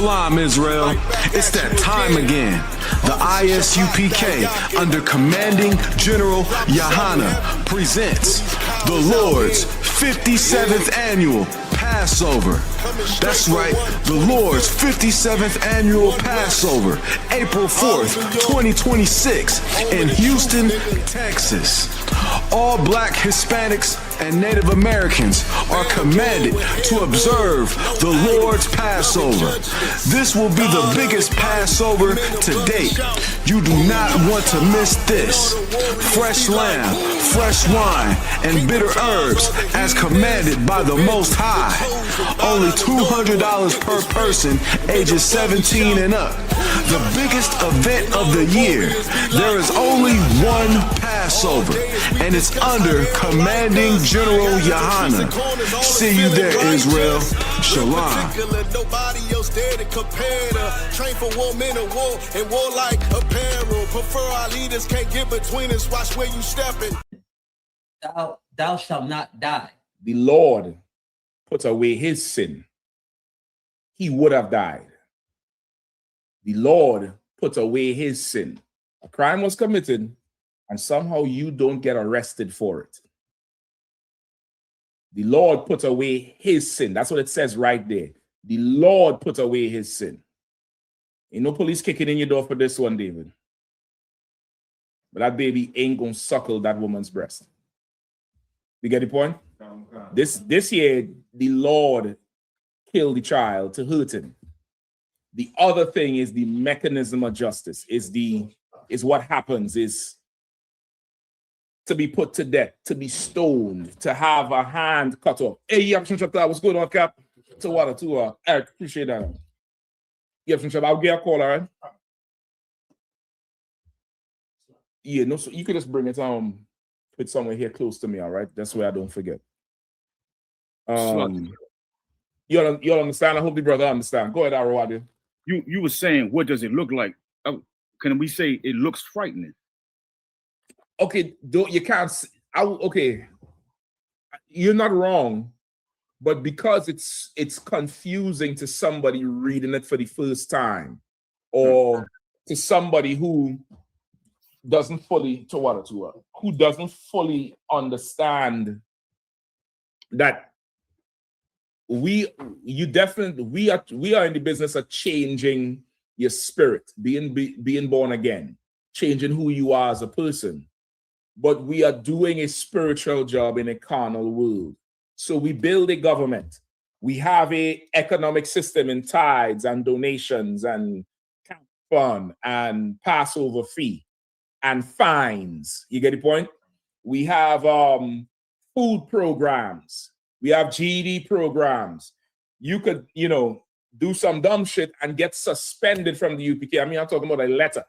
Shalom, Israel. It's that time again. The I.S.U.P.K. under Commanding General Yahanna presents the Lord's 57th Annual Passover. That's right, the Lord's 57th Annual Passover, April 4th, 2026 in Houston, Texas. All Black, Hispanics, and Native Americans are commanded to observe the Lord's Passover. This will be the biggest Passover to date. You do not want to miss this. Fresh lamb, fresh wine, and bitter herbs as commanded by the Most High. Only $200 per person ages 17 and up. The biggest event of the year. There is only one Passover, and it's under Commanding General Yahanna. See you there, Israel. Shalom. Nobody else there to compare to. Train for war, men of war, and warlike apparel. Prefer our leaders, can't get between us. Watch where you stepping. Thou shalt not die. The Lord put away his sin. He would have died. The Lord put away his sin. A crime was committed, and somehow you don't get arrested for it. The Lord put away his sin. That's what it says right there. The Lord put away his sin. Ain't no police kicking in your door for this one, David. But that baby ain't gonna suckle that woman's breast. You get the point? This year, the Lord killed the child to hurt him. The other thing is the mechanism of justice, is what happens, is to be put to death, to be stoned, to have a hand cut off. Hey, what's going on, Cap? To what? To Eric, appreciate that. I'll get a call, all right? Yeah, no, so you could just bring it put somewhere here close to me, all right? That's where I don't forget. You'll understand. I hope the brother understand. Go ahead, Arwadi. You were saying, what does it look like? Can we say it looks frightening? Okay, you can't. Okay, you're not wrong, but because it's confusing to somebody reading it for the first time, or to somebody who doesn't fully who doesn't fully understand that we are in the business of changing your spirit, being born again, changing who you are as a person. But we are doing a spiritual job in a carnal world. So we build a government. We have a economic system in tithes and donations and camp fund and Passover fee and fines. You get the point? We have food programs. We have GED programs. You could, do some dumb shit and get suspended from the UPK. I mean, I'm talking about a letter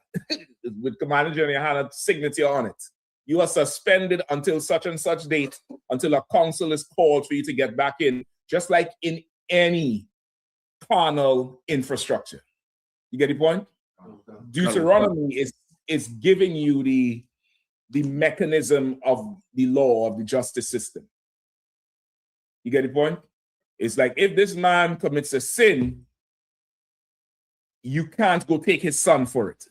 with Commander General Yahanna's signature on it. You are suspended until such and such date, until a council is called for you to get back in, just like in any carnal infrastructure. You get the point? Deuteronomy is giving you the mechanism of the law, of the justice system. You get the point? It's like, if this man commits a sin, you can't go take his son for it.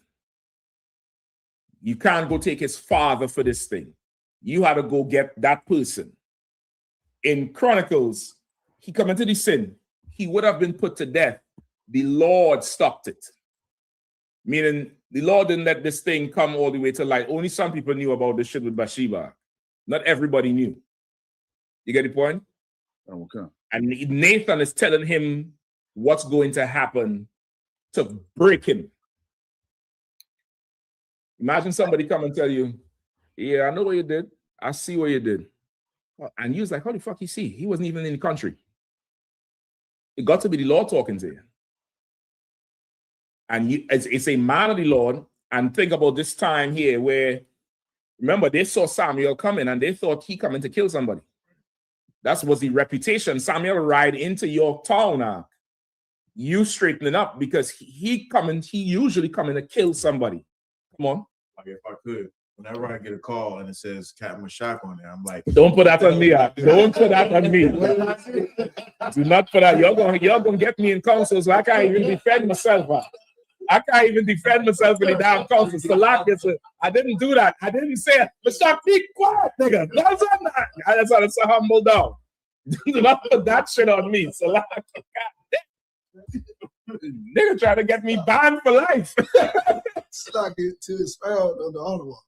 You can't go take his father for this thing. You had to go get that person. In Chronicles, he committed the sin. He would have been put to death. The Lord stopped it. Meaning, the Lord didn't let this thing come all the way to light. Only some people knew about this shit with Bathsheba. Not everybody knew. You get the point? Okay. And Nathan is telling him what's going to happen to break him. Imagine somebody come and tell you, yeah, I know what you did. I see what you did. And you was like, how the fuck you see? He wasn't even in the country. It got to be the Lord talking to you. And it's a man of the Lord. And think about this time here where, remember, they saw Samuel coming and they thought he coming to kill somebody. That was the reputation. Samuel ride into your town now. You straightening up because he usually coming to kill somebody. Come on. Like if I could, whenever I get a call and it says Captain Shock on there, I'm like, don't put that on me. Don't put that on me. Do not put that. You're gonna get me in council, so I can't even defend myself. I can't even defend myself in the damn council. So I didn't do that. I didn't say it. But stop, be quiet, nigga. That's a humble dog. Do not put that shit on me. So nigga trying to get me banned for life. Stuck it to his found on the other one.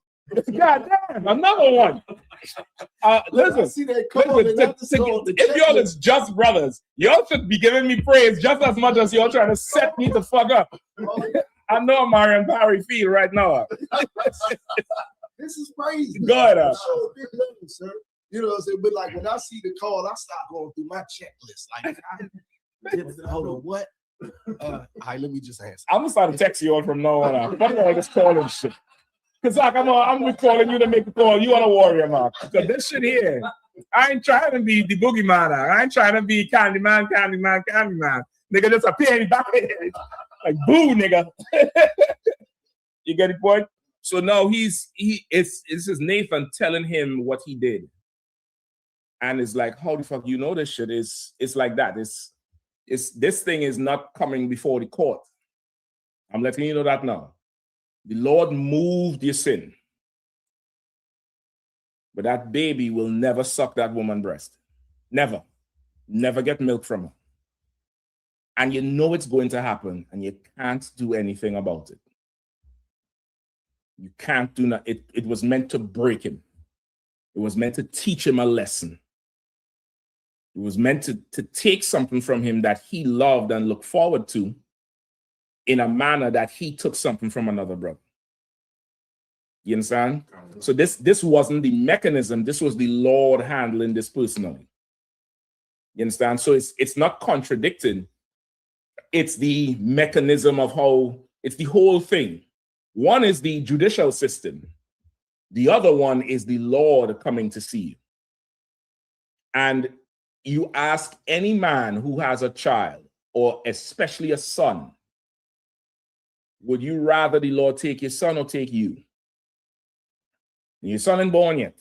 God damn, another one. Listen, if y'all is just brothers, y'all should be giving me praise just as much as y'all trying to set me the fuck up. I know Marion Barry feel right now. This is crazy. Go ahead. Sir. You know what I'm saying? But like when I see the call, I start going through my checklist. Like, hold on, what? All right, let me just answer. I'm gonna start to text you all from now on. Fuck all this calling shit. Cause like I'm calling you to make a call. You want a warrior, man. Cause this shit here, I ain't trying to be the boogeyman. I ain't trying to be Candyman. Nigga, just appear in the back of it. Like boo, nigga. You get the point? So now it's Nathan telling him what he did. And it's like, how the fuck you know this shit? It's like that. This thing is not coming before the court. I'm letting you know that now. The Lord moved your sin. But that baby will never suck that woman's breast. Never. Never get milk from her. And you know it's going to happen, and you can't do anything about it. You can't do that. It was meant to break him. It was meant to teach him a lesson. It was meant to take something from him that he loved and looked forward to in a manner that he took something from another brother. You understand? So this wasn't the mechanism. This was the Lord handling this personally. You understand? So it's not contradicting. It's the mechanism of how, it's the whole thing. One is the judicial system. The other one is the Lord coming to see you. And you ask any man who has a child, or especially a son, would you rather the Lord take your son or take you? Your son ain't born yet.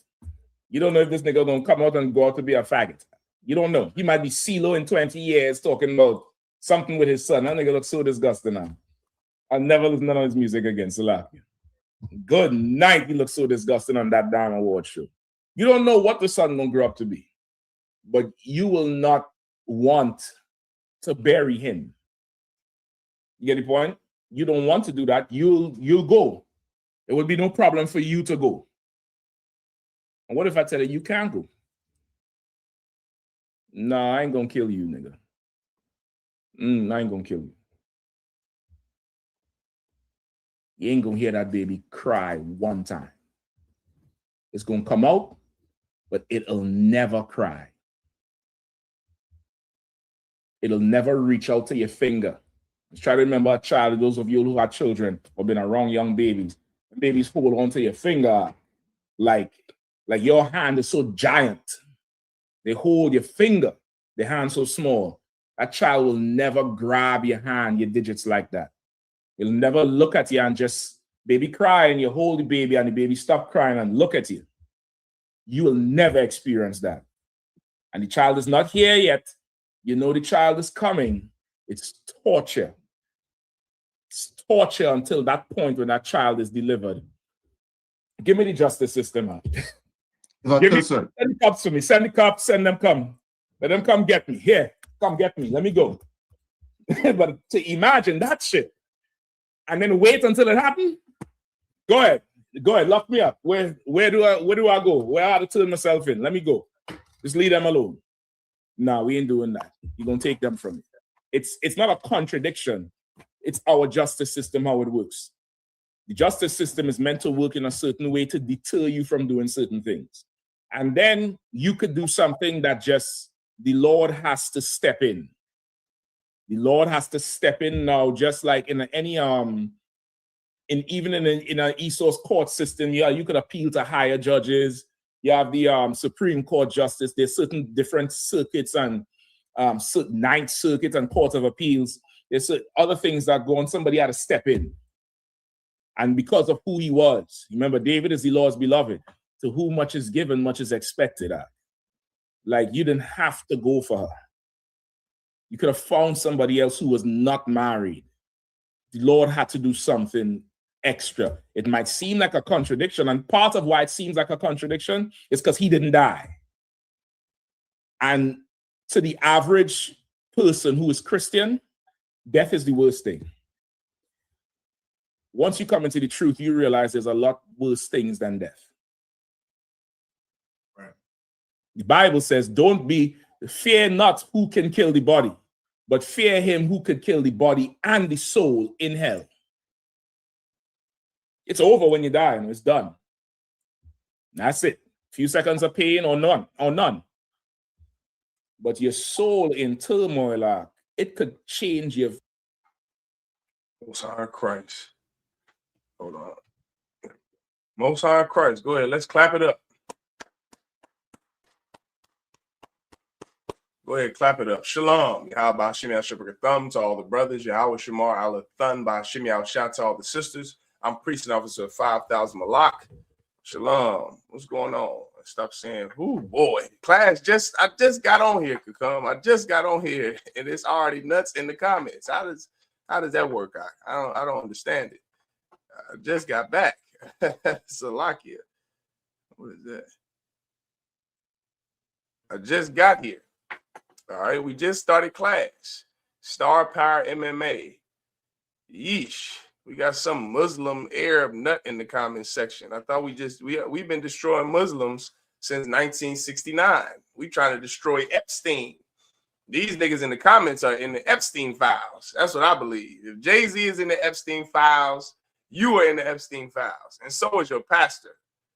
You don't know if this nigga gonna come out and go out to be a faggot. You don't know. He might be CeeLo in 20 years talking about something with his son. That nigga looks so disgusting now. I'll never listen to his music again. Salakia. Good night. He looks so disgusting on that damn award show. You don't know what the son gonna grow up to be, but you will not want to bury him. You get the point? You don't want to do that. You'll go. It would be no problem for you to go. And what if I tell you can't go? Nah, I ain't gonna kill you, nigga. I ain't gonna kill you. You ain't gonna hear that baby cry one time. It's gonna come out, but it'll never cry. It'll never reach out to your finger. Just try to remember a child, those of you who are children or been around young babies. Babies hold onto your finger like your hand is so giant. They hold your finger, their hand so small. That child will never grab your hand, your digits like that. He'll never look at you and just baby cry and you hold the baby and the baby stop crying and look at you. You will never experience that. And the child is not here yet. You know the child is coming. It's torture. It's torture until that point when that child is delivered. Give me the justice system, man. Send the cops to me. Send the cops, send them come. Let them come get me. Here, come get me. Let me go. But to imagine that shit and then wait until it happens, go ahead. Go ahead, lock me up. Where do I go? Where I have to turn myself in? Let me go. Just leave them alone. No, we ain't doing that. You're gonna take them from me. It's not a contradiction. It's our justice system, how it works. The justice system is meant to work in a certain way to deter you from doing certain things. And then you could do something that just the Lord has to step in. The Lord has to step in now, just like in any even in an ESOS court system. Yeah, you could appeal to higher judges. You have the Supreme Court justice. There's certain different circuits and Ninth Circuit and Court of Appeals. There's other things that go on. Somebody had to step in. And because of who he was, remember, David is the Lord's beloved. To whom much is given, much is expected. Like, you didn't have to go for her. You could have found somebody else who was not married. The Lord had to do something extra. It might seem like a contradiction, and part of why it seems like a contradiction is because he didn't die. And to the average person who is Christian, death is the worst thing. Once you come into the truth, you realize there's a lot worse things than death. Right. The Bible says, fear not who can kill the body, but fear him who could kill the body and the soul in hell. It's over when you die, and it's done. That's it. A few seconds of pain or none. But your soul in turmoil, it could change your. Most High Christ. Hold on. Most High Christ. Go ahead. Let's clap it up. Go ahead, clap it up. Shalom. Yahweh Bashim Yahshua thumb to all the brothers. Yahweh Shamar Allah Thun Bashim Yahshua to all the sisters. I'm priest and officer of 5,000 Malak. Shalom. What's going on? Stop saying, "Ooh boy, class." I just got on here, Kakum. I just got on here, and it's already nuts in the comments. How does that work out? I don't understand it. I just got back. Salakia. What is that? I just got here. All right, we just started class. Star Power MMA. Yeesh. We got some Muslim Arab nut in the comment section. I thought we've been destroying Muslims since 1969. We trying to destroy Epstein. These niggas in the comments are in the Epstein files. That's what I believe. If Jay-Z is in the Epstein files, you are in the Epstein files. And so is your pastor.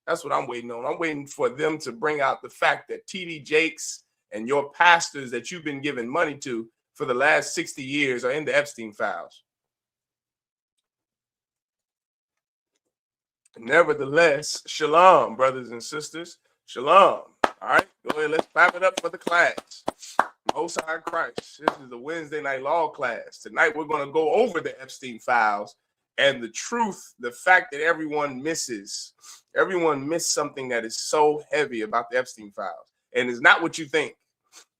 That's what I'm waiting on. I'm waiting for them to bring out the fact that TD Jakes and your pastors that you've been giving money to for the last 60 years are in the Epstein files. Nevertheless, shalom, brothers and sisters. Shalom. All right, go ahead. Let's clap it up for the class. Most High Christ. This is the Wednesday night law class. Tonight, we're going to go over the Epstein files and the truth, the fact that everyone missed something that is so heavy about the Epstein files. And it's not what you think.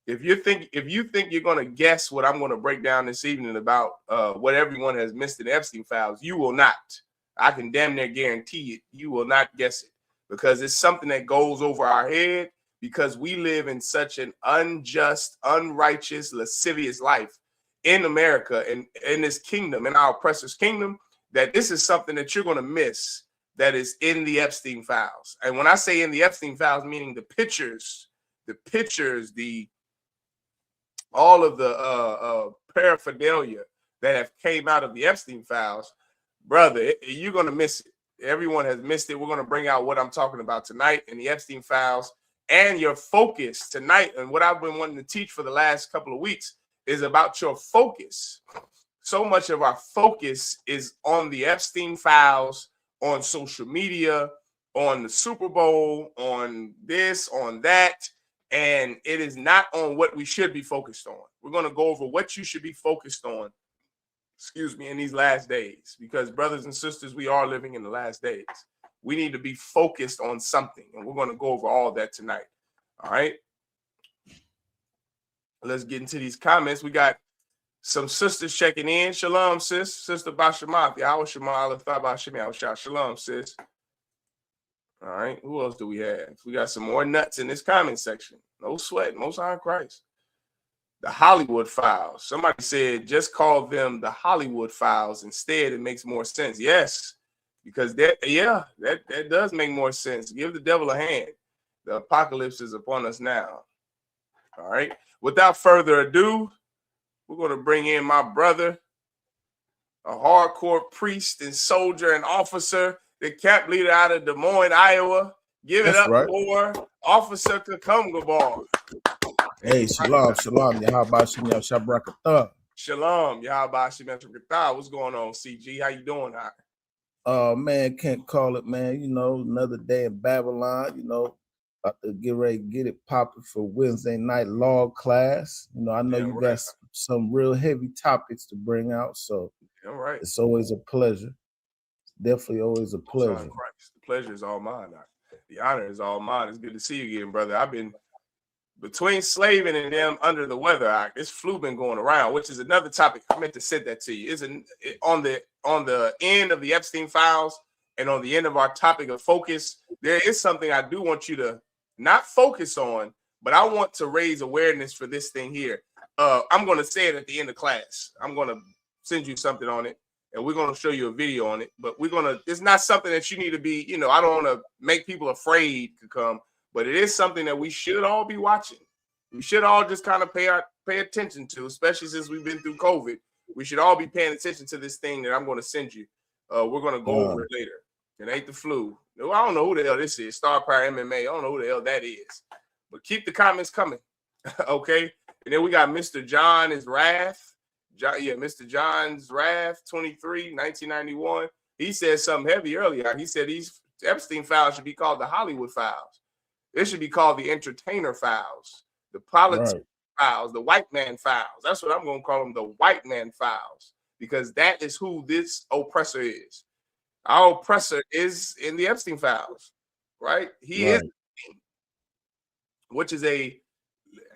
If you think you're going to guess what I'm going to break down this evening about what everyone has missed in the Epstein files, you will not. I can damn near guarantee it. You will not guess it, because it's something that goes over our head, because we live in such an unjust, unrighteous, lascivious life in America and in this kingdom, in our oppressor's kingdom, that this is something that you're going to miss that is in the Epstein files. And when I say in the Epstein files, meaning the pictures, all of the paraphernalia that have came out of the Epstein files, brother, you're going to miss it. Everyone has missed it. We're going to bring out what I'm talking about tonight in the Epstein files, and your focus tonight. And what I've been wanting to teach for the last couple of weeks is about your focus. So much of our focus is on the Epstein files, on social media, on the Super Bowl, on this, on that. And it is not on what we should be focused on. We're going to go over what you should be focused on, in these last days, because brothers and sisters, we are living in the last days. We need to be focused on something, and we're going to go over all that tonight. All right. Let's get into these comments. We got some sisters checking in. Shalom, sis. Sister Bashamath. Shalom, sis. All right. Who else do we have? We got some more nuts in this comment section. No sweat. Most High Christ. The Hollywood Files. Somebody said just call them the Hollywood Files instead. It makes more sense. Yes, because that does make more sense. Give the devil a hand. The apocalypse is upon us now. All right. Without further ado, we're going to bring in my brother, a hardcore priest and soldier and officer, the camp leader out of Des Moines, Iowa. Give it up for Officer Kakumgabar. Hey, shalom, Yahweh Shem Yahshua. Shalom, Yahweh Shem Yahshua. What's going on, CG? How you doing? Man, can't call it, man. You know, another day in Babylon, you know, about to get ready to get it popping for Wednesday night law class. You know, I know you got some real heavy topics to bring out, so it's always a pleasure. definitely always a pleasure. Christ. The pleasure is all mine. The honor is all mine. It's good to see you again, brother. I've been between slaving and them under the weather. This flu been going around, which is another topic. I meant to send that to you. On the end of the Epstein files and on the end of our topic of focus, there is something I do want you to not focus on, but I want to raise awareness for this thing here. I'm going to say it at the end of class. I'm going to send you something on it, and we're going to show you a video on it. But it's not something that you need to be, I don't want to make people afraid to come, but it is something that we should all be watching. We should all just kind of pay attention to, especially since we've been through COVID. We should all be paying attention to this thing that I'm going to send you. We're going to go over it later. It ain't the flu. No, I don't know who the hell this is. Star Power MMA. I don't know who the hell that is. But keep the comments coming. Okay. And then we got Mr. John is Wrath. Mr. John's Wrath 23, 1991. He said something heavy earlier. He said these Epstein files should be called the Hollywood files. It should be called the entertainer files, the politics files, the white man files. That's what I'm going to call them, the white man files, because that is who this oppressor is. Our oppressor is in the Epstein files, right? He is, which is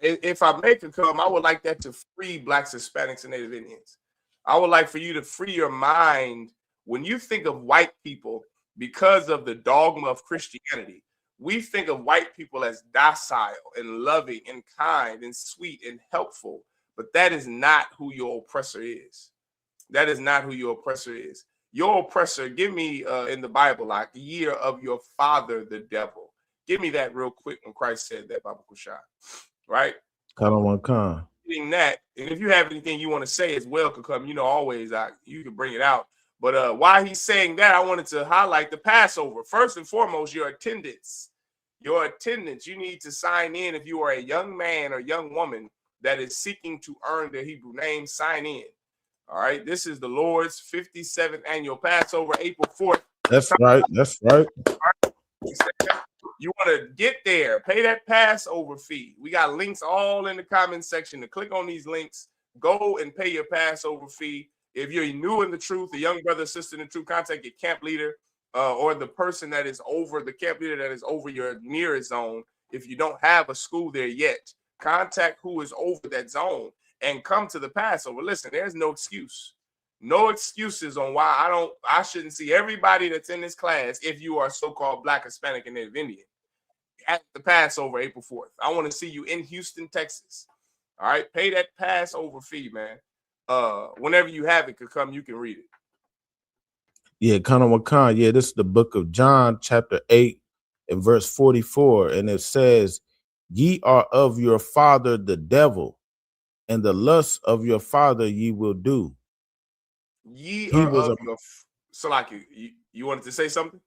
if I make a come, I would like that to free Blacks, Hispanics, and Native Indians. I would like for you to free your mind when you think of white people because of the dogma of Christianity. We think of white people as docile and loving and kind and sweet and helpful, but that is not who your oppressor is. That is not who your oppressor is. Your oppressor, give me in the Bible, like the year of your father, the devil. Give me that real quick when Christ said that, Baba Kushai, right? Getting that, and if you have anything you want to say as well, could come, always you can bring it out. But while he's saying that, I wanted to highlight the Passover. First and foremost, your attendance. Your attendance. You need to sign in if you are a young man or young woman that is seeking to earn the Hebrew name. Sign in. All right. This is the Lord's 57th annual Passover, April 4th. That's right. That's right. You want to get there, pay that Passover fee. We got links all in the comment section to click on these links. Go and pay your Passover fee. If you're new in the truth, the young brother, sister in the truth, contact your camp leader or the person that is over, the camp leader that is over your nearest zone. If you don't have a school there yet, contact who is over that zone and come to the Passover. Listen, there's no excuse. No excuses on why I shouldn't see everybody that's in this class if you are so-called Black, Hispanic, and Native Indian at the Passover, April 4th. I want to see you in Houston, Texas. All right, pay that Passover fee, man. Whenever you have it, could come, you can read it. Yeah, Khan. Yeah, this is the book of John, chapter 8, and verse 44. And it says, ye are of your father the devil, and the lusts of your father ye will do. Ye are of your Salaki. You wanted to say something?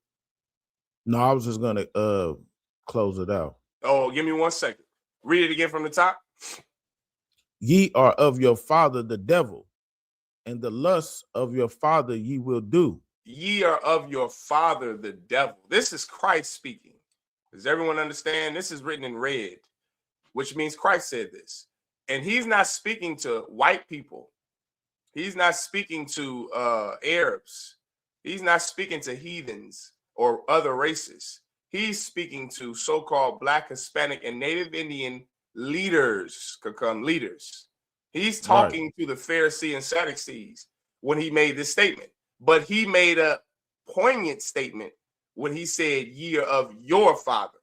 No, I was just gonna close it out. Oh, give me 1 second. Read it again from the top. Ye are of your father the devil, and the lusts of your father ye will do. Ye are of your father the devil. This is Christ speaking. Does everyone understand? This is written in red, which means Christ said this. And he's not speaking to white people. He's not speaking to Arabs. He's not speaking to heathens or other races. He's speaking to so-called Black, Hispanic, and Native Indian leaders. He's talking to the Pharisees and Sadducees when he made this statement. But he made a poignant statement when he said, ye are of your father.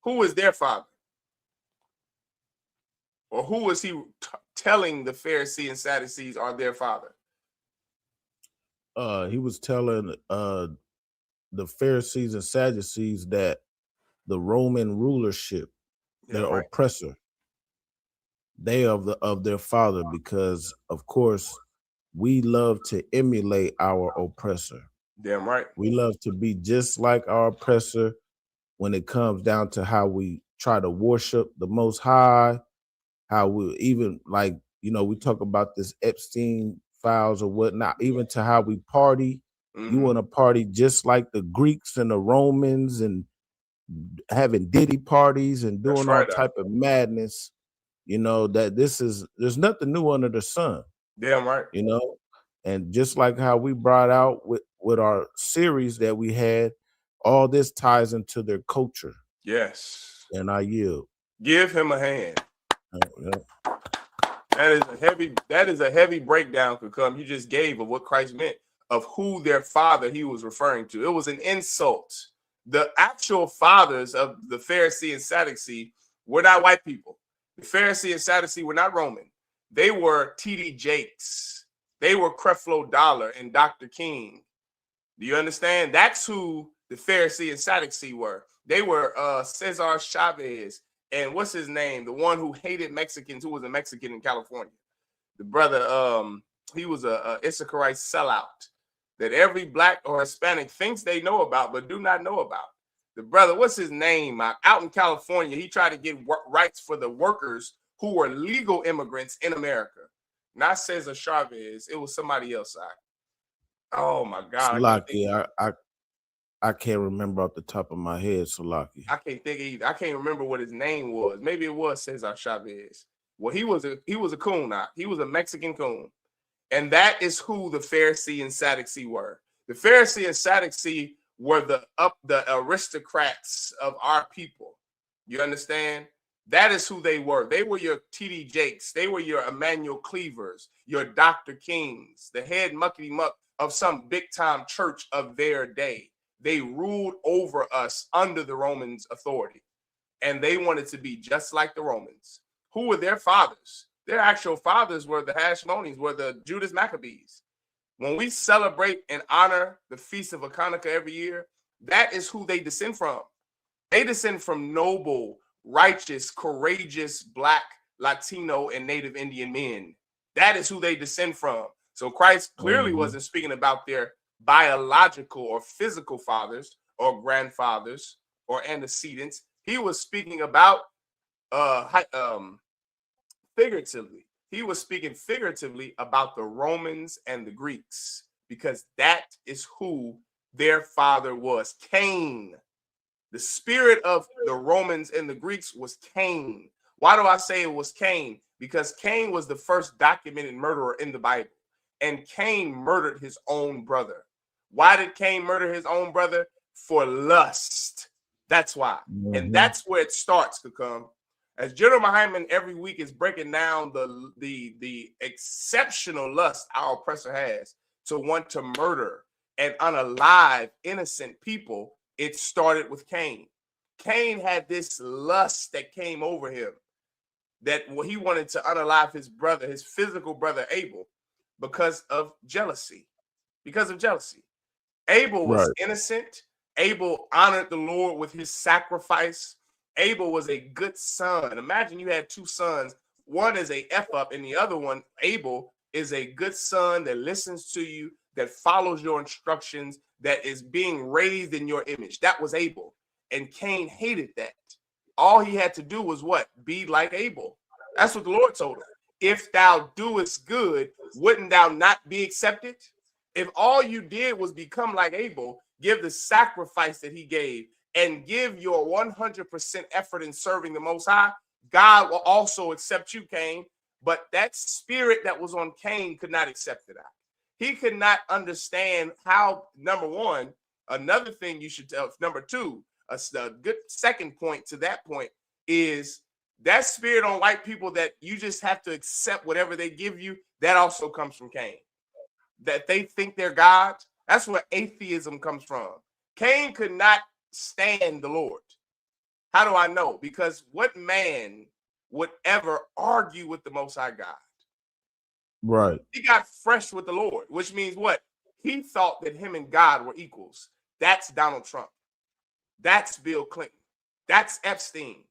Who is their father? Or who is he telling the Pharisees and Sadducees are their father? He was telling the Pharisees and Sadducees that the Roman rulership, their oppressor, they of their father, because of course we love to emulate our oppressor. Damn right. We love to be just like our oppressor when it comes down to how we try to worship the Most High, how we even we talk about this Epstein files or whatnot, even to how we party. You want to party just like the Greeks and the Romans and having Diddy parties and doing all type of madness. That there's nothing new under the sun. Damn right. And just like how we brought out with our series that we had, all this ties into their culture. Yes. And I yield. Give him a hand. Yeah. That is a heavy breakdown, Kakam, you just gave of what Christ meant, of who their father he was referring to. It was an insult. The actual fathers of the Pharisee and Sadducee were not white people. The Pharisee and Sadducee were not Roman. They were T.D. Jakes. They were Creflo Dollar and Dr. King. Do you understand? That's who the Pharisee and Sadducee were. They were Cesar Chavez and what's his name? The one who hated Mexicans, who was a Mexican in California. The brother, he was a I.S.U.P.K sellout that every black or Hispanic thinks they know about, but do not know about. The brother, what's his name? Out in California, he tried to get rights for the workers who were legal immigrants in America. Not Cesar Chavez. It was somebody else. Oh my God. I can't remember off the top of my head, Salaki. I can't think either. I can't remember what his name was. Maybe it was Cesar Chavez. Well, he was a coon. He was a Mexican coon. And that is who the Pharisee and Sadducee were. The Pharisee and Sadducee were the aristocrats of our people. You understand? That is who they were. They were your T.D. Jakes. They were your Emmanuel Cleavers, your Dr. Kings, the head muckety muck of some big time church of their day. They ruled over us under the Romans' authority. And they wanted to be just like the Romans. Who were their fathers? Their actual fathers were the Hashmones, were the Judas Maccabees. When we celebrate and honor the Feast of Hanukkah every year, that is who they descend from. They descend from noble, righteous, courageous Black, Latino, and Native Indian men. That is who they descend from. So Christ clearly wasn't speaking about their biological or physical fathers or grandfathers or antecedents. He was speaking about figuratively. He was speaking figuratively about the Romans and the Greeks, because that is who their father was. Cain. The spirit of the Romans and the Greeks was Cain. Why do I say it was Cain? Because Cain was the first documented murderer in the Bible, and Cain murdered his own brother. Why did Cain murder his own brother? For lust. That's why. And that's where it starts to come. As General Muhammad every week is breaking down the exceptional lust our oppressor has to want to murder and unalive innocent people, it started with Cain. Cain had this lust that came over him, that he wanted to unalive his brother, his physical brother Abel, because of jealousy. Because of jealousy. Abel was innocent. Abel honored the Lord with his sacrifice. Abel was a good son. Imagine you had two sons. One is a F-up, and the other one, Abel, is a good son that listens to you, that follows your instructions, that is being raised in your image. That was Abel. And Cain hated that. All he had to do was what? Be like Abel. That's what the Lord told him. If thou doest good, wouldn't thou not be accepted? If all you did was become like Abel, give the sacrifice that he gave, and give your 100% effort in serving the Most High, God will also accept you, Cain. But that spirit that was on Cain could not accept it. He could not understand how, number one, another thing you should tell, number two, a good second point to that point is that spirit on white people that you just have to accept whatever they give you, that also comes from Cain. That they think they're God, that's where atheism comes from. Cain could not stand the Lord. How do I know? Because what man would ever argue with the Most High God? Right. He got fresh with the Lord, which means what? He thought that him and God were equals. That's Donald Trump. That's Bill Clinton. That's Epstein.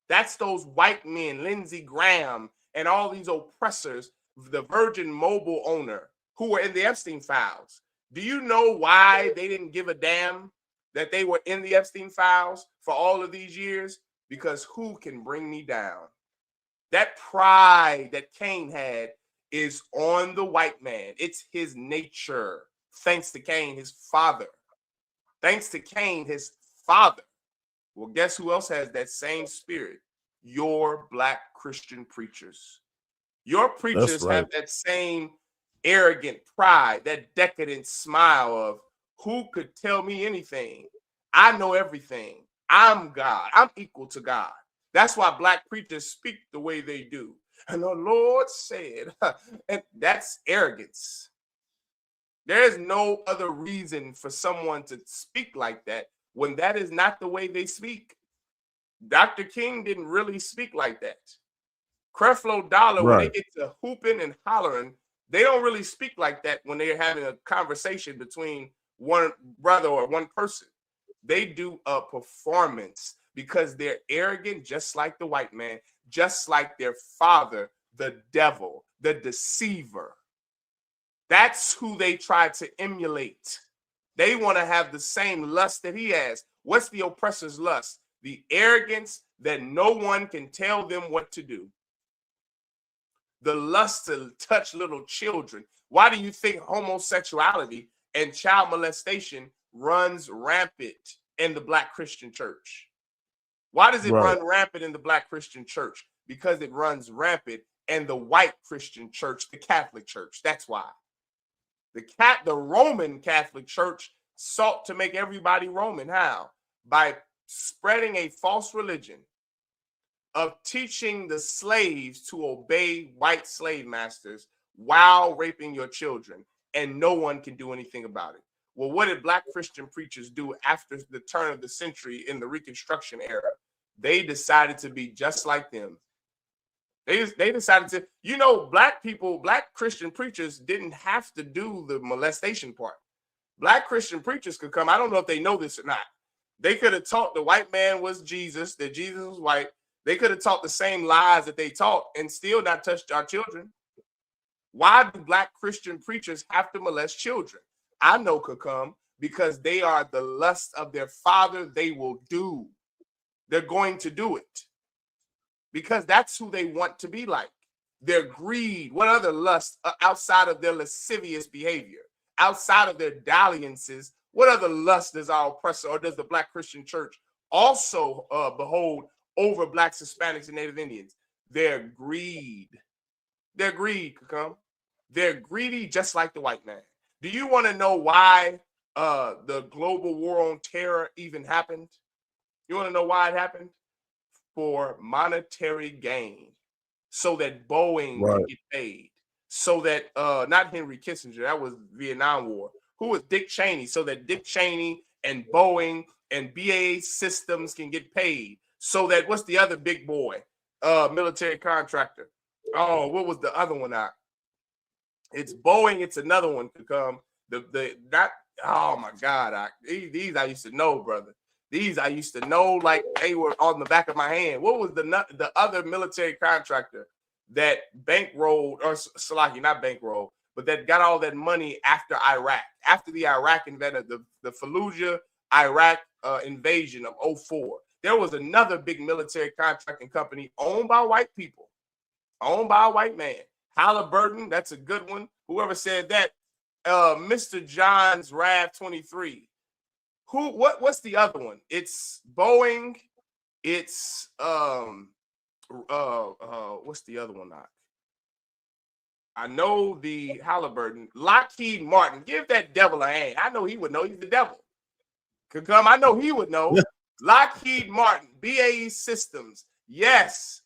That's those white men, Lindsey Graham, and all these oppressors, the Virgin Mobile owner, who were in the Epstein files. Do you know why they didn't give a damn that they were in the Epstein files for all of these years? Because who can bring me down? That pride that Cain had is on the white man. It's his nature. Thanks to Cain, his father. Thanks to Cain, his father. Well, guess who else has that same spirit? Your Black Christian preachers. Your preachers have that same arrogant pride, that decadent smile of, who could tell me anything? I know everything. I'm God. I'm equal to God. That's why black preachers speak the way they do. And the Lord said, and that's arrogance. There is no other reason for someone to speak like that when that is not the way they speak. Dr. King didn't really speak like that. Creflo Dollar, when they get to hooping and hollering, they don't really speak like that when they're having a conversation between one brother or one person. They do a performance because they're arrogant, just like the white man, just like their father, the devil, the deceiver. That's who they try to emulate. They want to have the same lust that he has. What's the oppressor's lust? The arrogance that no one can tell them what to do. The lust to touch little children. Why do you think homosexuality and child molestation runs rampant in the Black Christian church? Why does it run rampant in the Black Christian church? Because it runs rampant in the white Christian church, the Catholic church. That's why. The Roman Catholic Church sought to make everybody Roman. How? By spreading a false religion of teaching the slaves to obey white slave masters while raping your children, and no one can do anything about it. Well, what did Black Christian preachers do after the turn of the century in the Reconstruction era? They decided to be just like them. They decided to, you know, black people, Black Christian preachers didn't have to do the molestation part. Black Christian preachers could come. I don't know if they know this or not. They could have taught the white man was Jesus, that Jesus was white. They could have taught the same lies that they taught and still not touched our children. Why do Black Christian preachers have to molest children? I know could come because they are the lust of their father. They will do. They're going to do it because that's who they want to be like. Their greed. What other lust outside of their lascivious behavior, outside of their dalliances? What other lust does our oppressor or does the Black Christian church also behold over Blacks, Hispanics, and Native Indians? Their greed. Their greed could come. They're greedy just like the white man. Do you want to know why the global war on terror even happened? You want to know why it happened? For monetary gain, so that Boeing could get paid, so that not Henry Kissinger, that was Vietnam War. Who was Dick Cheney? So that Dick Cheney and Boeing and BAE Systems can get paid. So that, what's the other big boy military contractor? Oh, what was the other one out? It's Boeing. It's another one to come. Oh my God, these I used to know, brother. These I used to know like they were on the back of my hand. What was the other military contractor that bankrolled, or Salaki, not bankrolled, but that got all that money after Iraq, after the Iraq invasion, the Fallujah, Iraq invasion of 2004. There was another big military contracting company owned by white people, owned by a white man. Halliburton, that's a good one. Whoever said that, Mr. John's RAV 23. What's the other one? It's Boeing. It's what's the other one? I know the Halliburton, Lockheed Martin. Give that devil a hand. I know he would know. He's the devil. Could come. I know he would know. Lockheed Martin, BAE Systems. Yes,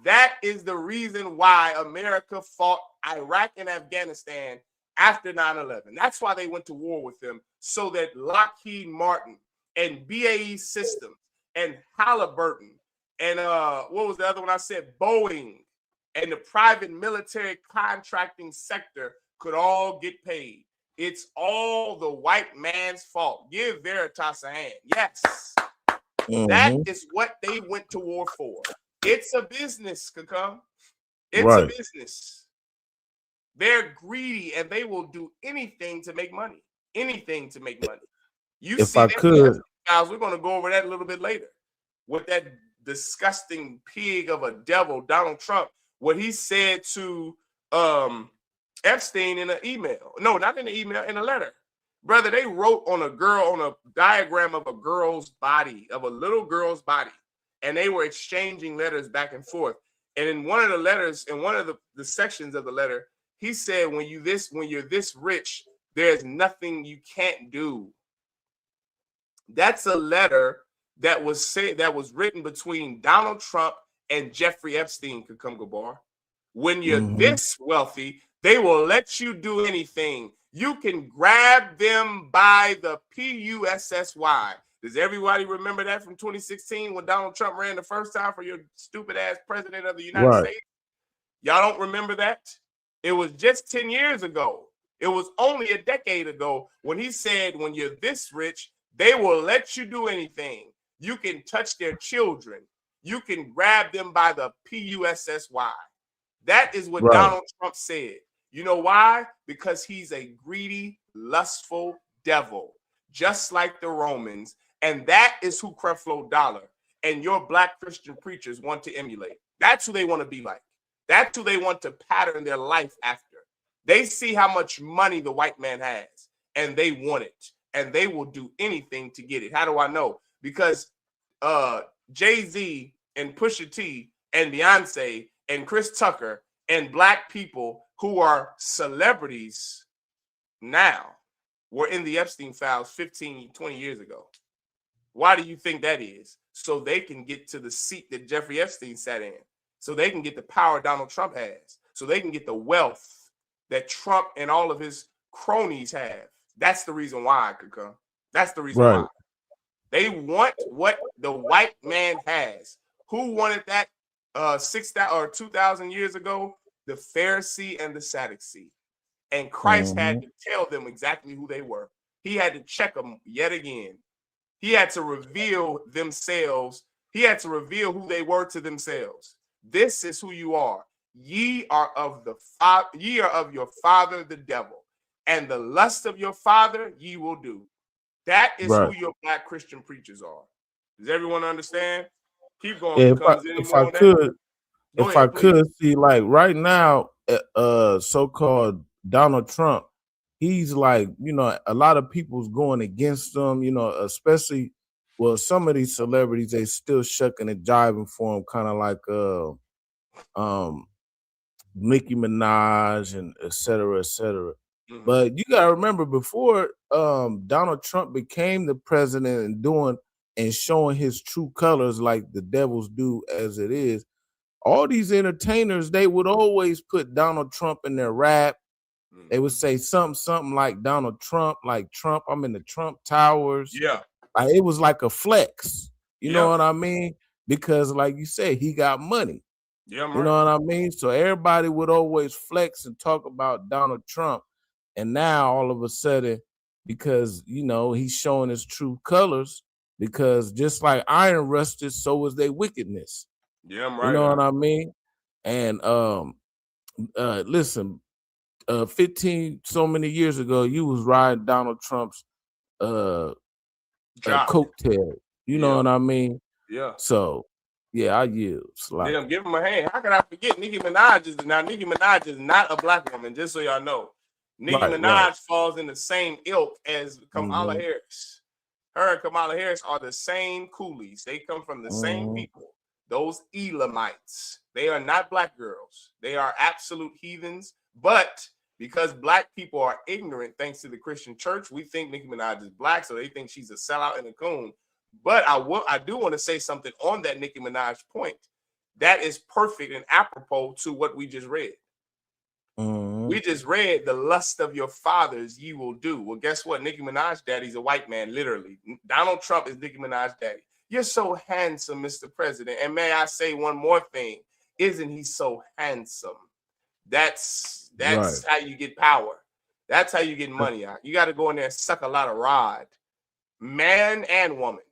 that is the reason why America fought Iraq and Afghanistan after 9/11. That's why they went to war with them, so that Lockheed Martin and BAE Systems and Halliburton and what was the other one I said? Boeing and the private military contracting sector could all get paid. It's all the white man's fault. Give Veritas a hand. Yes. That is what they went to war for. It's a business, Kakam. It's a business. They're greedy and they will do anything to make money. Anything to make money. You if see I that, could, guys, we're going to go over that a little bit later. With that disgusting pig of a devil, Donald Trump, what he said to Epstein in an email. No, not in an email, in a letter. Brother, they wrote on a diagram of a girl's body, of a little girl's body, and they were exchanging letters back and forth. And in one of the letters, in one of the sections of the letter, he said, when you're this rich, there's nothing you can't do. That's a letter that was written between Donald Trump and Jeffrey Epstein, Kukum Gabar. When you're this wealthy, they will let you do anything. You can grab them by the PUSSY. Does everybody remember that from 2016 when Donald Trump ran the first time for your stupid ass president of the United States? Y'all don't remember that? It was just 10 years ago. It was only a decade ago when he said, when you're this rich, they will let you do anything. You can touch their children. You can grab them by the PUSSY. That is what Donald Trump said. You know why? Because he's a greedy, lustful devil, just like the Romans. And that is who Creflo Dollar and your black Christian preachers want to emulate. That's who they want to be like. That's who they want to pattern their life after. They see how much money the white man has, and they want it, and they will do anything to get it. How do I know? Because Jay-Z and Pusha T and Beyonce and Chris Tucker and black people who are celebrities now were in the Epstein files 15, 20 years ago. Why do you think that is? So they can get to the seat that Jeffrey Epstein sat in. So they can get the power Donald Trump has. So they can get the wealth that Trump and all of his cronies have. That's the reason why I could come. That's the reason why. They want what the white man has. Who wanted that 6,000 or 2,000 years ago? The Pharisee and the Sadducee. And Christ had to tell them exactly who they were. He had to check them yet again. He had to reveal themselves. He had to reveal who they were to themselves. This is who you are. Ye are of your father the devil, and the lust of your father ye will do. That is who your black Christian preachers are. Does everyone understand? Keep going. If I could see, like right now, so-called Donald Trump, he's like, you know, a lot of people's going against him, you know, especially, well, some of these celebrities, they still shucking and jiving for him, kind of like Nicki Minaj and et cetera, et cetera. But you gotta remember, before Donald Trump became the president and doing and showing his true colors like the devils do as it is, all these entertainers, they would always put Donald Trump in their rap. They would say something like Donald Trump, like Trump, I'm in the Trump Towers. Yeah. Like, it was like a flex. You know what I mean? Because like you said, he got money. Yeah, you know what I mean? So everybody would always flex and talk about Donald Trump. And now all of a sudden, because, you know, he's showing his true colors, because just like iron rusted, so was their wickedness. Yeah, I'm right. You know what I mean? And listen, 15 so many years ago, you was riding Donald Trump's coattail. You know what I mean? Yeah. So yeah, I use. Damn, give him a hand. How could I forget? Nicki Minaj is not a black woman, just so y'all know. Nicki Minaj falls in the same ilk as Kamala Harris. Her and Kamala Harris are the same coolies. They come from the same people. Those Elamites. They are not black girls. They are absolute heathens. But because black people are ignorant, thanks to the Christian church, we think Nicki Minaj is black, so they think she's a sellout and a coon. But I do want to say something on that Nicki Minaj point. That is perfect and apropos to what we just read. We just read, the lust of your fathers ye will do. Well, guess what? Nicki Minaj daddy's a white man, literally. Donald Trump is Nicki Minaj daddy. You're so handsome, Mr. President. And may I say one more thing? Isn't he so handsome? That's how you get power. That's how you get money out. You got to go in there and suck a lot of rod. Man and woman.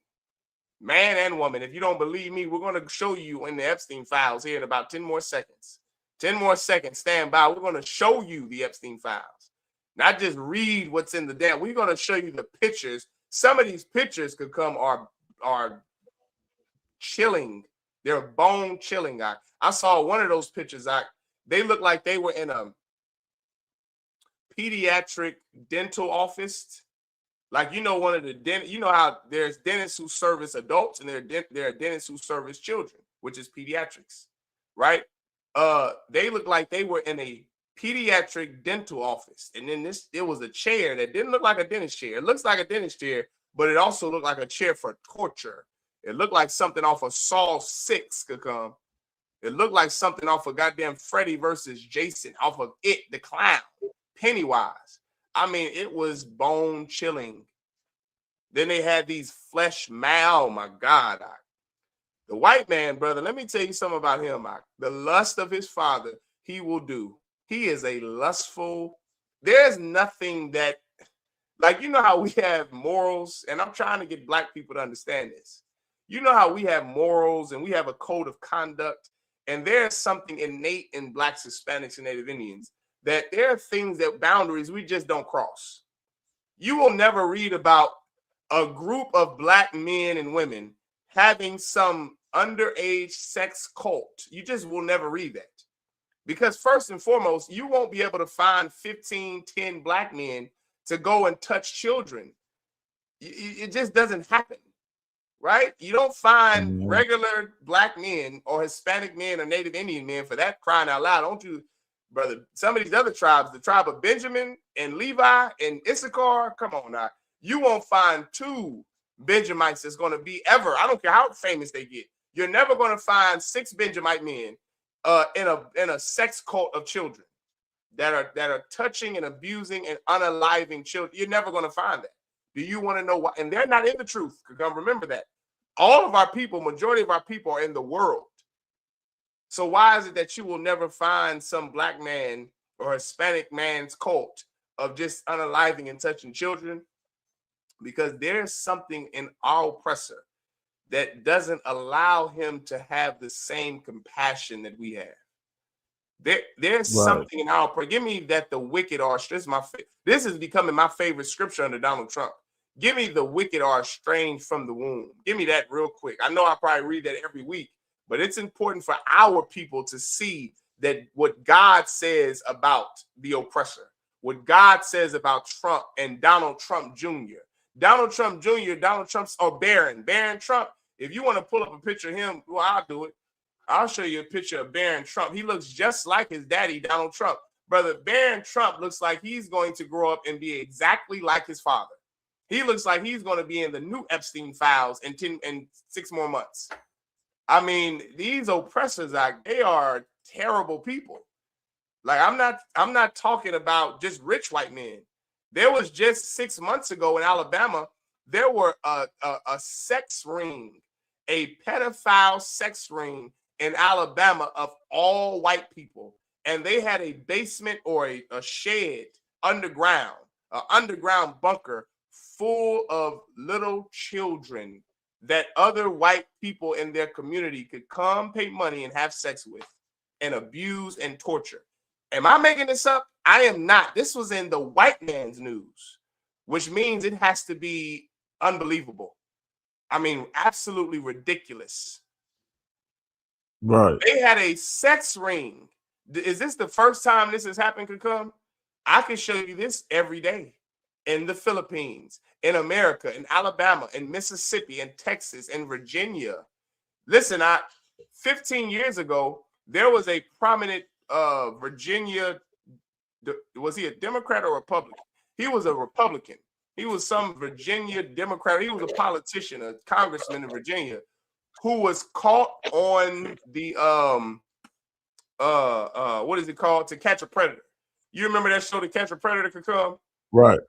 Man and woman. If you don't believe me, we're going to show you in the Epstein files here in about 10 more seconds. 10 more seconds. Stand by. We're going to show you the Epstein files. Not just read what's in the damn. We're going to show you the pictures. Some of these pictures could come are chilling. They're bone chilling. I saw one of those pictures. They look like they were in a pediatric dental office. Like, you know, one of the you know how there's dentists who service adults and there are dentists who service children, which is pediatrics, right? They look like they were in a pediatric dental office, and then it was a chair that didn't look like a dentist chair. It looks like a dentist chair, but it also looked like a chair for torture. It looked like something off of Saw 6 could come. It looked like something off of goddamn Freddy versus Jason, off of It, the Clown, Pennywise. I mean, it was bone chilling. Then they had these flesh oh my God. The white man, brother, let me tell you something about him. The lust of his father, he will do. He is a lustful. There's nothing that, like, you know how we have morals, and I'm trying to get black people to understand this. You know how we have morals and we have a code of conduct, and there's something innate in blacks, Hispanics, and Native Indians that there are things, that boundaries we just don't cross. You will never read about a group of black men and women having some underage sex cult. You just will never read that. Because first and foremost, you won't be able to find 10 black men to go and touch children. It just doesn't happen, right? You don't find regular black men or Hispanic men or Native Indian men, for that crying out loud. Don't you, brother? Some of these other tribes, the tribe of Benjamin and Levi and Issachar, come on now. You won't find 2 Benjamites that's going to be ever. I don't care how famous they get. You're never going to find 6 Benjamite men in a sex cult of children that are touching and abusing and unaliving children. You're never going to find that. Do you want to know why? And they're not in the truth. Remember that. All of our people, majority of our people, are in the world. So why is it that you will never find some black man or Hispanic man's cult of just unaliving and touching children? Because there's something in our oppressor that doesn't allow him to have the same compassion that we have. There's something in our oppressor. Give me that the wicked are. This is becoming my favorite scripture under Donald Trump. Give me the wicked are estranged from the womb. Give me that real quick. I know I probably read that every week, but it's important for our people to see that what God says about the oppressor, what God says about Trump and Donald Trump Jr. Donald Trump Jr., Donald Trump's, or Barron Trump. If you want to pull up a picture of him, well, I'll do it. I'll show you a picture of Barron Trump. He looks just like his daddy, Donald Trump. Brother, Barron Trump looks like he's going to grow up and be exactly like his father. He looks like he's going to be in the new Epstein files in 6 more months. I mean, these oppressors, they are terrible people. Like, I'm not talking about just rich white men. There was just 6 months ago in Alabama, there were a sex ring, a pedophile sex ring in Alabama of all white people. And they had a basement or a shed underground, an underground bunker full of little children that other white people in their community could come pay money and have sex with and abuse and torture. Am I making this up? I am not. This was in the white man's news, which means it has to be unbelievable. I mean, absolutely ridiculous. Right. They had a sex ring. Is this the first time this has happened, Kakam? I can show you this every day in the Philippines, in America, in Alabama, in Mississippi, in Texas, in Virginia. Listen, 15 years ago, there was a prominent Virginia, was he a Democrat or Republican? He was a Republican. He was some Virginia Democrat. He was a politician, a congressman in Virginia, who was caught on the what is it called? To Catch a Predator. You remember that show, To Catch a Predator, could come? Right.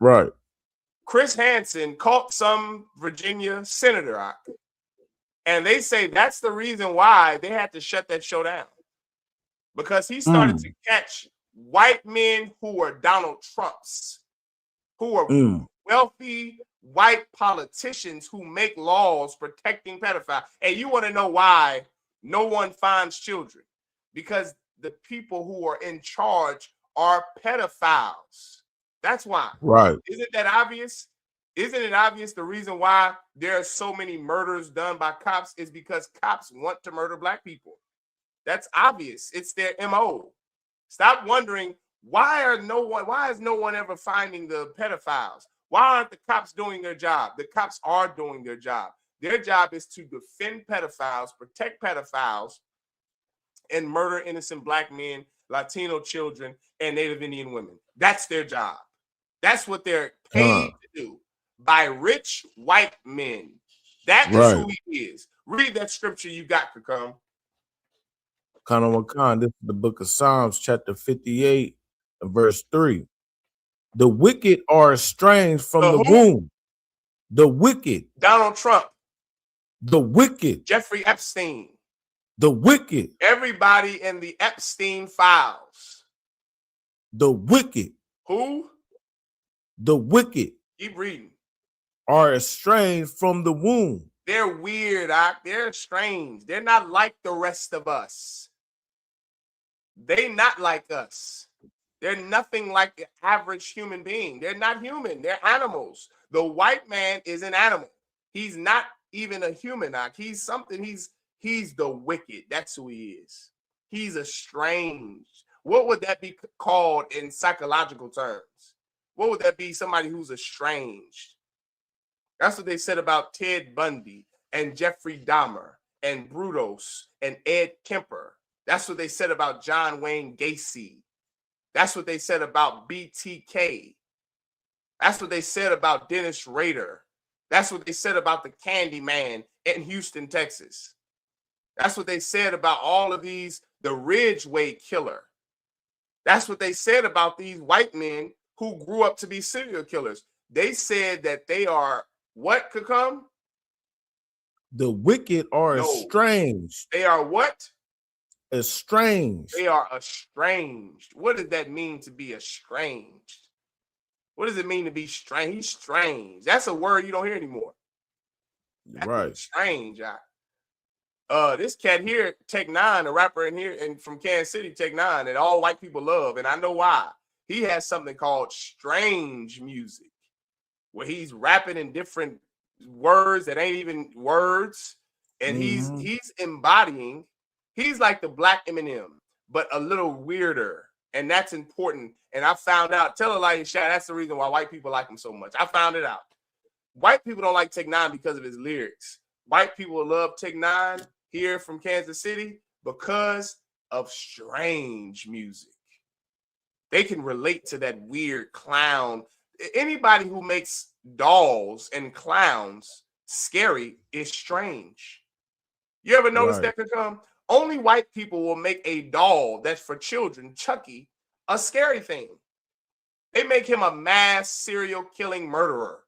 Chris Hansen caught some Virginia senator, and they say that's the reason why they had to shut that show down, because he started to catch white men who were Donald Trumps, who are wealthy white politicians who make laws protecting pedophiles. And you want to know why no one finds children? Because the people who are in charge are pedophiles. That's why. Right. Isn't that obvious? Isn't it obvious the reason why there are so many murders done by cops is because cops want to murder black people? That's obvious. It's their MO. Stop wondering why is no one ever finding the pedophiles? Why aren't the cops doing their job? The cops are doing their job. Their job is to defend pedophiles, protect pedophiles, and murder innocent black men, Latino children, and Native Indian women. That's their job. That's what they're paid to do by rich white men. That is who he is. Read that scripture you got to come. This is the book of Psalms, chapter 58, verse 3. The wicked are estranged from the womb. The wicked. Donald Trump. The wicked. Jeffrey Epstein. The wicked. Everybody in the Epstein files. The wicked. Who? The wicked. Keep reading. Are estranged from the womb. They're weird, they're strange. They're not like the rest of us. They not like us. They're nothing like the average human being. They're not human. They're animals. The white man is an animal. He's not even a human. He's something. He's the wicked. That's who he is. He's estranged. What would that be called in psychological terms? What would that be? Somebody who's estranged. That's what they said about Ted Bundy and Jeffrey Dahmer and Brutus and Ed Kemper. That's what they said about John Wayne Gacy. That's what they said about BTK. That's what they said about Dennis Rader. That's what they said about the Candy Man in Houston, Texas. That's what they said about all of these, the Ridgeway Killer. That's what they said about these white men who grew up to be serial killers. They said that they are, what could come? The wicked are estranged. They are what? Estranged. They are estranged. What does that mean to be estranged? What does it mean to be strange? He's strange. That's a word you don't hear anymore. That's strange. This cat here, Tech Nine, a rapper in here and from Kansas City, Tech Nine, that all white people love, and I know why. He has something called strange music, where he's rapping in different words that ain't even words, and he's embodying. He's like the Black Eminem, but a little weirder, and that's important. And I found out, tell a lie, shot. That's the reason why white people like him so much. I found it out. White people don't like Tech Nine because of his lyrics. White people love Tech Nine here from Kansas City because of strange music. They can relate to that weird clown. Anybody who makes dolls and clowns scary is strange. You ever notice that could come? Only white people will make a doll that's for children, Chucky, a scary thing. They make him a mass serial killing murderer.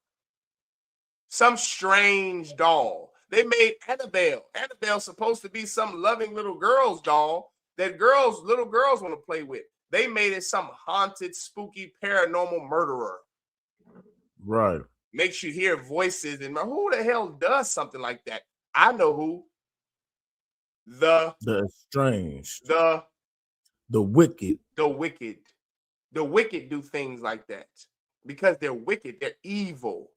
Some strange doll. They made Annabelle. Annabelle's supposed to be some loving little girl's doll that little girls want to play with. They made it some haunted, spooky, paranormal murderer. Right. Makes you hear voices. And who the hell does something like that? I know who. The estranged. The wicked. The wicked. The wicked do things like that because they're wicked. They're evil.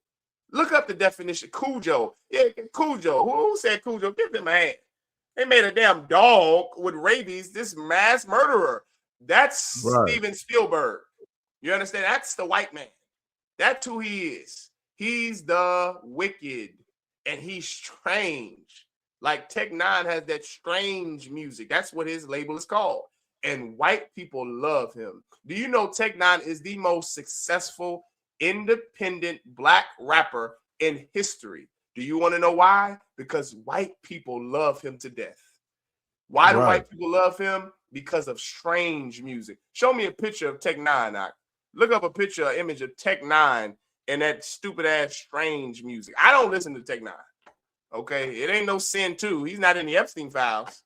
Look up the definition. Cujo. Yeah, Cujo. Who said Cujo? Give them a hand. They made a damn dog with rabies, this mass murderer. That's Steven Spielberg. You understand? That's the white man. That's who he is. He's the wicked, and he's strange. Like Tech Nine has that strange music. That's what his label is called. And white people love him. Do you know Tech Nine is the most successful independent Black rapper in history? Do you want to know why? Because white people love him to death. Why do white people love him? Because of strange music. Show me a picture of Tech Nine. Look up a picture, an image of Tech Nine and that stupid ass strange music. I don't listen to Tech Nine. Okay, it ain't no sin too. He's not in the Epstein files.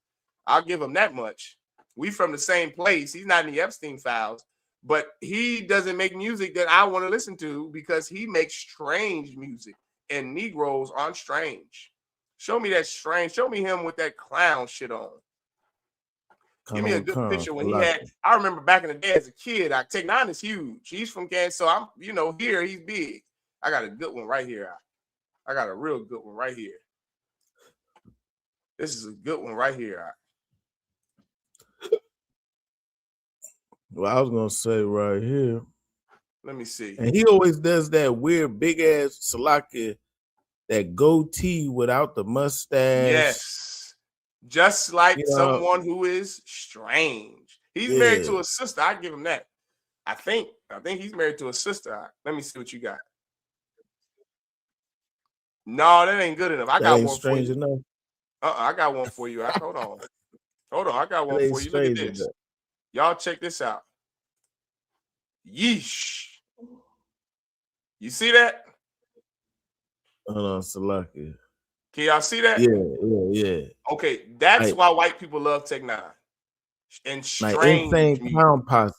I'll give him that much. We from the same place. He's not in the Epstein files, but he doesn't make music that I want to listen to because he makes strange music, and Negroes aren't strange. Show me that strange. Show me him with that clown shit on. Give me a good picture when he had. I remember back in the day as a kid. Tech Nine is huge. He's from Kansas, so I'm, here he's big. I got a good one right here. I got a real good one right here. This is a good one right here. Well, I was gonna say right here. Let me see. And he always does that weird big ass Salaki, that goatee without the mustache. Yes, just like someone who is strange. He's married to a sister. I give him that. I think he's married to a sister. Let me see what you got. No, that ain't good enough. I That got ain't one for strange you. enough. I got one for you. Hold on. Hold on. I got That one ain't for you. Look at strange this. enough. Y'all check this out. Yeesh. You see that? Hold on, Salaki. Can y'all see that? Yeah. Okay, that's Like, why white people love Tech Nine and like strange Insane music. Clown Posse.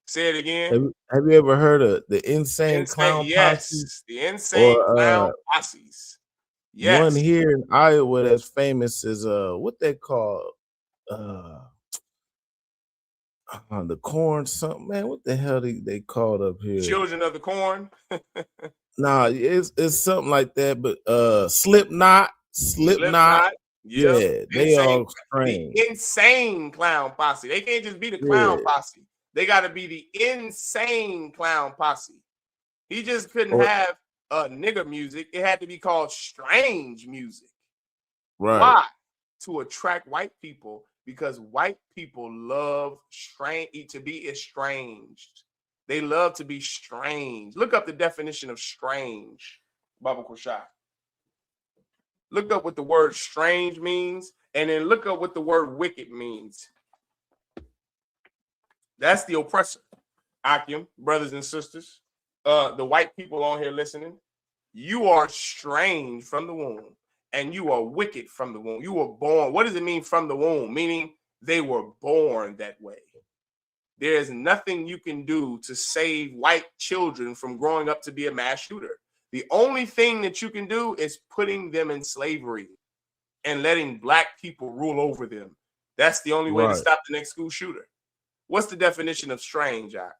Say it again. Have you ever heard of the Insane Clown Posse? Yes, the Insane Clown Posses. Yes. One here in Iowa that's famous is what they call the corn something, man. What the hell they called up here? Children of the Corn. Nah, it's something like that, but Slipknot. Yeah, they all strange. The Insane Clown Posse. They can't just be the Clown Posse. They got to be the Insane Clown Posse. He just couldn't have nigger music. It had to be called strange music. Right. Why? To attract white people, because white people love to be estranged. They love to be strange. Look up the definition of strange, Baba Kushai. Look up what the word strange means, and then look up what the word wicked means. That's the oppressor. Akim, brothers and sisters, the white people on here listening, you are strange from the womb, and you are wicked from the womb. You were born. What does it mean from the womb? Meaning they were born that way. There is nothing you can do to save white children from growing up to be a mass shooter. The only thing that you can do is putting them in slavery and letting black people rule over them. That's the only way to stop the next school shooter. What's the definition of strange, Jack?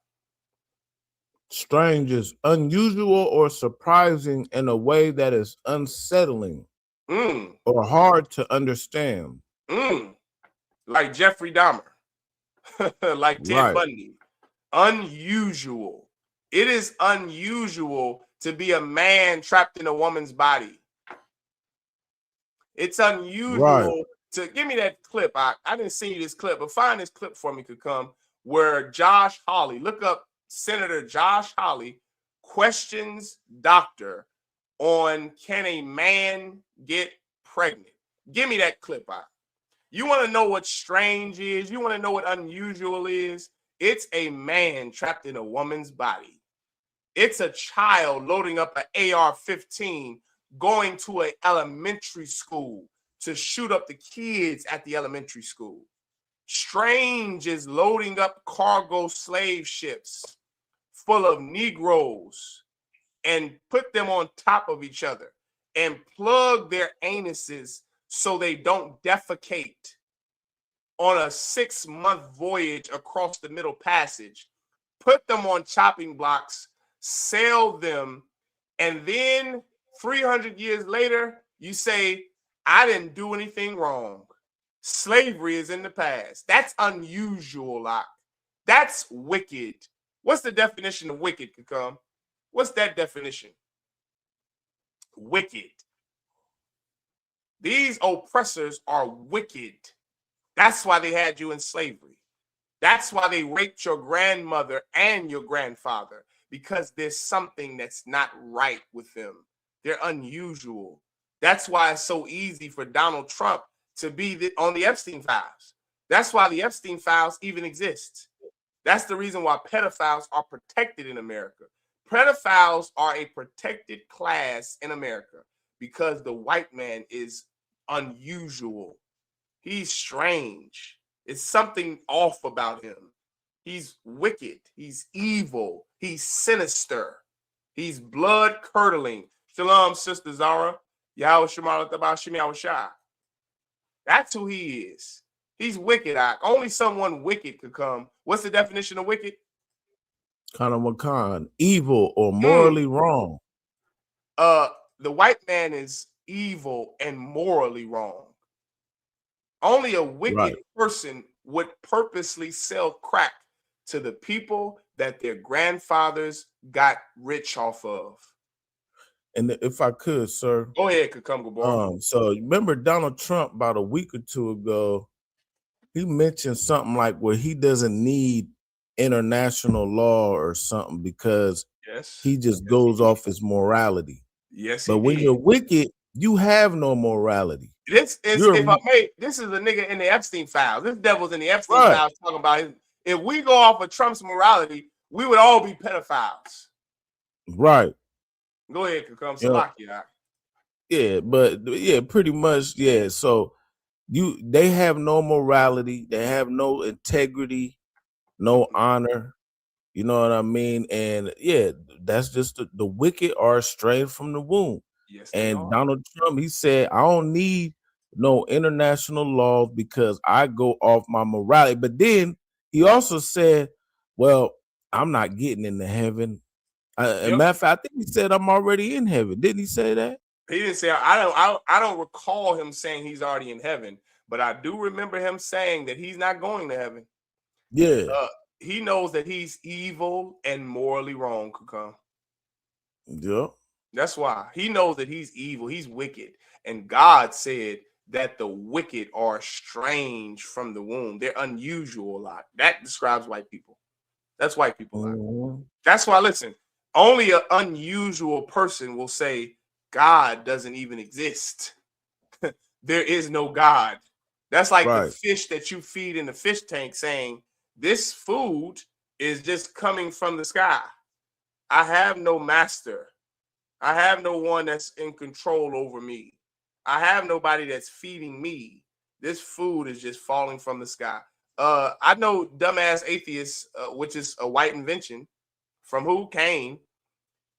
Strange is unusual or surprising in a way that is unsettling or hard to understand. Like Jeffrey Dahmer, like Ted Bundy. Unusual. It is unusual to be a man trapped in a woman's body. It's unusual to give me that clip. I didn't send you this clip, but find this clip for me, could come, where Josh Hawley, look up Senator Josh Hawley, questions doctor on can a man get pregnant. Give me that clip out. You want to know what strange is? You want to know what unusual is? It's a man trapped in a woman's body. It's a child loading up an AR-15 going to an elementary school to shoot up the kids at the elementary school. Strange is loading up cargo slave ships full of Negroes and put them on top of each other and plug their anuses so they don't defecate on a 6-month voyage across the Middle Passage, put them on chopping blocks, sell them, and then 300 years later, you say, I didn't do anything wrong. Slavery is in the past. That's unusual, Locke. That's wicked. What's the definition of wicked, Kakam? What's that definition? Wicked. These oppressors are wicked. That's why they had you in slavery. That's why they raped your grandmother and your grandfather, because there's something that's not right with them. They're unusual. That's why it's so easy for Donald Trump to be on the Epstein files. That's why the Epstein files even exist. That's the reason why pedophiles are protected in America. Pedophiles are a protected class in America because the white man is unusual. He's strange. It's something off about him. He's wicked. He's evil. He's sinister. He's blood-curdling. Shalom, Sister Zara. Yahweh Shemar Tabashim Yahweh Shah. That's who he is. He's wicked. Only someone wicked could come. What's the definition of wicked? Kana Makan, evil or morally wrong. The white man is evil and morally wrong. Only a wicked person would purposely sell crack to the people that their grandfathers got rich off of. And if I could, sir. Go ahead, Kakumba. So remember Donald Trump about a week or two ago, he mentioned something like where he doesn't need international law or something because he just goes off his morality. Yes, But he when did. you're wicked, you have no morality. This is You're this is a nigga in the Epstein files. This devil's in the Epstein right. files talking about his, if we go off of Trump's morality, we would all be pedophiles. Right. Go ahead, come You know, Salakia. yeah, but yeah, pretty much, yeah. So they have no morality, they have no integrity, no honor. You know what I mean? And yeah, that's just the wicked are strayed from the womb. Yes, they And are. Donald Trump, he said, I don't need no international laws because I go off my morality. But then he also said, well, I'm not getting into heaven. As a Yep. matter of fact, I think he said I'm already in heaven. Didn't he say that? He didn't say I don't recall him saying he's already in heaven, but I do remember him saying that he's not going to heaven. Yeah. He knows that he's evil and morally wrong, Kakam. Yeah. That's why he knows that he's evil, he's wicked, and God said that the wicked are strange from the womb. They're unusual a lot. That describes white people. That's white people a lot. Mhm. That's why, listen, only an unusual person will say God doesn't even exist. There is no God. That's like the Right. fish that you feed in the fish tank saying, this food is just coming from the sky. I have no master. I have no one that's in control over me. I have nobody that's feeding me. This food is just falling from the sky. I know dumbass atheists, which is a white invention from who came,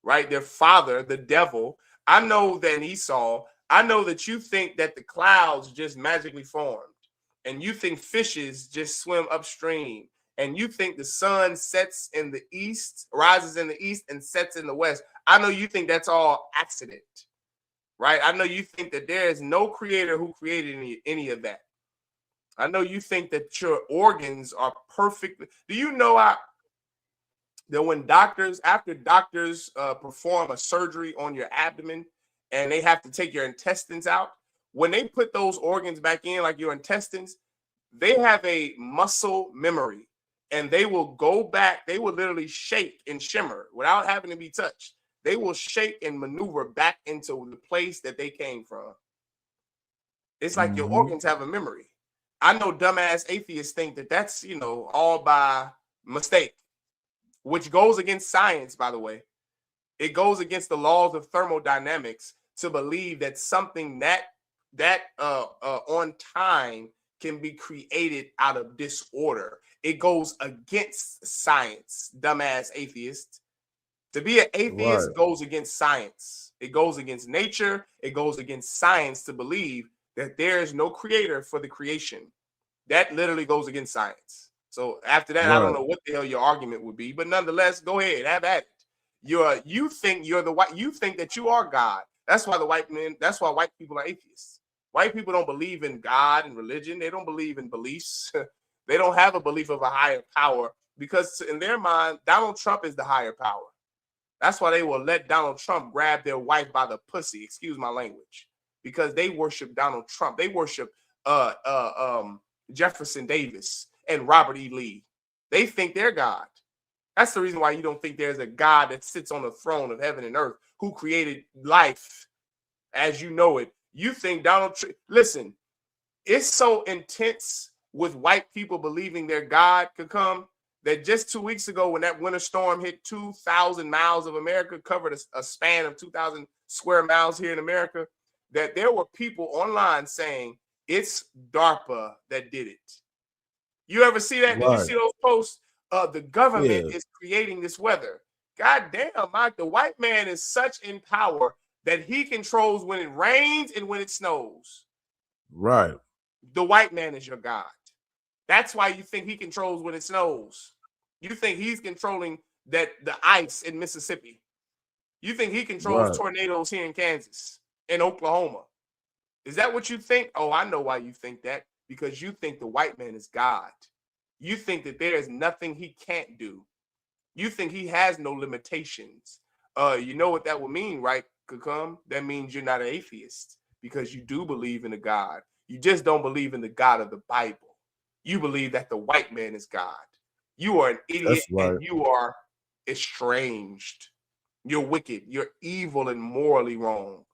right? Their father, the devil. I know that Esau. I know that you think that the clouds just magically formed, and you think fishes just swim upstream, and you think the sun sets in the east, rises in the east, and sets in the west. I know you think that's all accident, right? I know you think that there is no creator who created any of that. I know you think that your organs are perfect. Do you know that when after doctors perform a surgery on your abdomen and they have to take your intestines out, when they put those organs back in, like your intestines, they have a muscle memory and they will go back. They will literally shake and shimmer without having to be touched. They will shake and maneuver back into the place that they came from. It's like your organs have a memory. I know dumbass atheists think that that's, all by mistake, which goes against science, by the way. It goes against the laws of thermodynamics to believe that something that on time can be created out of disorder. It goes against science, dumbass atheist. To be an atheist Right. goes against science. It goes against nature. It goes against science to believe that there is no creator for the creation. That literally goes against science. So after that, I don't know what the hell your argument would be, but nonetheless, go ahead, have at it. You think that you are God. That's why that's why white people are atheists. White people don't believe in God and religion. They don't believe in beliefs. They don't have a belief of a higher power because in their mind, Donald Trump is the higher power. That's why they will let Donald Trump grab their wife by the pussy, excuse my language, because they worship Donald Trump. They worship Jefferson Davis and Robert E. Lee. They think they're God. That's the reason why you don't think there's a God that sits on the throne of heaven and earth who created life as you know it. You think listen, it's so intense with white people believing their God could come that just 2 weeks ago when that winter storm hit 2,000 miles of America, covered a span of 2,000 square miles here in America, that there were people online saying it's DARPA that did it. You ever see that? Did you see those posts? The government is creating this weather. God damn, Mike, the white man is such in power that he controls when it rains and when it snows. Right. The white man is your God. That's why you think he controls when it snows. You think he's controlling the ice in Mississippi. You think he controls tornadoes here in Kansas and Oklahoma. Is that what you think? Oh, I know why you think that. Because you think the white man is God. You think that there is nothing he can't do. You think he has no limitations. You know what that would mean, right, Kakum? That means you're not an atheist because you do believe in a God. You just don't believe in the God of the Bible. You believe that the white man is God. You are an idiot and you are estranged. You're wicked. You're evil and morally wrong.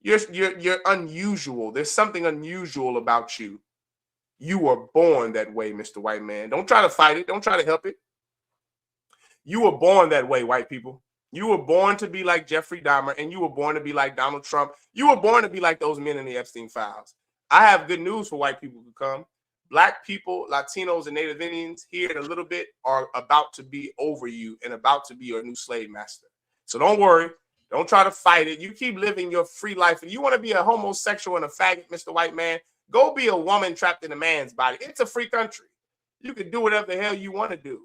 You're unusual. There's something unusual about you. You were born that way, Mr. White Man. Don't try to fight it. Don't try to help it. You were born that way, white people. You were born to be like Jeffrey Dahmer, and you were born to be like Donald Trump. You were born to be like those men in the Epstein files. I have good news for white people who come. Black people, Latinos, and Native Indians here in a little bit are about to be over you and about to be your new slave master. So don't worry. Don't try to fight it. You keep living your free life. If you want to be a homosexual and a faggot, Mr. White Man, go be a woman trapped in a man's body. It's a free country. You can do whatever the hell you want to do.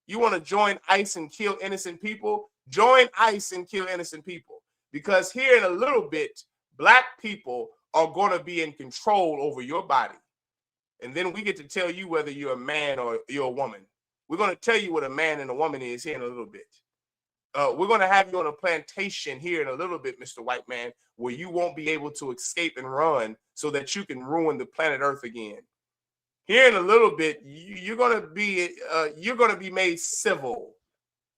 You want to join ICE and kill innocent people? Join ICE and kill innocent people. Because here in a little bit, black people are going to be in control over your body. And then we get to tell you whether you're a man or you're a woman. We're going to tell you what a man and a woman is here in a little bit. We're going to have you on a plantation here in a little bit, Mr. White Man, where you won't be able to escape and run so that you can ruin the planet Earth again. Here in a little bit, you're going to be made civil.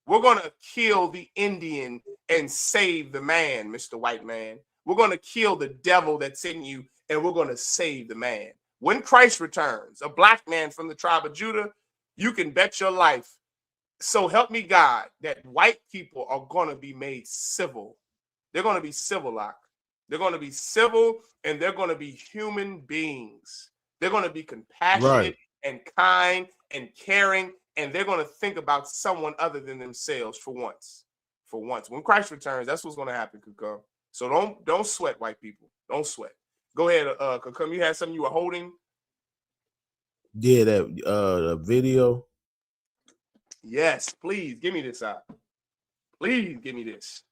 We're going to kill the Indian and save the man, Mr. White Man. We're going to kill the devil that's in you, and we're going to save the man. When Christ returns, a black man from the tribe of Judah, you can bet your life. So help me God that white people are going to be made civil. They're going to be civilized. They're going to be civil, and they're going to be human beings. They're going to be compassionate and kind and caring, and they're going to think about someone other than themselves for once. For once. When Christ returns, that's what's going to happen, Kukum. So don't sweat, white people. Don't sweat. Go ahead, Kukum. You had something you were holding? Yeah, that video. Yes, please give me this out. Please give me this.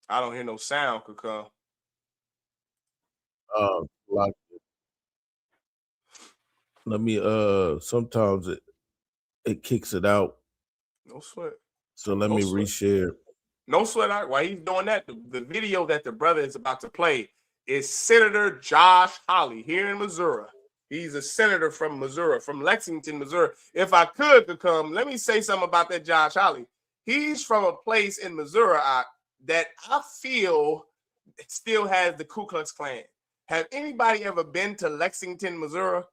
I don't hear no sound, Kukum. Like, let me sometimes it kicks it out. No sweat. So let me reshare. No sweat. While he's doing that, the video that the brother is about to play is Senator Josh Hawley here in Missouri. He's a senator from Missouri, from Lexington, Missouri. If I could come, let me say something about that Josh Hawley. He's from a place in Missouri that I feel still has the Ku Klux Klan. Have anybody ever been to Lexington, Missouri?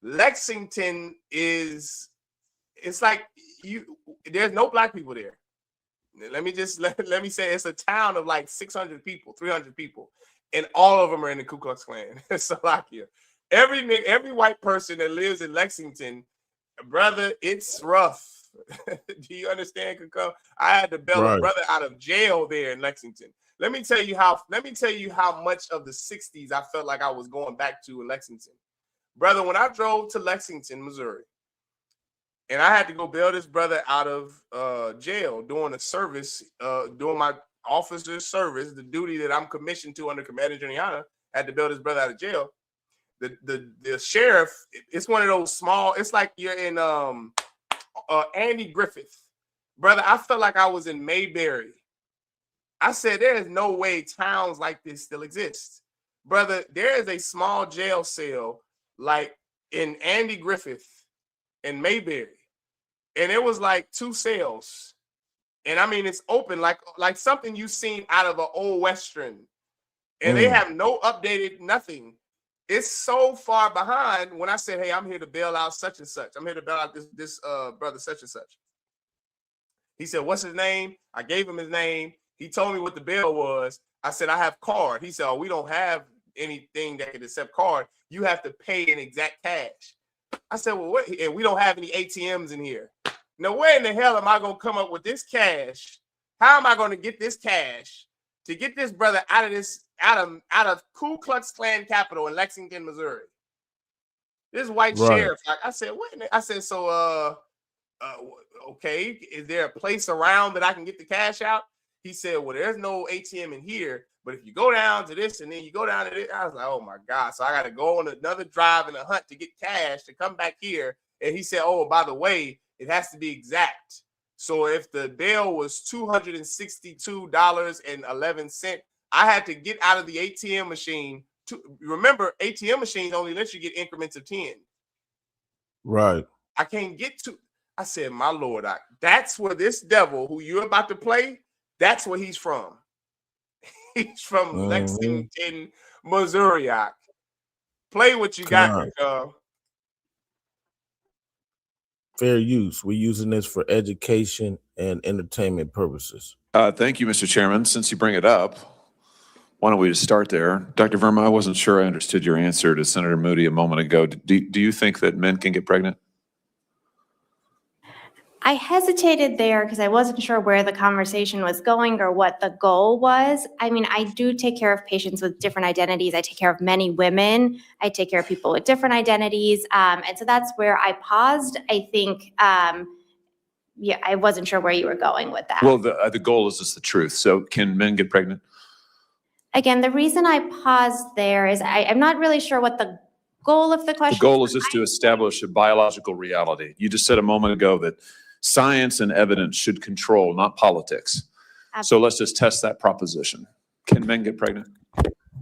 Lexington it's like there's no black people there. Let me say it's a town of like 600 people, 300 people, and all of them are in the Ku Klux Klan. Salakia. Every white person that lives in Lexington, brother, it's rough. Do you understand, Kukum? I had to bail a brother out of jail there in Lexington. Let me tell you how much of the 60s I felt like I was going back to in Lexington. Brother, when I drove to Lexington, Missouri, and I had to go bail this brother out of jail doing a service, doing my officer's service, the duty that I'm commissioned to under Commander General Yahanna, had to bail this brother out of jail. The sheriff, it's one of those small, it's like you're in Andy Griffith. Brother, I felt like I was in Mayberry. I said, there is no way towns like this still exist. Brother, there is a small jail cell like in Andy Griffith in Mayberry. And it was like 2 cells. And I mean, it's open like something you've seen out of an old Western. And they have no updated nothing. It's so far behind when I said, hey, I'm here to bail out such and such. I'm here to bail out this brother such and such. He said, what's his name? I gave him his name. He told me what the bail was. I said, I have card. He said, oh, we don't have anything that can accept card. You have to pay in exact cash. I said, well, what? And we don't have any ATMs in here. Now, where in the hell am I going to come up with this cash? How am I going to get this cash to get this brother out of Ku Klux Klan capital in Lexington, Missouri? This white sheriff, I said, what? I said, so, okay, is there a place around that I can get the cash out? He said, well, there's no ATM in here, but if you go down to this and then you go down to this, I was like, oh my God. So I got to go on another drive and a hunt to get cash to come back here. And he said, oh, by the way, it has to be exact. So if the bail was $262.11, I had to get out of the ATM machine. Remember, ATM machines only let you get increments of 10. Right. I can't get to. I said, my Lord, that's where this devil who you're about to play, that's where he's from. He's from Lexington, Missouri. Play what you got, fair use. We're using this for education and entertainment purposes. Thank you, Mr. Chairman. Since you bring it up, why don't we just start there? Dr. Verma, I wasn't sure I understood your answer to Senator Moody a moment ago. Do you think that men can get pregnant? I hesitated there because I wasn't sure where the conversation was going or what the goal was. I mean, I do take care of patients with different identities. I take care of many women. I take care of people with different identities. And so that's where I paused. I think, yeah, I wasn't sure where you were going with that. Well, the goal is just the truth. So can men get pregnant? Again, the reason I paused there is I'm not really sure what the goal of the question is. The goal is just to establish a biological reality. You just said a moment ago that science and evidence should control, not politics. Absolutely. So let's just test that proposition. Can men get pregnant?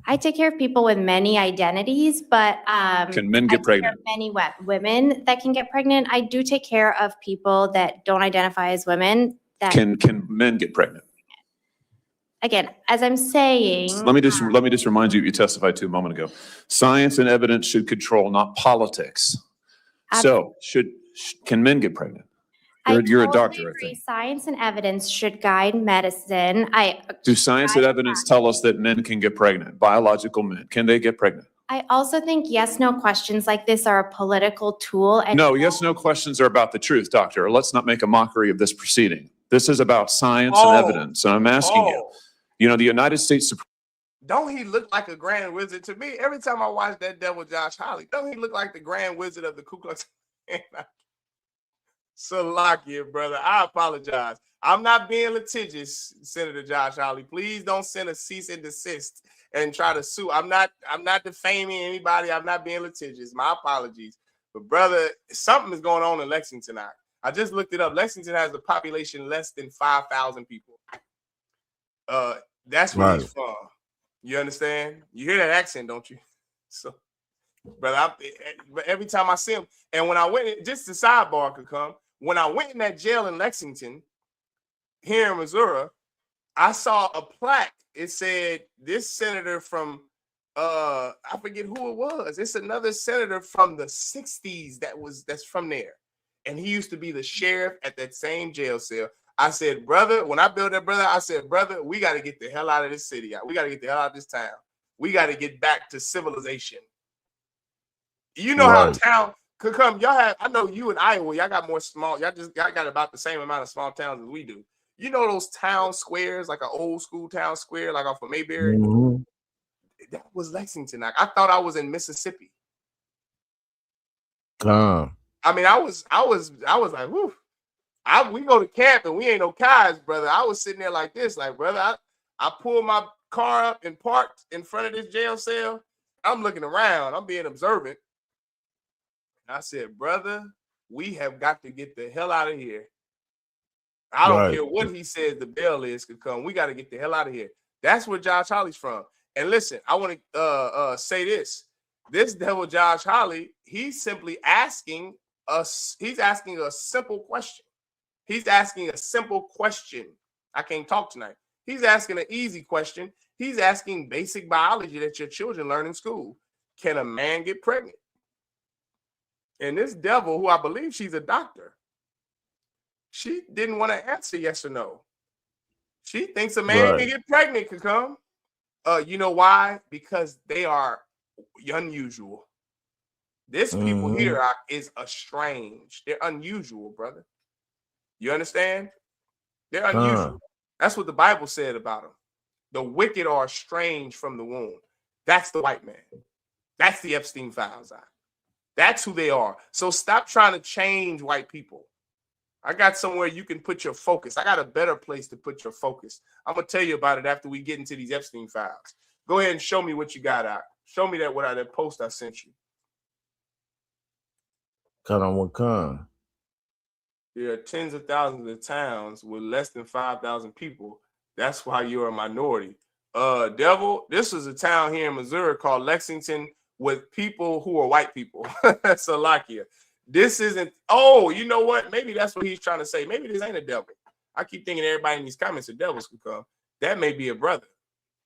I take care of people with many identities, but can men get pregnant? Many women that can get pregnant. I do take care of people that don't identify as women. That can men get pregnant? Again, as I'm saying, let me just remind you what you testified to a moment ago. Science and evidence should control, not politics. Absolutely. So can men get pregnant? You're a doctor, I think. Science and evidence should guide medicine. Do science and evidence tell us that men can get pregnant? Biological men, can they get pregnant? I also think yes/no questions like this are a political tool. And no, yes/no questions are about the truth, doctor. Let's not make a mockery of this proceeding. This is about science and evidence. And I'm asking you know, the United States Supreme. Don't he look like a grand wizard to me? Every time I watch that devil Josh Hawley, don't he look like the grand wizard of the Ku Klux Klan? Salakia, brother. I apologize. I'm not being litigious, Senator Josh Hawley. Please don't send a cease and desist and try to sue. I'm not defaming anybody. I'm not being litigious. My apologies. But brother, something is going on in Lexington. I just looked it up. Lexington has a population less than 5,000 people. That's where he's from. You understand? You hear that accent, don't you? So, brother, every time I see him, and when I went, just the sidebar could come. When I went in that jail in Lexington, here in Missouri, I saw a plaque. It said, this senator from, I forget who it was. It's another senator from the 60s that's from there. And he used to be the sheriff at that same jail cell. I said, brother, when I built that, brother, I said, brother, we got to get the hell out of this city. We got to get the hell out of this town. We got to get back to civilization. You know how town could come. Y'all have, I know you in Iowa, y'all got more small, y'all got about the same amount of small towns as we do. You know those town squares, like an old school town square, like off of Mayberry? Mm-hmm. That was Lexington. Like, I thought I was in Mississippi. I mean, I was like, whoo. We go to camp and we ain't no guys, brother. I was sitting there like this, like, brother, I pulled my car up and parked in front of this jail cell. I'm looking around. I'm being observant. And I said, brother, we have got to get the hell out of here. I don't care what he says the bell is could come. We got to get the hell out of here. That's where Josh Hawley's from. And listen, I want to say this. This devil Josh Hawley, he's simply asking us, he's asking a simple question. He's asking a simple question. I can't talk tonight. He's asking an easy question. He's asking basic biology that your children learn in school. Can a man get pregnant? And this devil, who I believe she's a doctor, she didn't want to answer yes or no. She thinks a man can get pregnant, could come. You know why? Because they are unusual. This people here is estranged. They're unusual, brother. You understand? They're unusual. That's what the Bible said about them. The wicked are estranged from the womb. That's the white man. That's the Epstein files. That's who they are. So stop trying to change white people. I got somewhere you can put your focus. I got a better place to put your focus. I'm going to tell you about it after we get into these Epstein files. Go ahead and show me what you got out. Show me that post I sent you. Cut on what kind? There are tens of thousands of towns with less than 5,000 people. That's why you're a minority. Devil, this is a town here in Missouri called Lexington with people who are white people. Salakia. This isn't. Oh, you know what? Maybe that's what he's trying to say. Maybe this ain't a devil. I keep thinking everybody in these comments are devils could come. That may be a brother.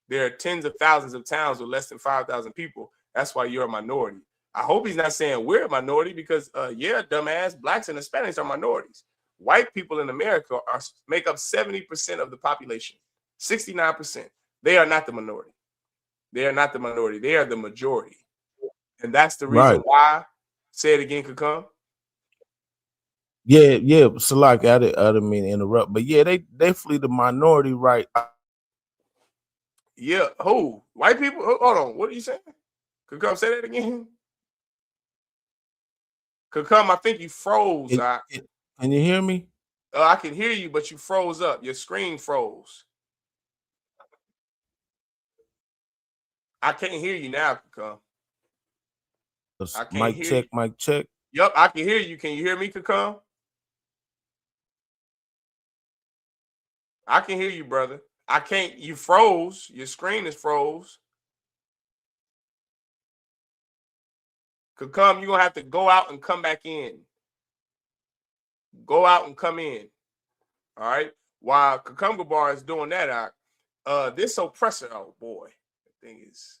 There are tens of thousands of towns with less than 5,000 people. That's why you're a minority. I hope he's not saying we're a minority because, yeah, dumbass, blacks and Hispanics are minorities. White people in America make up 70% of the population, 69%. They are not the minority. They are not the minority. They are the majority. And that's the reason why. Say it again, could come. Yeah, Salak, I didn't mean to interrupt, but yeah, they definitely the minority, right? Yeah, who? White people? Hold on, what are you saying? Could come say that again? Could come, I think you froze. Can you hear me? I can hear you, but you froze up. Your screen froze. I can't hear you now, Kakam. I can't Mic hear check, you. mic check. Yep, I can hear you. Can you hear me, Kakam? I can hear you, brother. I can't. You froze. Your screen is froze. Kakam, you're gonna have to go out and come back in. Go out and come in. All right. While Cucumber Bar is doing that, this oppressor. Oh boy, the thing is,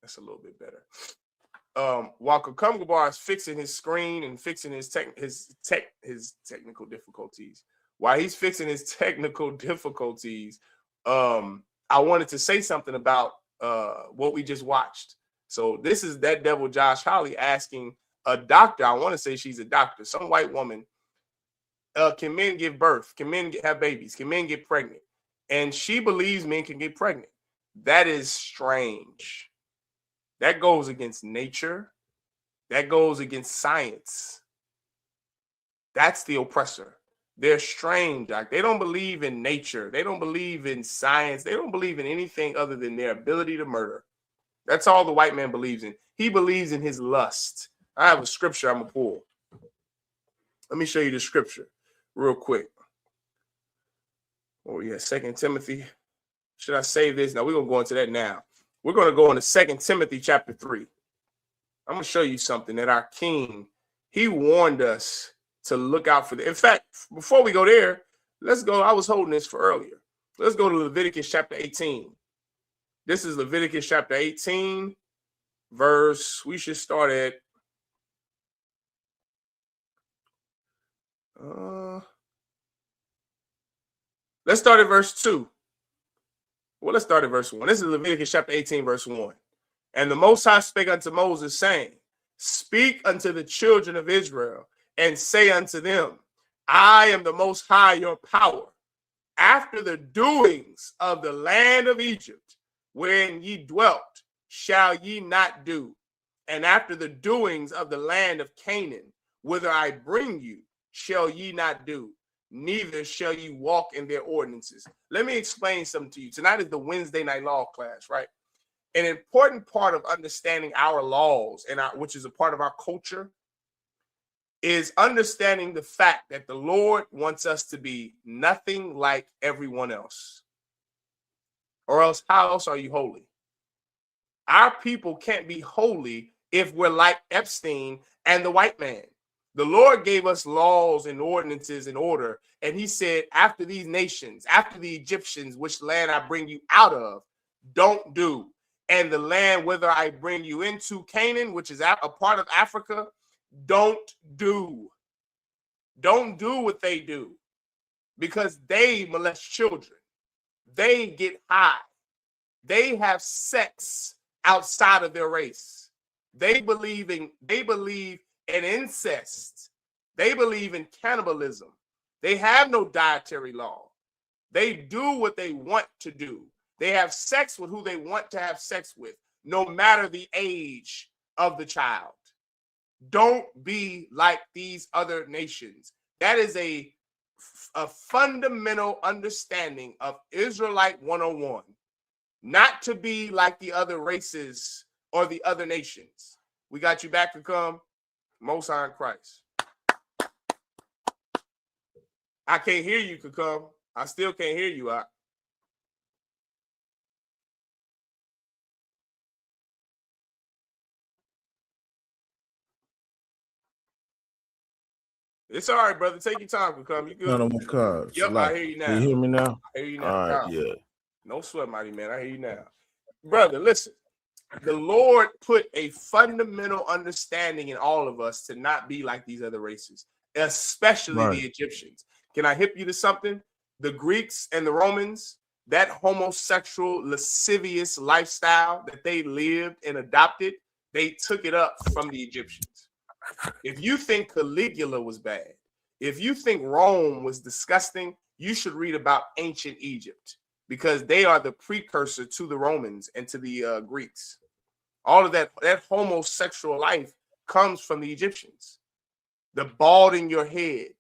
that's a little bit better. While Cucumber Bar is fixing his screen and fixing his technical difficulties, while he's fixing his technical difficulties, I wanted to say something about what we just watched. So this is that devil Josh Holly asking a doctor. I want to say she's a doctor, some white woman. Can men give birth? Can men have babies? Can men get pregnant? And she believes men can get pregnant. That is strange. That goes against nature. That goes against science. That's the oppressor. They're strange. Like, they don't believe in nature. They don't believe in science. They don't believe in anything other than their ability to murder. That's all the white man believes in. He believes in his lust. I have a scripture I'm going to pull. Let me show you the scripture real quick. Oh, yeah, 2 Timothy. Should I save this? Now, we're going to go into that now. We're going to go into 2 Timothy chapter 3. I'm going to show you something that our king, he warned us to look out for. In fact, before we go there, let's go. I was holding this for earlier. Let's go to Leviticus chapter 18. This is Leviticus chapter 18, verse. We should start at. Let's start at verse 2. Well, let's start at verse 1. This is Leviticus chapter 18, verse 1. And the Most High spake unto Moses, saying, Speak unto the children of Israel, and say unto them, I am the Most High your power. After the doings of the land of Egypt, wherein ye dwelt, shall ye not do. And after the doings of the land of Canaan, whither I bring you, shall ye not do. Neither shall you walk in their ordinances. Let me explain something to you. Tonight is the Wednesday night law class, right? An important part of understanding our laws, and which is a part of our culture, is understanding the fact that the Lord wants us to be nothing like everyone else. Or else, how else are you holy? Our people can't be holy if we're like Epstein and the white man. The Lord gave us laws and ordinances in order, and he said, after these nations, after the Egyptians, which land I bring you out of, don't do. And the land whither I bring you into, Canaan, which is a part of Africa, don't do. Don't do what they do, because they molest children. They get high. They have sex outside of their race. They believe in incest. They believe in cannibalism. They have no dietary law. They do what they want to do. They have sex with who they want to have sex with, no matter the age of the child. Don't be like these other nations. That is a fundamental understanding of Israelite 101. Not to be like the other races or the other nations. We got you back to come. Most High in Christ. I can't hear you, Kakam. I still can't hear you. It's all right, brother. Take your time, come. You good? None of my cards. Yep, Like, I hear you now. can you hear me now? I hear you now. All right, yeah. No sweat, mighty man. I hear you now. Brother, listen. The Lord put a fundamental understanding in all of us to not be like these other races, especially the Egyptians. Can I hip you to something? The Greeks and the Romans, that homosexual, lascivious lifestyle that they lived and adopted, they took it up from the Egyptians. If you think Caligula was bad, if you think Rome was disgusting, you should read about ancient Egypt, because they are the precursor to the Romans and to the Greeks. All of that homosexual life comes from the Egyptians. The bald in your head,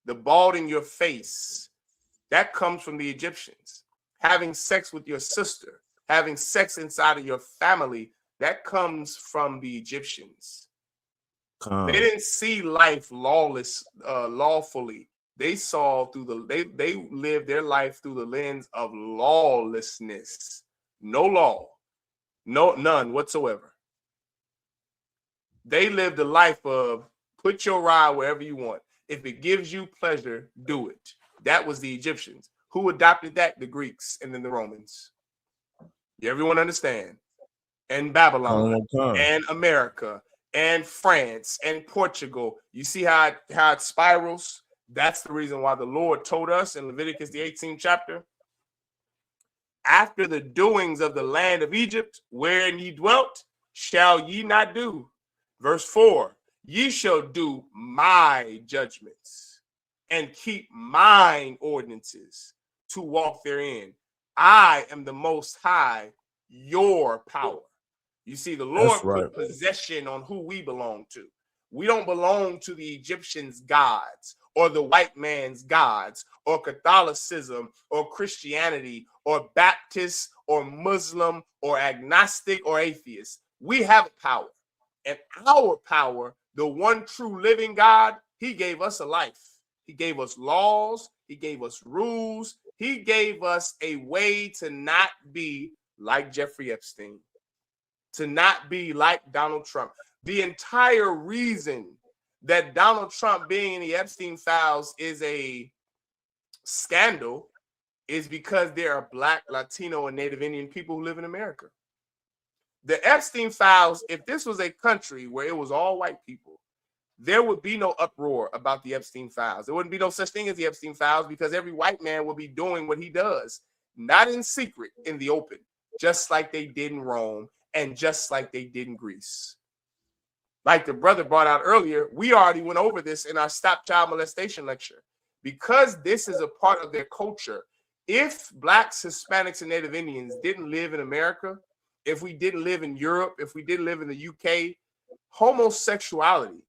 the bald in your face, that comes from the Egyptians. Having sex with your sister, having sex inside of your family, that comes from the Egyptians. They didn't see life lawfully. They saw through they lived their life through the lens of lawlessness. No law, none whatsoever. They lived a life of put your ride wherever you want. If it gives you pleasure, do it. That was the Egyptians. Who adopted that? The Greeks and then the Romans. Everyone understand? And Babylon and America and France and Portugal. You see how it spirals? That's the reason why the Lord told us in Leviticus, the 18th chapter, after the doings of the land of Egypt, wherein ye dwelt, shall ye not do. Verse 4, ye shall do my judgments and keep mine ordinances to walk therein. I am the Most High, your power. You see, the Lord put possession on who we belong to. We don't belong to the Egyptians' gods or the white man's gods or Catholicism or Christianity or Baptist or Muslim or agnostic or atheist. We have power. And our power, the one true living God, he gave us a life. He gave us laws. He gave us rules. He gave us a way to not be like Jeffrey Epstein, to not be like Donald Trump. The entire reason that Donald Trump being in the Epstein files is a scandal is because there are Black, Latino, and Native Indian people who live in America. The Epstein files, if this was a country where it was all white people, there would be no uproar about the Epstein files. There wouldn't be no such thing as the Epstein files, because every white man will be doing what he does, not in secret, in the open, just like they did in Rome and just like they did in Greece. Like the brother brought out earlier, we already went over this in our Stop Child Molestation lecture. Because this is a part of their culture, if Blacks, Hispanics, and Native Indians didn't live in America, if we didn't live in Europe, if we didn't live in the UK, homosexuality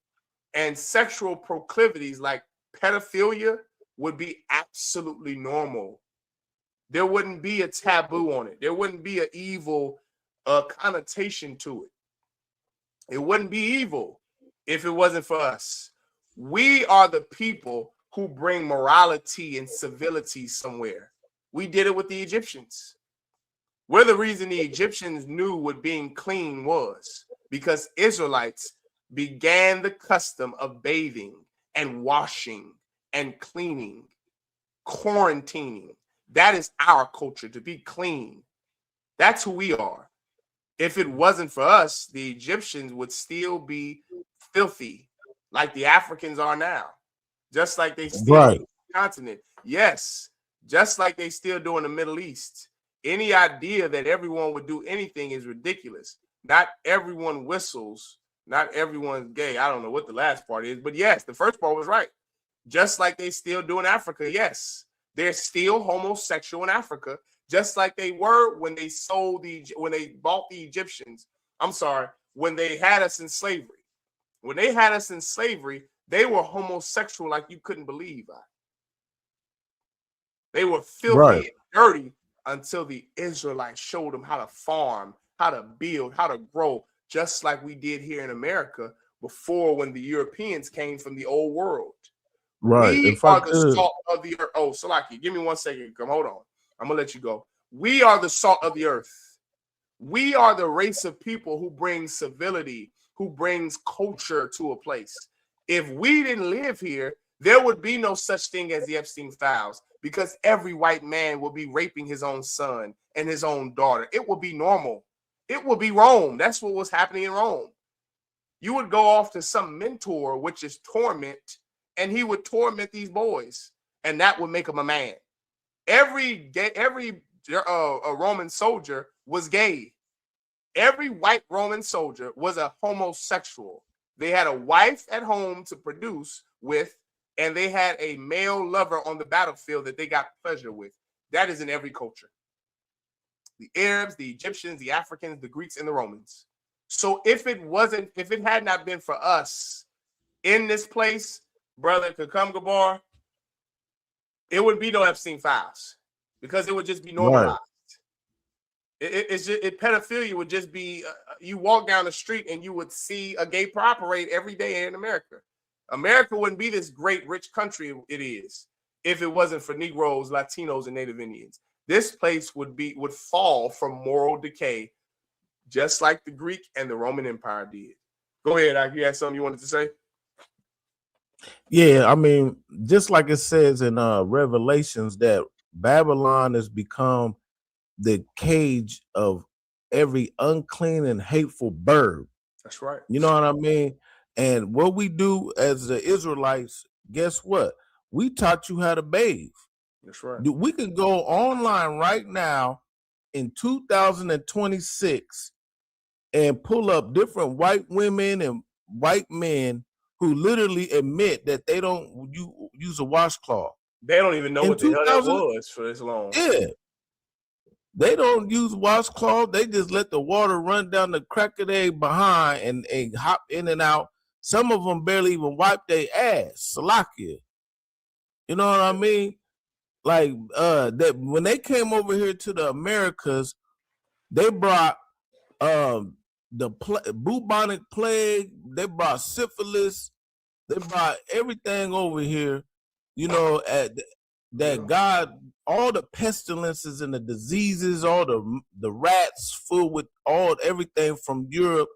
and sexual proclivities like pedophilia would be absolutely normal. There wouldn't be a taboo on it. There wouldn't be an evil connotation to it. It wouldn't be evil if it wasn't for us. We are the people who bring morality and civility somewhere. We did it with the Egyptians. We're the reason the Egyptians knew what being clean was, because Israelites began the custom of bathing and washing and cleaning, quarantining. That is our culture, to be clean. That's who we are. If it wasn't for us, the Egyptians would still be filthy like the Africans are now, just like they still do the continent. Yes, just like they still do in the Middle East. Any idea that everyone would do anything is ridiculous. Not everyone whistles. Not everyone's gay. I don't know what the last part is, but yes, the first part was right. Just like they still do in Africa. Yes, they're still homosexual in Africa, just like they were when they bought the Egyptians. I'm sorry, when they had us in slavery. When they had us in slavery, they were homosexual like you couldn't believe. They were filthy and dirty until the Israelites showed them how to farm, how to build, how to grow, just like we did here in America before, when the Europeans came from the old world. Right. We are the salt of the earth. Oh, Salaki, give me 1 second. Come, hold on. I'm going to let you go. We are the salt of the earth. We are the race of people who bring civility, who brings culture to a place. If we didn't live here, There would be no such thing as the Epstein files because every white man will be raping his own son and his own daughter. It will be normal. It will be Rome. That's what was happening in Rome. You would go off to some mentor, which is torment, and he would torment these boys, and that would make him a man. Every Roman soldier was gay. Every white Roman soldier was a homosexual. They had a wife at home to produce with, and they had a male lover on the battlefield that they got pleasure with. That is in every culture. The Arabs, the Egyptians, the Africans, the Greeks, and the Romans. So if it had not been for us in this place, brother Kakum Gabar, it would be no Epstein files because it would just be normalized. Right. Pedophilia would just be, you walk down the street and you would see a gay pride parade every day in America. America wouldn't be this great, rich country it is if it wasn't for Negroes, Latinos, and Native Indians. This place would fall from moral decay, just like the Greek and the Roman Empire did. Go ahead, Ike. You had something you wanted to say? Yeah, I mean, just like it says in Revelations that Babylon has become the cage of every unclean and hateful bird. That's right. You know what I mean? And what we do as the Israelites, guess what? We taught you how to bathe. That's right. We can go online right now in 2026 and pull up different white women and white men who literally admit that they don't use a washcloth. They don't even know what the hell that was for this long. Yeah. They don't use washcloth. They just let the water run down the crack of their behind and hop in and out. Some of them barely even wipe their ass. Salakia. You know what I mean? Like that when they came over here to the Americas, they brought the bubonic plague, they brought syphilis, they brought everything over here, you know, God, all the pestilences and the diseases, all the rats full with everything from Europe,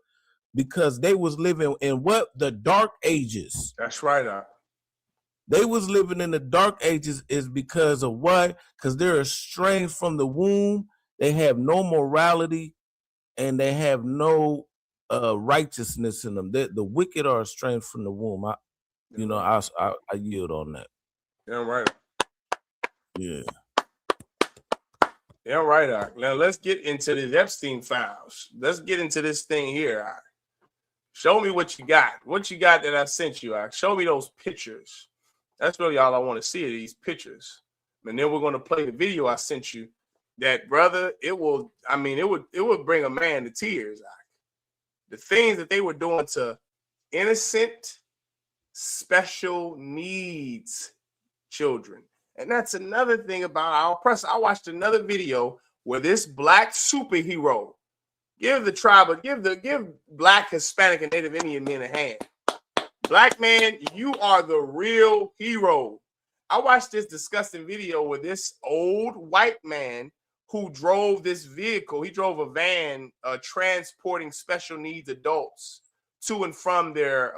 because they was living in the Dark Ages. That's right. They was living in the Dark Ages is because of what? Because they're estranged from the womb. They have no morality and they have no righteousness in them. The wicked are estranged from the womb. I yield on that. Yeah, right. Yeah. Yeah, right. Now let's get into the Epstein files. Let's get into this thing here. Show me what you got. What you got that I sent you. Show me those pictures. That's really all I want to see, these pictures. And then we're going to play the video I sent you. That, brother, it would bring a man to tears. The things that they were doing to innocent, special needs children. And that's another thing about our oppressor. I watched another video where this black superhero give black, Hispanic, and Native Indian men a hand. Black man, you are the real hero. I watched this disgusting video with this old white man who drove this vehicle. He drove a van transporting special needs adults to and from their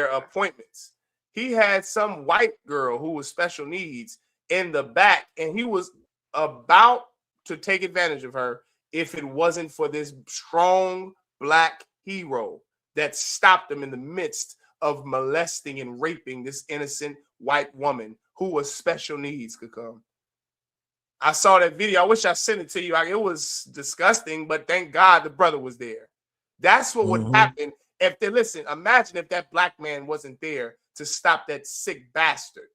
appointments. He had some white girl who was special needs in the back, and he was about to take advantage of her if it wasn't for this strong black hero that stopped him in the midst of molesting and raping this innocent white woman who was special needs. Could come. I saw that video. I wish I sent it to you. It was disgusting, but thank God the brother was there. That's what would happen if they listen. Imagine if that black man wasn't there to stop that sick bastard.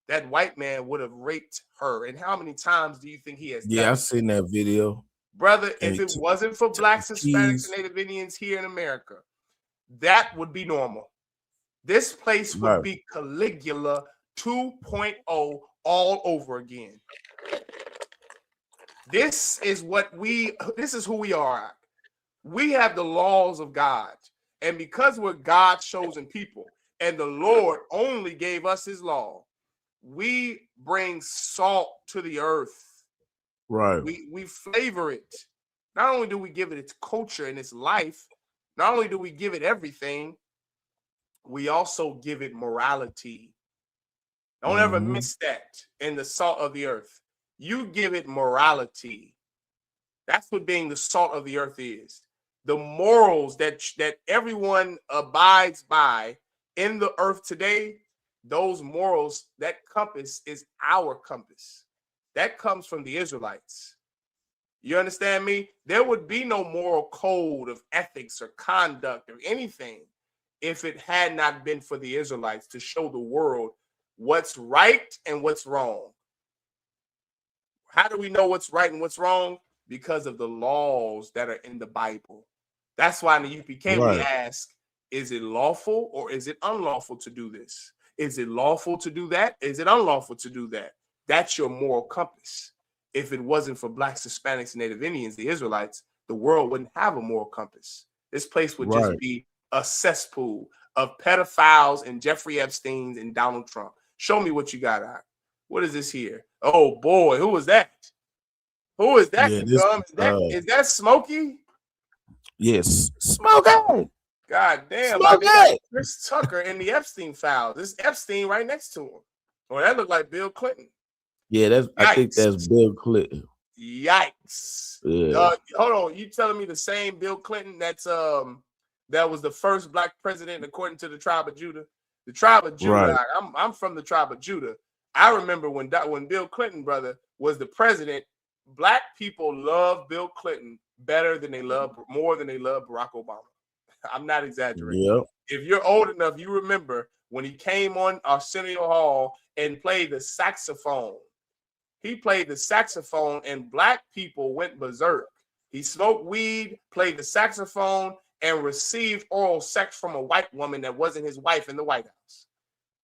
That white man would have raped her. And how many times do you think he has done? Yeah, I've seen that video. Brother, if it wasn't for blacks, Hispanics, and Native Indians here in America, that would be normal. This place would be Caligula 2.0 all over again. This is who we are. We have the laws of God. And because we're God's chosen people, and the Lord only gave us his law, we bring salt to the earth. Right. We flavor it. Not only do we give it its culture and its life, not only do we give it everything, we also give it morality. Don't ever miss that in the salt of the earth. You give it morality. That's what being the salt of the earth is. The morals that everyone abides by in the earth today, those morals, that compass is our compass. That comes from the Israelites. You understand me? There would be no moral code of ethics or conduct or anything if it had not been for the Israelites to show the world what's right and what's wrong. How do we know what's right and what's wrong? Because of the laws that are in the Bible. That's why in the UPK we ask, is it lawful or is it unlawful to do this? Is it lawful to do that? Is it unlawful to do that? That's your moral compass. If it wasn't for Blacks, Hispanics, and Native Indians, the Israelites, the world wouldn't have a moral compass. This place would just be a cesspool of pedophiles and Jeffrey Epstein and Donald Trump. Show me what you got out. What is this here? Oh boy, who is that? Who is that? Is that Smokey? Yes, Smokey. God damn, Smokey. Chris Tucker in the Epstein files. This Epstein right next to him. Oh, that looked like Bill Clinton. Yeah, I think that's Bill Clinton. Yikes. Yeah. Hold on, you telling me the same Bill Clinton that was the first Black president according to the tribe of Judah? The tribe of Judah. Right. I'm from the tribe of Judah. I remember when Bill Clinton, brother, was the president, Black people love Bill Clinton more than they love Barack Obama. I'm not exaggerating. Yep. If you're old enough, you remember when he came on Arsenio Hall and played the saxophone. He played the saxophone and Black people went berserk. He smoked weed, played the saxophone, and received oral sex from a white woman that wasn't his wife in the White House.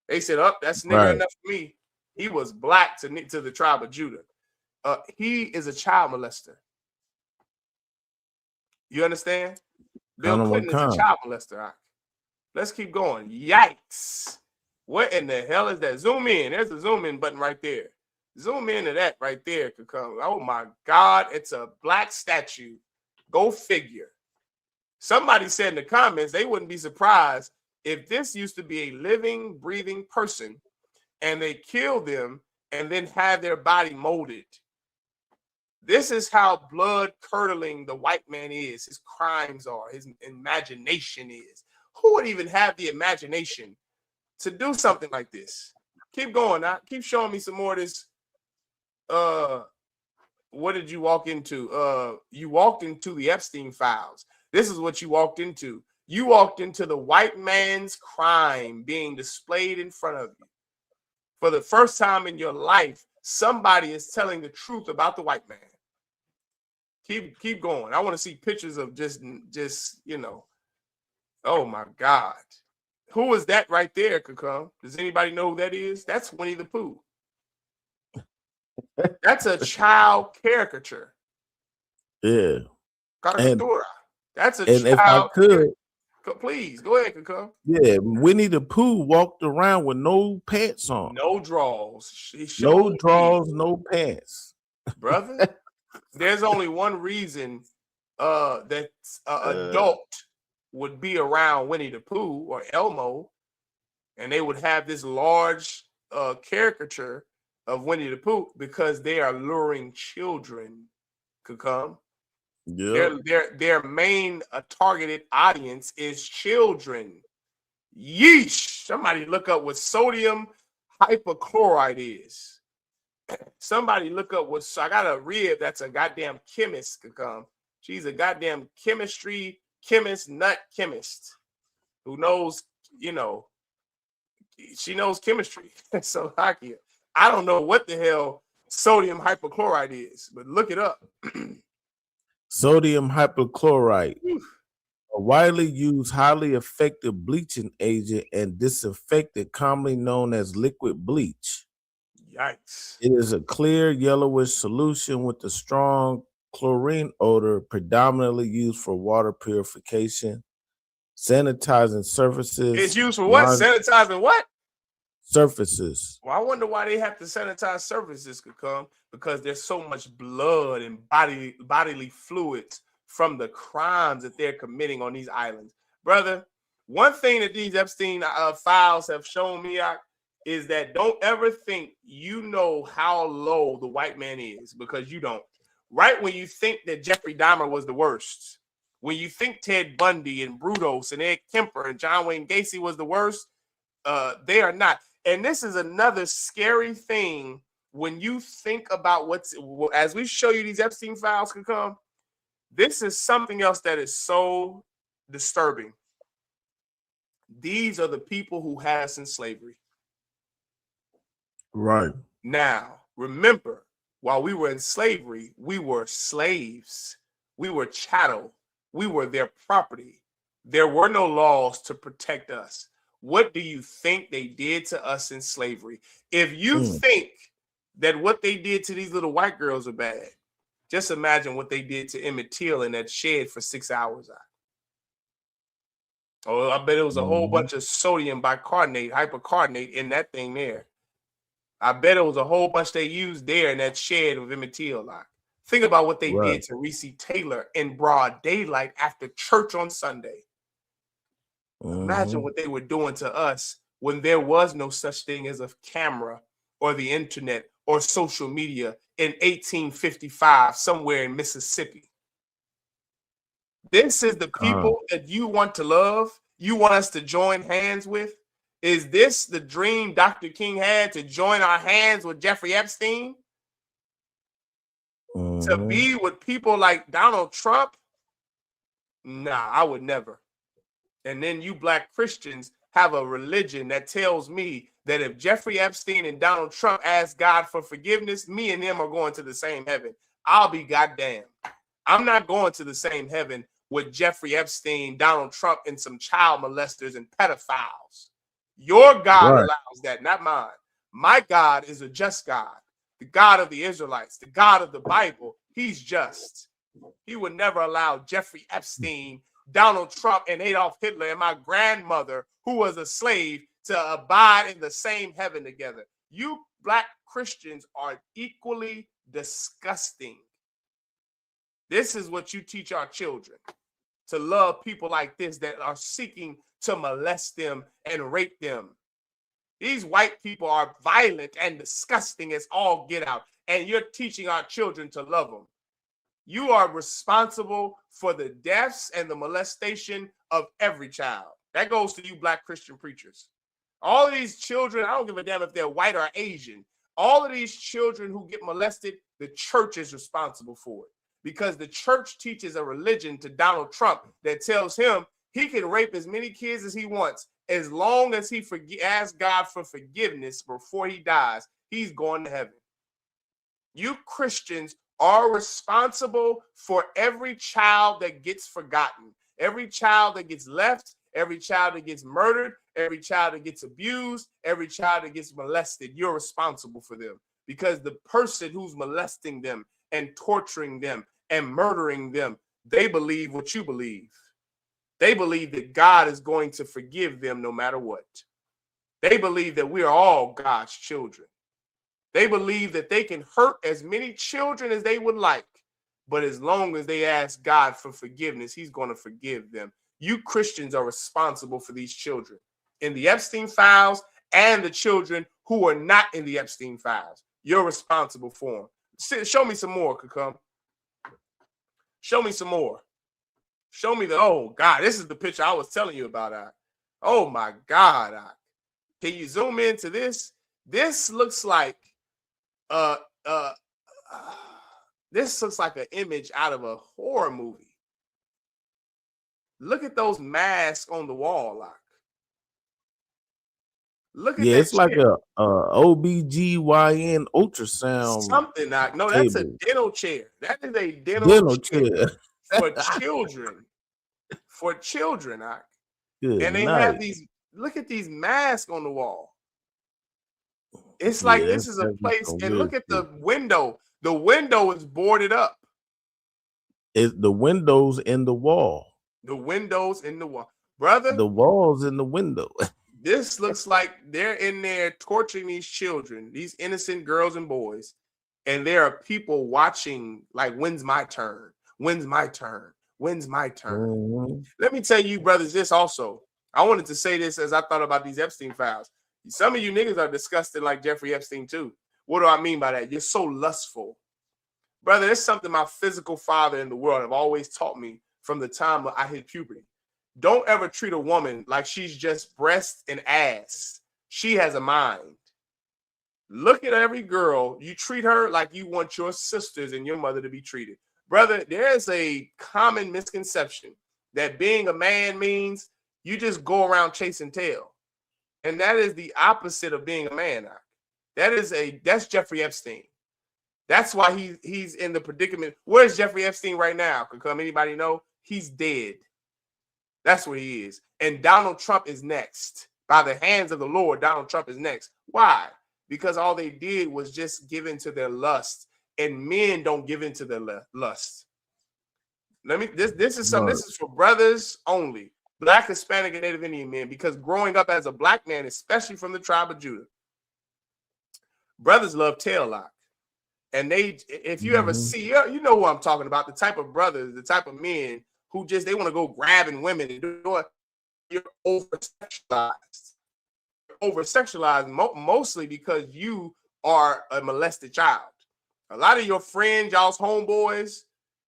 They said, "Oh, that's nigga enough for me." He was Black to the tribe of Judah. He is a child molester. You understand? Bill Clinton is a child molester. Let's keep going. Yikes. What in the hell is that? Zoom in. There's a zoom in button right there. Zoom into that right there. Could come. Oh my God. It's a Black statue. Go figure. Somebody said in the comments they wouldn't be surprised if this used to be a living, breathing person and they killed them and then had their body molded. This is how blood curdling the white man is. His crimes are, his imagination is. Who would even have the imagination to do something like this? Keep going. Now. Keep showing me some more of this. What did you walk into? You walked into the Epstein files. This is what you walked into. You walked into the white man's crime being displayed in front of you. For the first time in your life, somebody is telling the truth about the white man. Keep going. I want to see pictures of just oh my God. Who is that right there, Kakam? Does anybody know who that is? That's Winnie the Pooh. That's a child caricature. Yeah. Caricatura. That's a child. And if I could, please go ahead, Kakam. Yeah, Winnie the Pooh walked around with no pants on. No draws. No draws, no pants. Brother, there's only one reason that adult would be around Winnie the Pooh or Elmo, and they would have this large caricature of Winnie the Pooh because they are luring children to come. Yeah. Their main targeted audience is children. Yeesh. Somebody look up what sodium hypochlorite is. Somebody look up what, I got a rib that's a goddamn chemist could come. She's a goddamn nut chemist who knows, she knows chemistry. So I don't know what the hell sodium hypochlorite is, but look it up. Sodium hypochlorite, a widely used, highly effective bleaching agent and disinfectant commonly known as liquid bleach. Yikes. It is a clear yellowish solution with a strong chlorine odor, predominantly used for water purification, sanitizing surfaces. It's used for what? Sanitizing what? Surfaces. Well, I wonder why they have to sanitize surfaces could come, because there's so much blood and bodily fluids from the crimes that they're committing on these islands. Brother, One thing that these Epstein files have shown me is that don't ever think you know how low the white man is, because you don't. Right when you think that Jeffrey Dahmer was the worst, when you think Ted Bundy and Brutos and Ed Kemper and John Wayne Gacy was the worst, they are not. And this is another scary thing when you think about as we show you these Epstein files can come, this is something else that is so disturbing. These are the people who had us in slavery. Right. Now, remember, while we were in slavery, we were slaves. We were chattel. We were their property. There were no laws to protect us. What do you think they did to us in slavery? If you think that what they did to these little white girls are bad, just imagine what they did to Emmett Till in that shed for 6 hours. Oh, I bet it was a whole bunch of sodium bicarbonate, hypocarbonate in that thing there. I bet it was a whole bunch they used there in that shed of Emmett Till. Think about what they did to Reese Taylor in broad daylight after church on Sunday. Imagine what they were doing to us when there was no such thing as a camera or the internet or social media in 1855 somewhere in Mississippi. This is the people that you want to love, you want us to join hands with. Is this the dream Dr. King had, to join our hands with Jeffrey Epstein? To be with people like Donald Trump? Nah, I would never. And then you black Christians have a religion that tells me that if Jeffrey Epstein and Donald Trump ask God for forgiveness, me and them are going to the same heaven. I'll be goddamn. I'm not going to the same heaven with Jeffrey Epstein, Donald Trump, and some child molesters and pedophiles. Your God allows that, not mine. My God is a just God, the God of the Israelites, the God of the Bible. He's just. He would never allow Jeffrey Epstein, Donald Trump, and Adolf Hitler, and my grandmother, who was a slave, to abide in the same heaven together. You black Christians are equally disgusting. This is what you teach our children, to love people like this that are seeking to molest them and rape them. These white people are violent and disgusting as all get out, and you're teaching our children to love them. You are responsible for the deaths and the molestation of every child. That goes to you black Christian preachers. All of these children, I don't give a damn if they're white or Asian, all of these children who get molested, the church is responsible for it. Because the church teaches a religion to Donald Trump that tells him he can rape as many kids as he wants, as long as he asks God for forgiveness before he dies. He's going to heaven. You Christians are responsible for every child that gets forgotten, every child that gets left, every child that gets murdered, every child that gets abused, every child that gets molested. You're responsible for them, because the person who's molesting them and torturing them and murdering them, they believe what you believe. They believe that God is going to forgive them no matter what. They believe that we are all God's children. They believe that they can hurt as many children as they would like, but as long as they ask God for forgiveness, he's going to forgive them. You Christians are responsible for these children in the Epstein files and the children who are not in the Epstein files. You're responsible for them. Show me some more, Kakum. Show me some more. Show me oh God, this is the picture I was telling you about. Oh my God. Can you zoom into this? This looks like this looks like an image out of a horror movie. Look at those masks on the wall, Look at that. It's like a OBGYN ultrasound. Something like, no, that's a dental chair. That is a dental chair for children. For children, Good and they night. have these. Look at these masks on the wall. It's like this is a place, and look at the window. The window is boarded up. It's the windows in the wall. The windows in the wall, brother. The walls in the window. This looks like they're in there torturing these children, these innocent girls and boys, and there are people watching. Like, when's my turn? When's my turn? When's my turn? Let me tell you, brothers, this also. I wanted to say this as I thought about these Epstein files. Some of you niggas are disgusting like Jeffrey Epstein too. What do I mean by that? You're so lustful. Brother, there's something my physical father in the world have always taught me from the time I hit puberty. Don't ever treat a woman like she's just breast and ass. She has a mind. Look at every girl. You treat her like you want your sisters and your mother to be treated. Brother, there's a common misconception that being a man means you just go around chasing tail. And that is the opposite of being a man. That's Jeffrey Epstein. That's why he's in the predicament. Where's Jeffrey Epstein right now? Could come anybody know? He's dead. That's where he is. And Donald Trump is next. By the hands of the Lord, Donald Trump is next. Why? Because all they did was just give into their lust. And men don't give into their lust. This is something. This is for brothers only. Black, Hispanic, and Native Indian men. Because growing up as a black man, especially from the tribe of Judah, brothers love tail lock. And if you ever see, you know who I'm talking about, the type of brothers, the type of men who just, they want to go grabbing women and do it. You're over-sexualized. Over-sexualized mostly because you are a molested child. A lot of your friends, y'all's homeboys,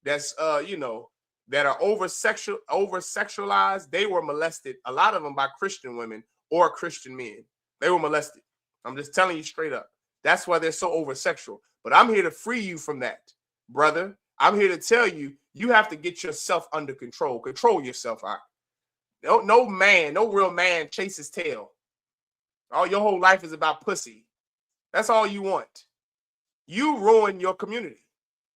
that's, that are over-sexualized, they were molested, a lot of them by Christian women or Christian men. They were molested. I'm just telling you straight up. That's why they're so over-sexual. But I'm here to free you from that, brother. I'm here to tell you, you have to get yourself under control. Control yourself. No man, no real man chases tail. All your whole life is about pussy. That's all you want. You ruin your community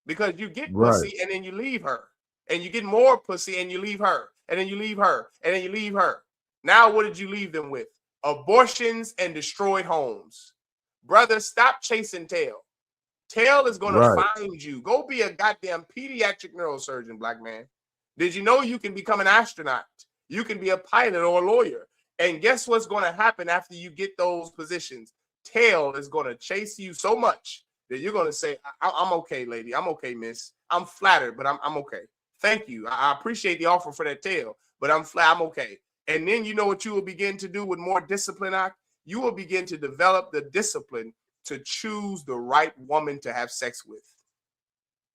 because you get pussy and then you leave her. And you get more pussy and you leave her. And then you leave her. And then you leave her. Now what did you leave them with? Abortions and destroyed homes. Brother, stop chasing tail. Tail is going to find you. Go be a goddamn pediatric neurosurgeon, black man. Did you know you can become an astronaut? You can be a pilot or a lawyer. And guess what's going to happen after you get those positions? Tail is going to chase you so much that you're going to say, I'm okay, lady. I'm okay, miss. I'm flattered, but I'm okay. Thank you. I appreciate the offer for that tail, but I'm okay. And then you know what you will begin to do with more discipline? You will begin to develop the discipline to choose the right woman to have sex with.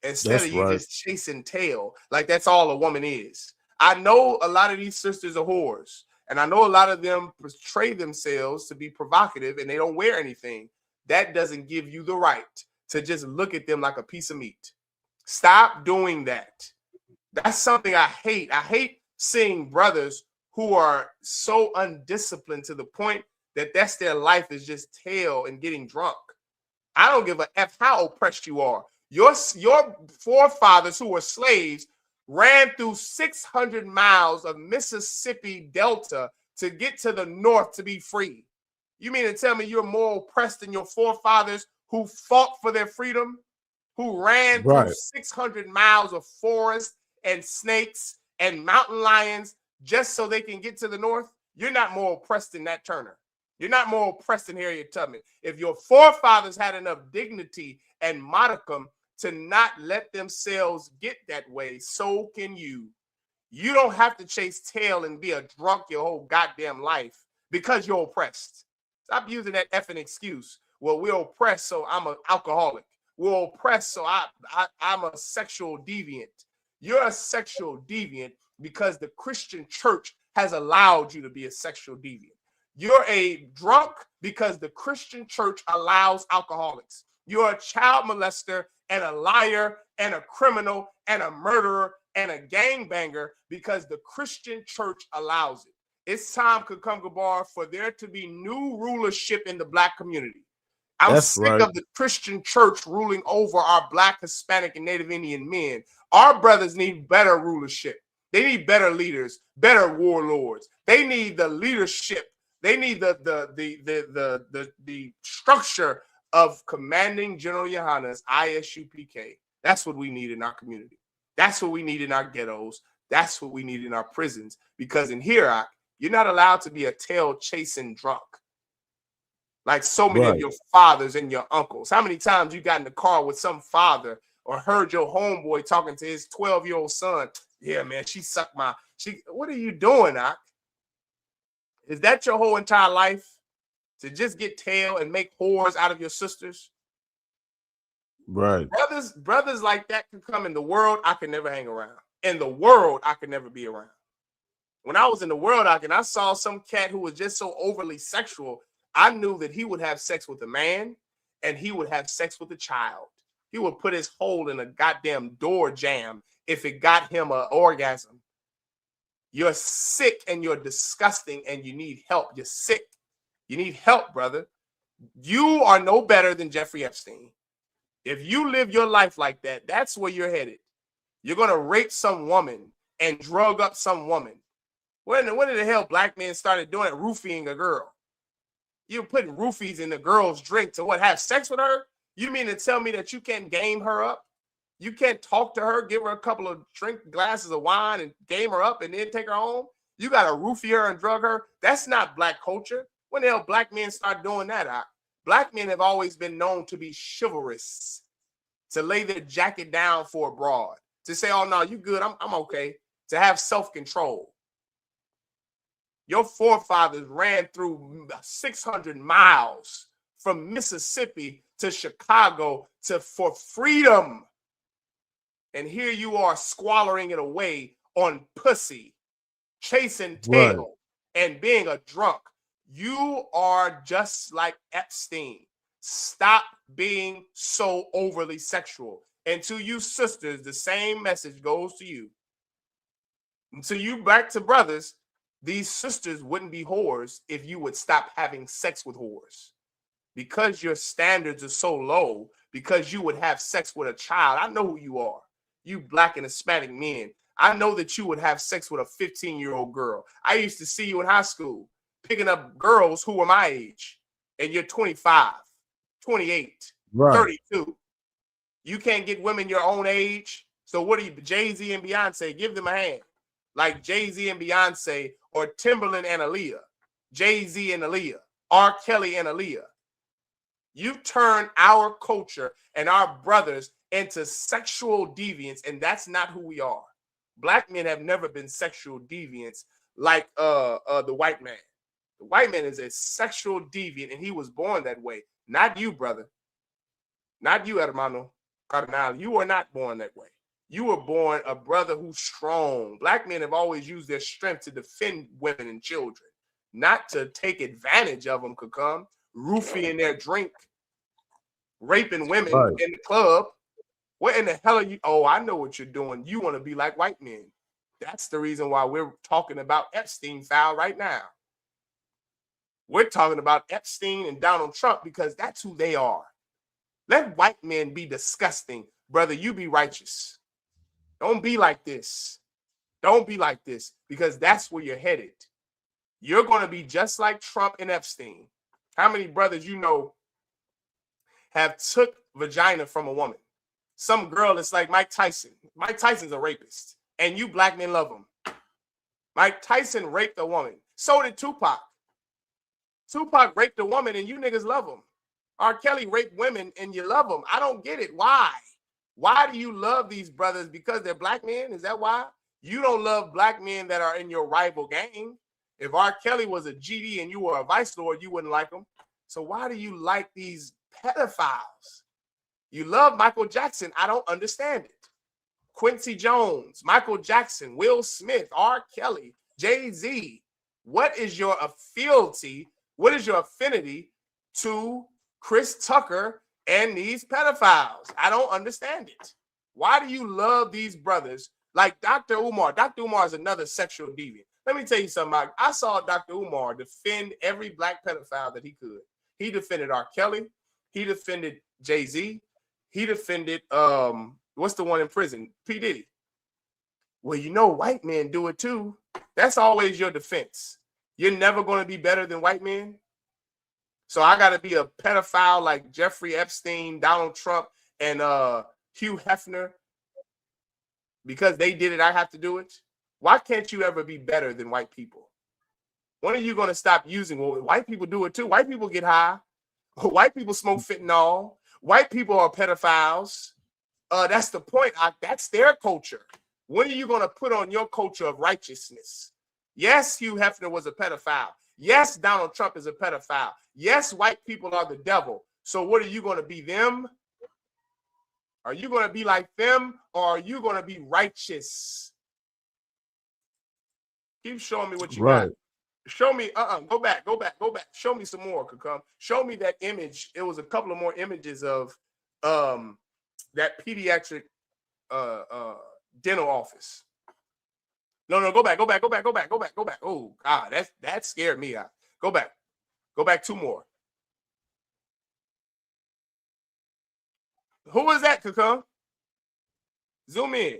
Instead of you just chasing tail, like that's all a woman is. I know a lot of these sisters are whores, and I know a lot of them portray themselves to be provocative and they don't wear anything. That doesn't give you the right to just look at them like a piece of meat. Stop doing that. That's something I hate. I hate seeing brothers who are so undisciplined to the point that that's their life is just tail and getting drunk. I don't give a F how oppressed you are. Your forefathers who were slaves ran through 600 miles of Mississippi Delta to get to the north to be free. You mean to tell me you're more oppressed than your forefathers who fought for their freedom, who ran through 600 miles of forest and snakes and mountain lions just so they can get to the north? You're not more oppressed than Nat Turner. You're not more oppressed than Harriet Tubman. If your forefathers had enough dignity and modicum to not let themselves get that way, so can you. You don't have to chase tail and be a drunk your whole goddamn life because you're oppressed. Stop using that effing excuse. Well, we're oppressed, so I'm an alcoholic. We're oppressed, so I'm a sexual deviant. You're a sexual deviant because the Christian church has allowed you to be a sexual deviant. You're a drunk because the Christian church allows alcoholics. You're a child molester and a liar and a criminal and a murderer and a gangbanger because the Christian church allows it. It's time, Kakungabar, for there to be new rulership in the black community. I'm sick of the Christian church ruling over our black, Hispanic, and Native Indian men. Our brothers need better rulership. They need better leaders, better warlords. They need the leadership. They need the structure of commanding General Yahanna's I.S.U.P.K. That's what we need in our community. That's what we need in our ghettos. That's what we need in our prisons. Because in here, you're not allowed to be a tail-chasing drunk like so many of your fathers and your uncles. How many times you got in the car with some father or heard your homeboy talking to his 12-year-old son? Yeah, man, she sucked my... What are you doing, Is that your whole entire life? To just get tail and make whores out of your sisters? Right. Brothers like that can come in the world. I can never hang around. In the world, I can never be around. When I was in the world, I saw some cat who was just so overly sexual. I knew that he would have sex with a man and he would have sex with a child. He would put his hole in a goddamn door jamb if it got him an orgasm. You're sick and you're disgusting and you need help. You're sick. You need help, brother. You are no better than Jeffrey Epstein. If you live your life like that, that's where you're headed. You're going to rape some woman and drug up some woman. When did the hell black men started doing it, roofing a girl? You're putting roofies in the girl's drink to what, have sex with her? You mean to tell me that you can't game her up? You can't talk to her, give her a couple of glasses of wine and game her up and then take her home? You got to roofie her and drug her? That's not black culture. When the hell black men start doing that? Black men have always been known to be chivalrous, to lay their jacket down for a broad, to say, oh, no, you good, I'm okay, to have self-control. Your forefathers ran through 600 miles from Mississippi to Chicago for freedom. And here you are squallering it away on pussy, chasing tail, and being a drunk. You are just like Epstein. Stop being so overly sexual. And to you sisters, the same message goes to you. And to you back to brothers, these sisters wouldn't be whores if you would stop having sex with whores. Because your standards are so low, because you would have sex with a child. I know who you are. You black and Hispanic men. I know that you would have sex with a 15-year-old girl. I used to see you in high school picking up girls who were my age, and you're 25, 28, 32. You can't get women your own age. So what are you, Jay-Z and Beyonce? Give them a hand. Like Jay-Z and Beyonce, or Timberland and Aaliyah, Jay-Z and Aaliyah, R. Kelly and Aaliyah. You've turned our culture and our brothers into sexual deviants, and that's not who we are. Black men have never been sexual deviants like the white man. The white man is a sexual deviant, and he was born that way. Not you, brother. Not you, hermano Carnal. You were not born that way. You were born a brother who's strong. Black men have always used their strength to defend women and children, not to take advantage of them, could come, roofing their drink, raping women in the club. What in the hell are you? Oh, I know what you're doing. You want to be like white men. That's the reason why we're talking about Epstein file right now. We're talking about Epstein and Donald Trump because that's who they are. Let white men be disgusting. Brother, you be righteous. Don't be like this. Don't be like this, because that's where you're headed. You're going to be just like Trump and Epstein. How many brothers you know have took vagina from a woman? Some girl that's like Mike Tyson. Mike Tyson's a rapist, and you black men love him. Mike Tyson raped a woman. So did Tupac. Tupac raped a woman, and you niggas love him. R. Kelly raped women, and you love them. I don't get it. Why? Why do you love these brothers? Because they're black men? Is that why? You don't love black men that are in your rival gang. If R. Kelly was a GD and you were a vice lord, you wouldn't like him. So why do you like these pedophiles? You love Michael Jackson. I don't understand it. Quincy Jones, Michael Jackson, Will Smith, R. Kelly, Jay-Z. What is your affinity? What is your affinity to Chris Tucker and these pedophiles? I don't understand it. Why do you love these brothers like Dr. Umar? Dr. Umar is another sexual deviant. Let me tell you something. I saw Dr. Umar defend every black pedophile that he could. He defended R. Kelly. He defended Jay-Z. He defended, what's the one in prison? P. Diddy. Well, you know, white men do it too. That's always your defense. You're never going to be better than white men. So I got to be a pedophile like Jeffrey Epstein, Donald Trump, and Hugh Hefner. Because they did it, I have to do it. Why can't you ever be better than white people? When are you going to stop using? Well, white people do it too. White people get high. White people smoke fentanyl. White people are pedophiles. That's the point. That's their culture. When are you going to put on your culture of righteousness? Yes, Hugh Hefner was a pedophile. Yes, Donald Trump is a pedophile. Yes, white people are the devil. So what are you going to be, them? Are you going to be like them, or are you going to be righteous? Keep showing me what you got. Show me, go back. Show me some more, Kakam. Show me that image. It was a couple of more images of that pediatric dental office. No, go back. Oh, God, that scared me out. Go back 2 more. Who is that, Kakam? Zoom in.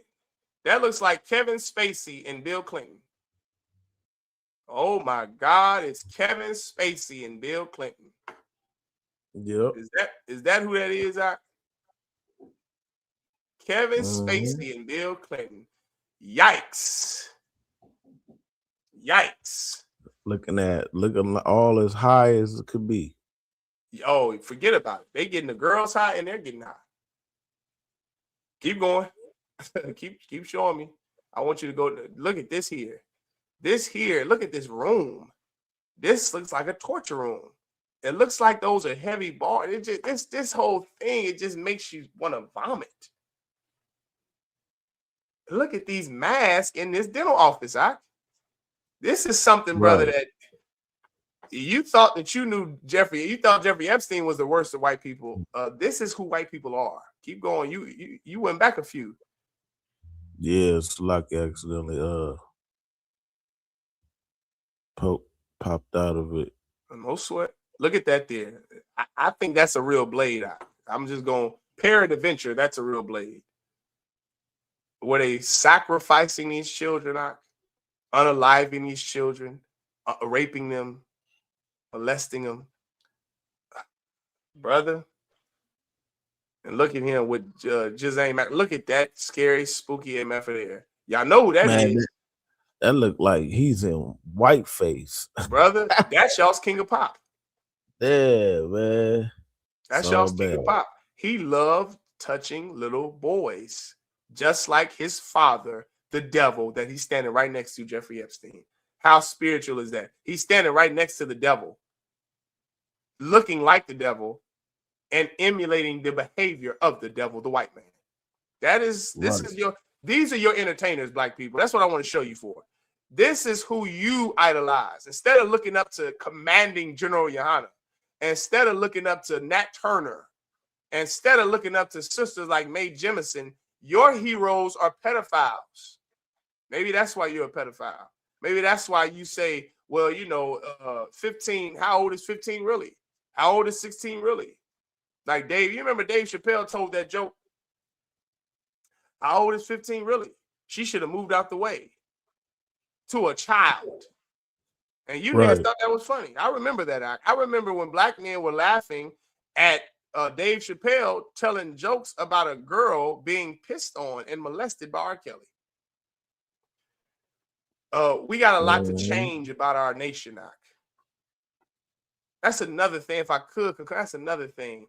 That looks like Kevin Spacey and Bill Clinton. Oh my God, it's Kevin Spacey and Bill Clinton. Yep. Is that who that is? Kevin Spacey and Bill Clinton. Yikes. Looking all as high as it could be. Oh, forget about it. They getting the girls high and they're getting high. Keep going. keep showing me. I want you to go look at this here. Look at this room. This looks like a torture room. It looks like those are heavy bars. It just this whole thing, it just makes you want to vomit. Look at these masks in this dental office. This is something, brother, that you thought that you knew Jeffrey. You thought Jeffrey Epstein was the worst of white people. This is who white people are. Keep going. You went back a few. Yeah, it's like accidentally popped out of it. No sweat. Look at that there. I think that's a real blade. I'm just going peradventure. That's a real blade. Were they sacrificing these children, unaliving these children, raping them, molesting them? Brother. And look at him with Jizane. Look at that scary, spooky MF there. Y'all know who that is. That looked like he's in whiteface. Brother, that's y'all's King of Pop. Yeah, man. That's y'all's King of Pop. He loved touching little boys, just like his father, the devil, that he's standing right next to, Jeffrey Epstein. How spiritual is that? He's standing right next to the devil, looking like the devil, and emulating the behavior of the devil, the white man. These are your entertainers, black people. That's what I want to show you for. This is who you idolize. Instead of looking up to commanding General Yahanna, instead of looking up to Nat Turner, instead of looking up to sisters like Mae Jemison, your heroes are pedophiles. Maybe that's why you're a pedophile. Maybe that's why you say, well, 15, how old is 15 really? How old is 16 really? Like Dave, you remember Dave Chappelle told that joke? How old is 15 really? She should have moved out the way to a child. And you niggas thought that was funny. I remember that. I remember when black men were laughing at Dave Chappelle telling jokes about a girl being pissed on and molested by R. Kelly. We got a lot to change about our nation now. That's another thing. If I could, that's another thing.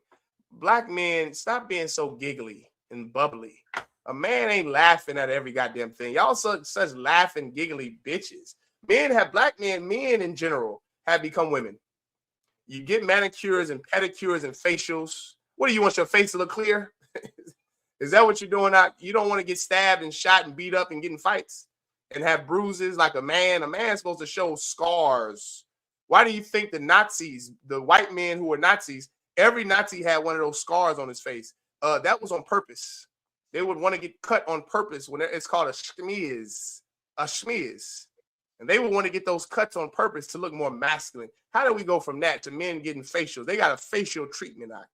Black men, stop being so giggly and bubbly. A man ain't laughing at every goddamn thing. Y'all such laughing, giggly bitches. Black men in general have become women. You get manicures and pedicures and facials. What do you want your face to look clear? Is that what you're doing out? You don't want to get stabbed and shot and beat up and get in fights and have bruises like a man. A man's supposed to show scars. Why do you think the Nazis, the white men who were Nazis, every Nazi had one of those scars on his face? That was on purpose. They would want to get cut on purpose when it's called a schmears. And they would want to get those cuts on purpose to look more masculine. How do we go from that to men getting facials? They got a facial treatment out.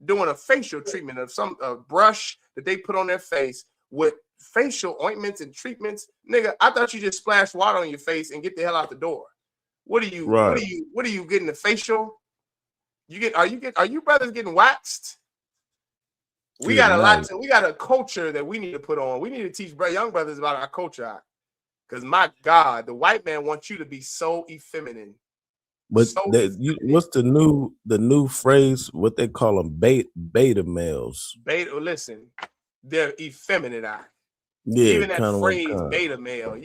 Doing a facial treatment of some brush that they put on their face with facial ointments and treatments. Nigga, I thought you just splash water on your face and get the hell out the door. What are you getting, a facial? Are you brothers getting waxed? We got a culture that we need to put on. We need to teach young brothers about our culture. Because my God, the white man wants you to be so effeminate. But what's the new phrase? What they call them, beta males. Listen, they're effeminate. Yeah, even that phrase, beta male.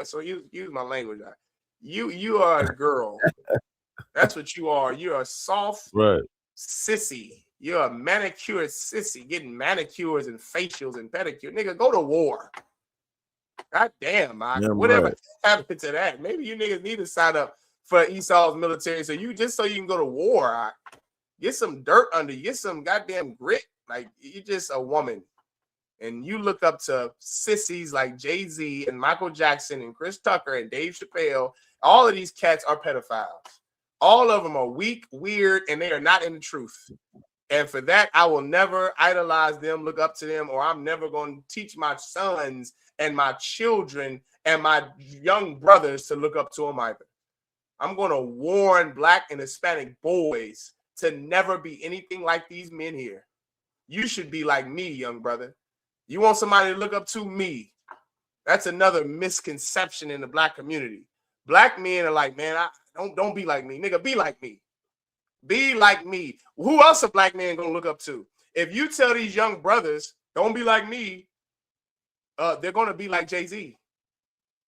So use my language. You are a girl. That's what you are. You're a soft Right. sissy. You're a manicured sissy, getting manicures and facials and pedicures. Nigga, go to war. God damn, whatever Right. happened to that? Maybe you niggas need to sign up for Esau's military so you can go to war. Get some dirt under you, get some goddamn grit. Like, you're just a woman. And you look up to sissies like Jay-Z and Michael Jackson and Chris Tucker and Dave Chappelle. All of these cats are pedophiles. All of them are weak, weird, and they are not in the truth. And for that, I will never idolize them, look up to them, or I'm never going to teach my sons and my children and my young brothers to look up to them either. I'm going to warn Black and Hispanic boys to never be anything like these men here. You should be like me, young brother. You want somebody to look up to? Me. That's another misconception in the Black community. Black men are like, man, don't be like me. Nigga, be like me. Be like me. Who else a Black man gonna look up to? If you tell these young brothers, don't be like me, they're gonna be like Jay-Z.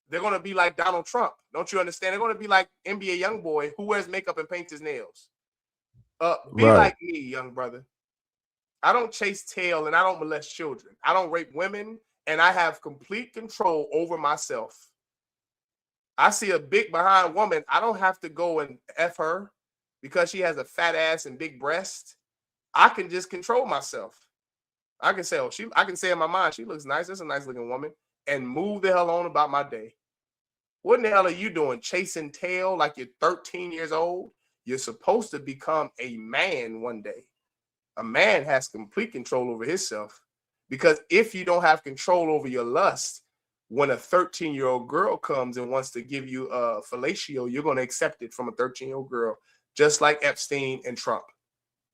They're gonna be like Donald Trump. Don't you understand? They're gonna be like NBA YoungBoy who wears makeup and paints his nails. Be like me, young brother. I don't chase tail and I don't molest children. I don't rape women, and I have complete control over myself. I see a big behind woman, I don't have to go and F her because she has a fat ass and big breast. I can just control myself. I can say, I can say in my mind, she looks nice. That's a nice looking woman, and move the hell on about my day. What in the hell are you doing? Chasing tail like you're 13 years old? You're supposed to become a man one day. A man has complete control over himself, because if you don't have control over your lust, when a 13-year-old girl comes and wants to give you a fellatio, you're going to accept it from a 13-year-old girl, just like Epstein and Trump.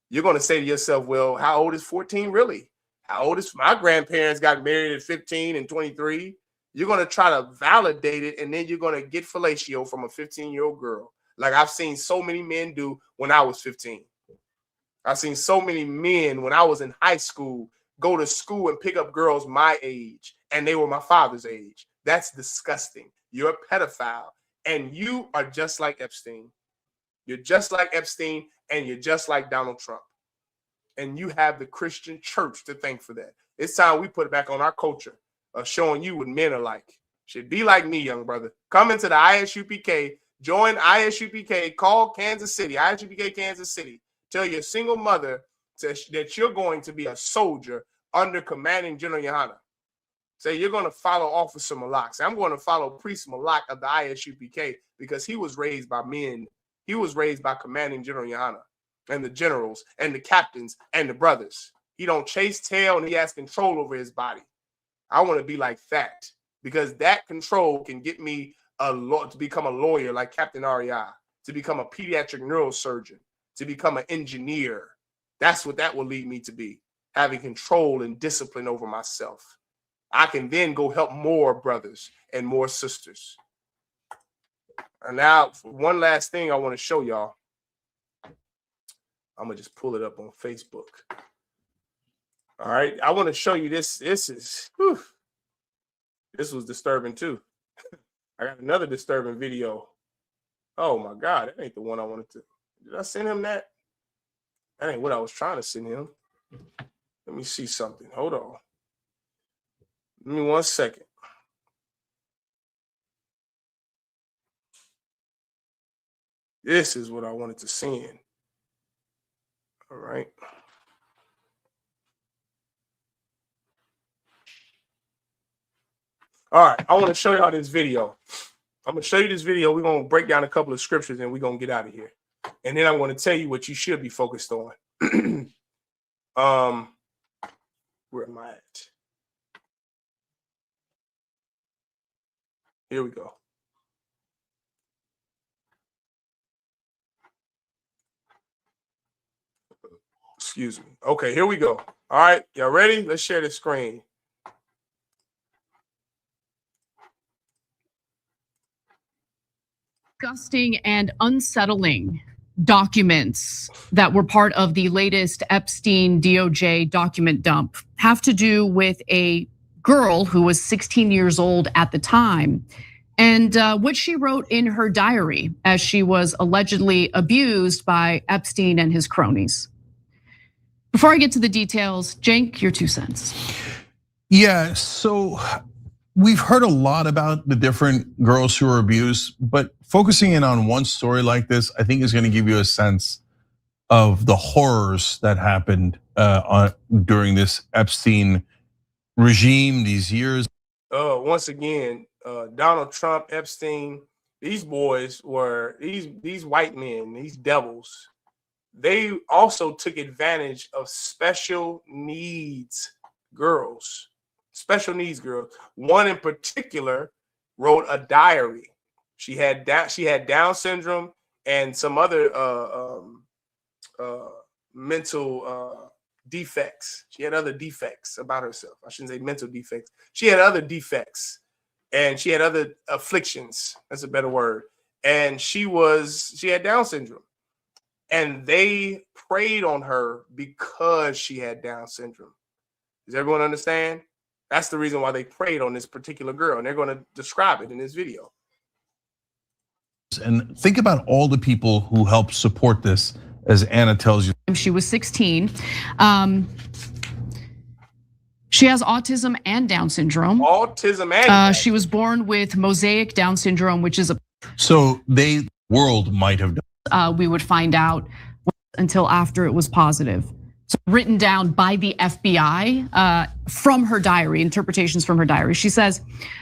You're going to say to yourself, well, how old is 14 really? How old is my grandparents got married at 15 and 23? You're going to try to validate it, and then you're going to get fellatio from a 15-year-old girl, like I've seen so many men do when I was 15. I've seen so many men when I was in high school go to school and pick up girls my age, and they were my father's age. That's disgusting. You're a pedophile, and you are just like Epstein. You're just like Epstein, and you're just like Donald Trump. And you have the Christian church to thank for that. It's time we put it back on our culture of showing you what men are like. Should be like me, young brother. Come into the ISUPK, join ISUPK, call Kansas City, ISUPK Kansas City. Tell your single mother that you're going to be a soldier under Commanding General Yahanna. Say you're going to follow Officer Malak. Say I'm going to follow Priest Malak of the I.S.U.P.K. because he was raised by men. He was raised by Commanding General Yahanna and the generals and the captains and the brothers. He don't chase tail, and he has control over his body. I want to be like that, because that control can get me to become a lawyer like Captain Ariya, to become a pediatric neurosurgeon, to become an engineer. That's what that will lead me to be, having control and discipline over myself. I can then go help more brothers and more sisters. And now, one last thing I want to show y'all. I'm going to just pull it up on Facebook. All right. I want to show you this. This was disturbing too. I got another disturbing video. Oh my God. That ain't the one I wanted to. Did I send him that? That ain't what I was trying to send him. Let me see something. Hold on. Give me 1 second. This is what I wanted to send. All right. All right. I want to show y'all this video. I'm going to show you this video. We're going to break down a couple of scriptures, and we're going to get out of here. And then I'm going to tell you what you should be focused on. Where am I at? Here we go. Excuse me. Okay, here we go. All right, y'all ready? Let's share the screen. Disgusting and unsettling documents that were part of the latest Epstein DOJ document dump have to do with a girl who was 16 years old at the time. and what she wrote in her diary as she was allegedly abused by Epstein and his cronies. Before I get to the details, Cenk, your 2 cents. Yeah, so we've heard a lot about the different girls who were abused, but focusing in on one story like this, I think is going to give you a sense of the horrors that happened during this Epstein regime, these years. Once again, Donald Trump, Epstein, these boys were these white men, these devils. They also took advantage of special needs girls. Special needs girls. One in particular wrote a diary. She had Down syndrome and some other mental defects. She had other defects about herself. I shouldn't say mental defects. She had other defects, and she had other afflictions. That's a better word. And she had Down syndrome, and they preyed on her because she had Down syndrome. Does everyone understand? That's the reason why they preyed on this particular girl, and they're going to describe it in this video. And think about all the people who helped support this, as Anna tells you. She was 16. She has autism and Down syndrome. Autism and she was born with mosaic Down syndrome, which is so the world might have done. We would find out until after it was positive. So written down by the FBI from her diary, interpretations from her diary. She says,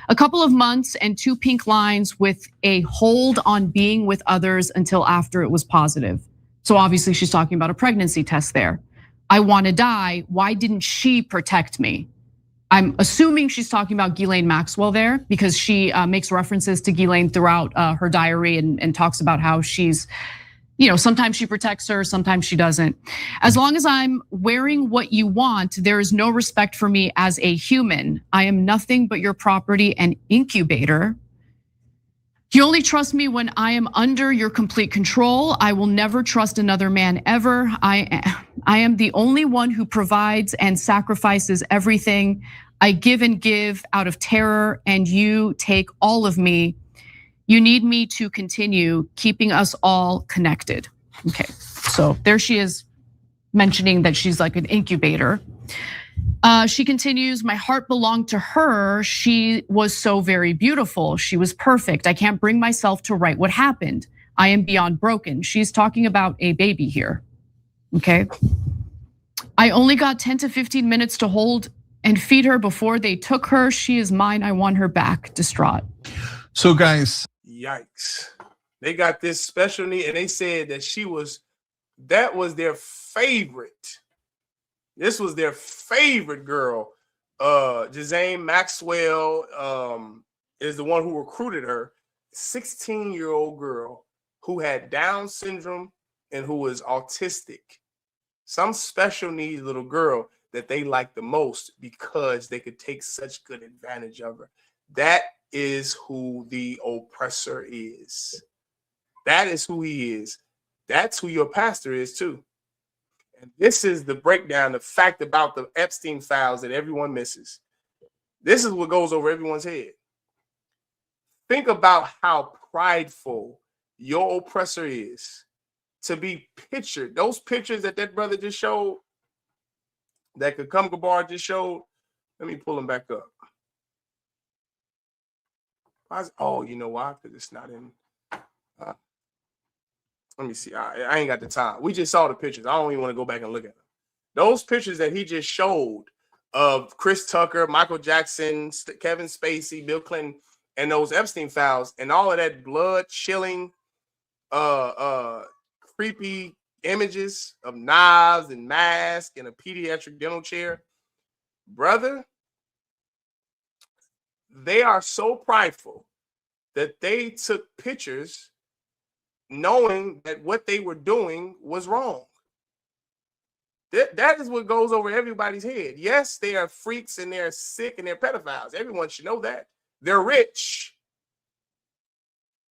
a couple of months and 2 pink lines with a hold on being with others until after it was positive. So obviously she's talking about a pregnancy test there. I want to die. Why didn't she protect me? I'm assuming she's talking about Ghislaine Maxwell there, because she makes references to Ghislaine throughout her diary and talks about how she's, sometimes she protects her, sometimes she doesn't. As long as I'm wearing what you want, there is no respect for me as a human. I am nothing but your property and incubator. You only trust me when I am under your complete control. I will never trust another man ever. I am the only one who provides and sacrifices everything. I give and give out of terror, and you take all of me. You need me to continue keeping us all connected. Okay, so there she is mentioning that she's like an incubator. She continues, my heart belonged to her. She was so very beautiful. She was perfect. I can't bring myself to write what happened. I am beyond broken. She's talking about a baby here, okay? I only got 10 to 15 minutes to hold and feed her before they took her. She is mine, I want her back, distraught. So guys. Yikes. They got this special need, and they said that that was their favorite. This was their favorite girl. Ghislaine Maxwell is the one who recruited her. 16-year-old girl who had Down syndrome and who was autistic. Some special needs little girl that they liked the most because they could take such good advantage of her. That is who the oppressor is. That is who he is. That's who your pastor is too. And this is the breakdown, the fact about the Epstein files that everyone misses. This is what goes over everyone's head. Think about how prideful your oppressor is to be pictured. Those pictures that brother just showed, that Kakum Gabar just showed, let me pull them back up. Oh, you know why? Because it's not in. Let me see. I ain't got the time. We just saw the pictures. I don't even want to go back and look at them. Those pictures that he just showed of Chris Tucker, Michael Jackson, Kevin Spacey, Bill Clinton, and those Epstein files, and all of that blood-chilling, creepy images of knives and masks and a pediatric dental chair. Brother, they are so prideful that they took pictures knowing that what they were doing was wrong. That is what goes over everybody's head. Yes, they are freaks and they're sick and they're pedophiles. Everyone should know that. They're rich.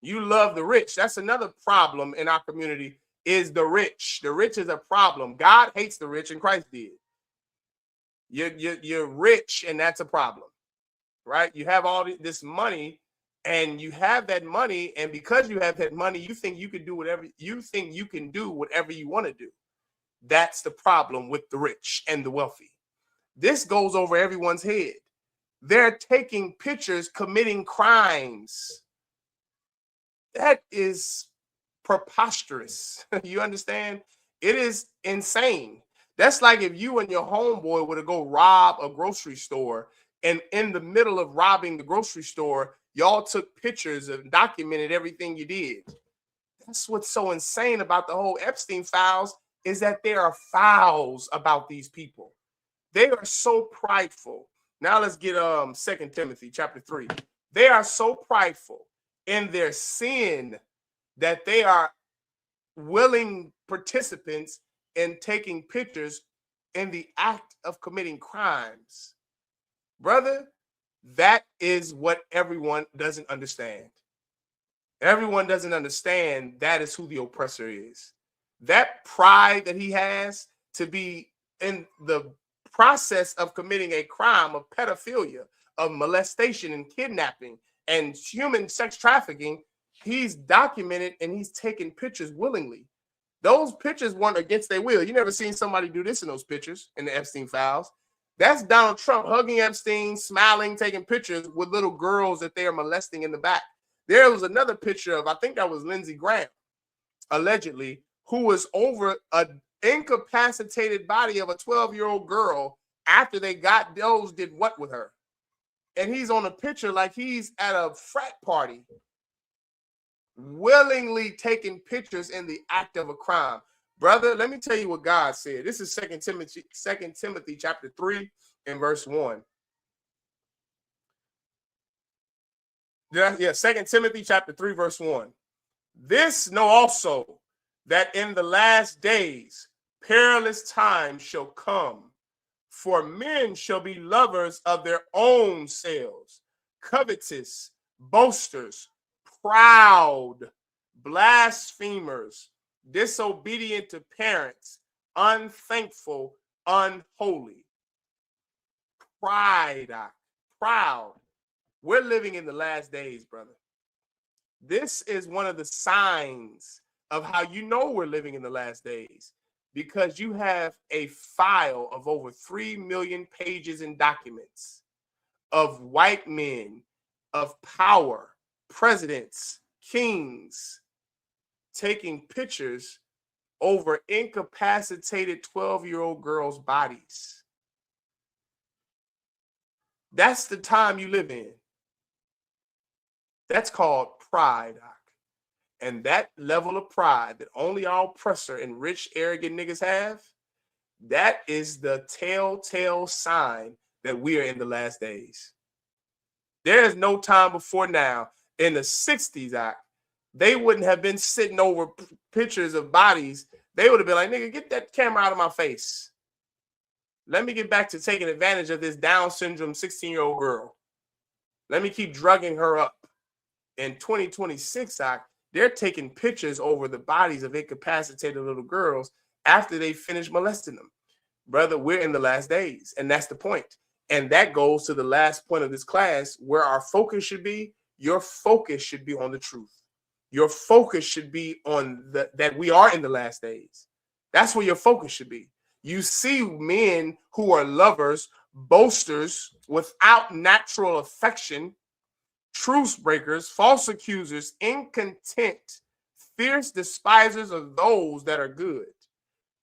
You love the rich. That's another problem in our community, is the rich. The rich is a problem. God hates the rich and Christ did. You're rich and that's a problem, right? You have all this money and you have that money, and because you have that money, you think you can do whatever you think you can do whatever you want to do. That's the problem with the rich and the wealthy. This goes over everyone's head. They're taking pictures, committing crimes. That is preposterous. You understand? It is insane. That's like if you and your homeboy were to go rob a grocery store, and in the middle of robbing the grocery store, y'all took pictures and documented everything you did. That's what's so insane about the whole Epstein files, is that there are files about these people. They are so prideful. Now let's get 2 Timothy chapter 3. They are so prideful in their sin that they are willing participants in taking pictures in the act of committing crimes. Brother, that is what everyone doesn't understand. Everyone doesn't understand that is who the oppressor is. That pride that he has to be in the process of committing a crime of pedophilia, of molestation and kidnapping and human sex trafficking, he's documented and he's taken pictures willingly. Those pictures weren't against their will. You never seen somebody do this in those pictures in the Epstein files. That's Donald Trump hugging Epstein, smiling, taking pictures with little girls that they are molesting in the back. There was another picture of, I think that was Lindsey Graham, allegedly, who was over an incapacitated body of a 12-year-old girl after they got those did what with her. And he's on a picture like he's at a frat party, willingly taking pictures in the act of a crime. Brother, let me tell you what God said. This is 2 Timothy chapter 3 and verse 1. Yeah, 2 Timothy chapter 3 verse 1. This know also, that in the last days perilous times shall come, for men shall be lovers of their own selves, covetous, boasters, proud, blasphemers, disobedient to parents, unthankful, unholy. Proud. We're living in the last days, brother. This is one of the signs of how you know we're living in the last days, because you have a file of over 3 million pages and documents of white men of power, presidents, kings, taking pictures over incapacitated 12-year-old girls' bodies. That's the time you live in. That's called pride. And that level of pride that only our oppressor and rich, arrogant niggas have, that is the telltale sign that we are in the last days. There is no time before now. In the 60s, they wouldn't have been sitting over pictures of bodies. They would have been like, nigga, get that camera out of my face. Let me get back to taking advantage of this Down syndrome 16-year-old girl. Let me keep drugging her up. In 2026, they're taking pictures over the bodies of incapacitated little girls after they finish molesting them. Brother, we're in the last days, and that's the point. And that goes to the last point of this class, where our focus should be. Your focus should be on the truth. Your focus should be on that we are in the last days. That's where your focus should be. You see men who are lovers, boasters, without natural affection, truce breakers, false accusers, incontent, fierce despisers of those that are good.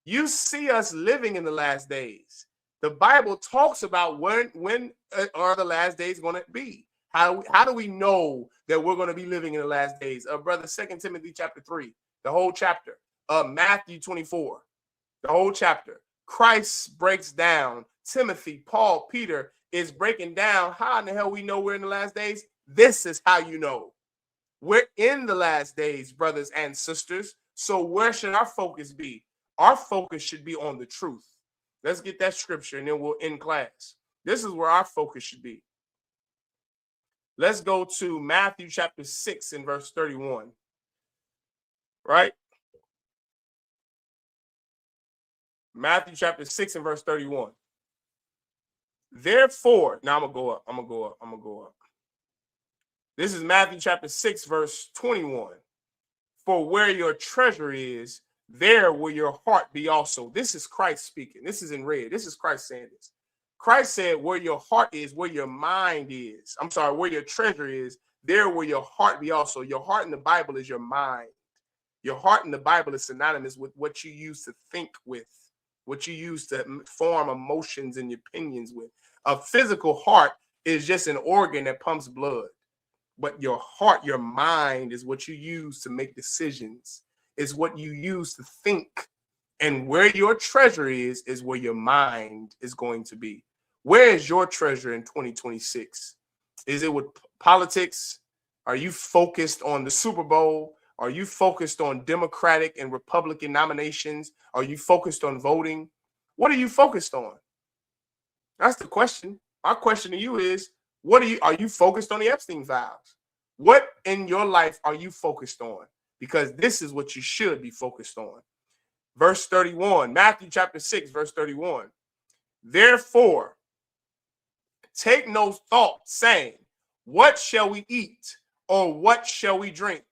You see us living in the last days. The Bible talks about when are the last days going to be. How do we know that we're going to be living in the last days? Brother, 2 Timothy chapter 3, the whole chapter. Matthew 24, the whole chapter. Christ breaks down. Timothy, Paul, Peter is breaking down how in the hell we know we're in the last days. This is how you know. We're in the last days, brothers and sisters. So where should our focus be? Our focus should be on the truth. Let's get that scripture and then we'll end class. This is where our focus should be. Let's go to Matthew chapter 6 and verse 31. Right? Matthew chapter 6 and verse 31. Therefore, now I'm going to go up. This is Matthew chapter 6, verse 21. For where your treasure is, there will your heart be also. This is Christ speaking. This is in red. This is Christ saying this. Christ said, where your heart is, where your mind is. I'm sorry, where your treasure is, there will your heart be also. Your heart in the Bible is your mind. Your heart in the Bible is synonymous with what you use to think with, what you use to form emotions and opinions with. A physical heart is just an organ that pumps blood. But your heart, your mind is what you use to make decisions. It's what you use to think. And where your treasure is where your mind is going to be. Where is your treasure in 2026? Is it with politics? Are you focused on the Super Bowl? Are you focused on Democratic and Republican nominations? Are you focused on voting? What are you focused on? That's the question. My question to you is, are you focused on the Epstein files? What in your life are you focused on? Because this is what you should be focused on. Verse 31, Matthew chapter 6, verse 31. Therefore, take no thought, saying, what shall we eat? Or what shall we drink?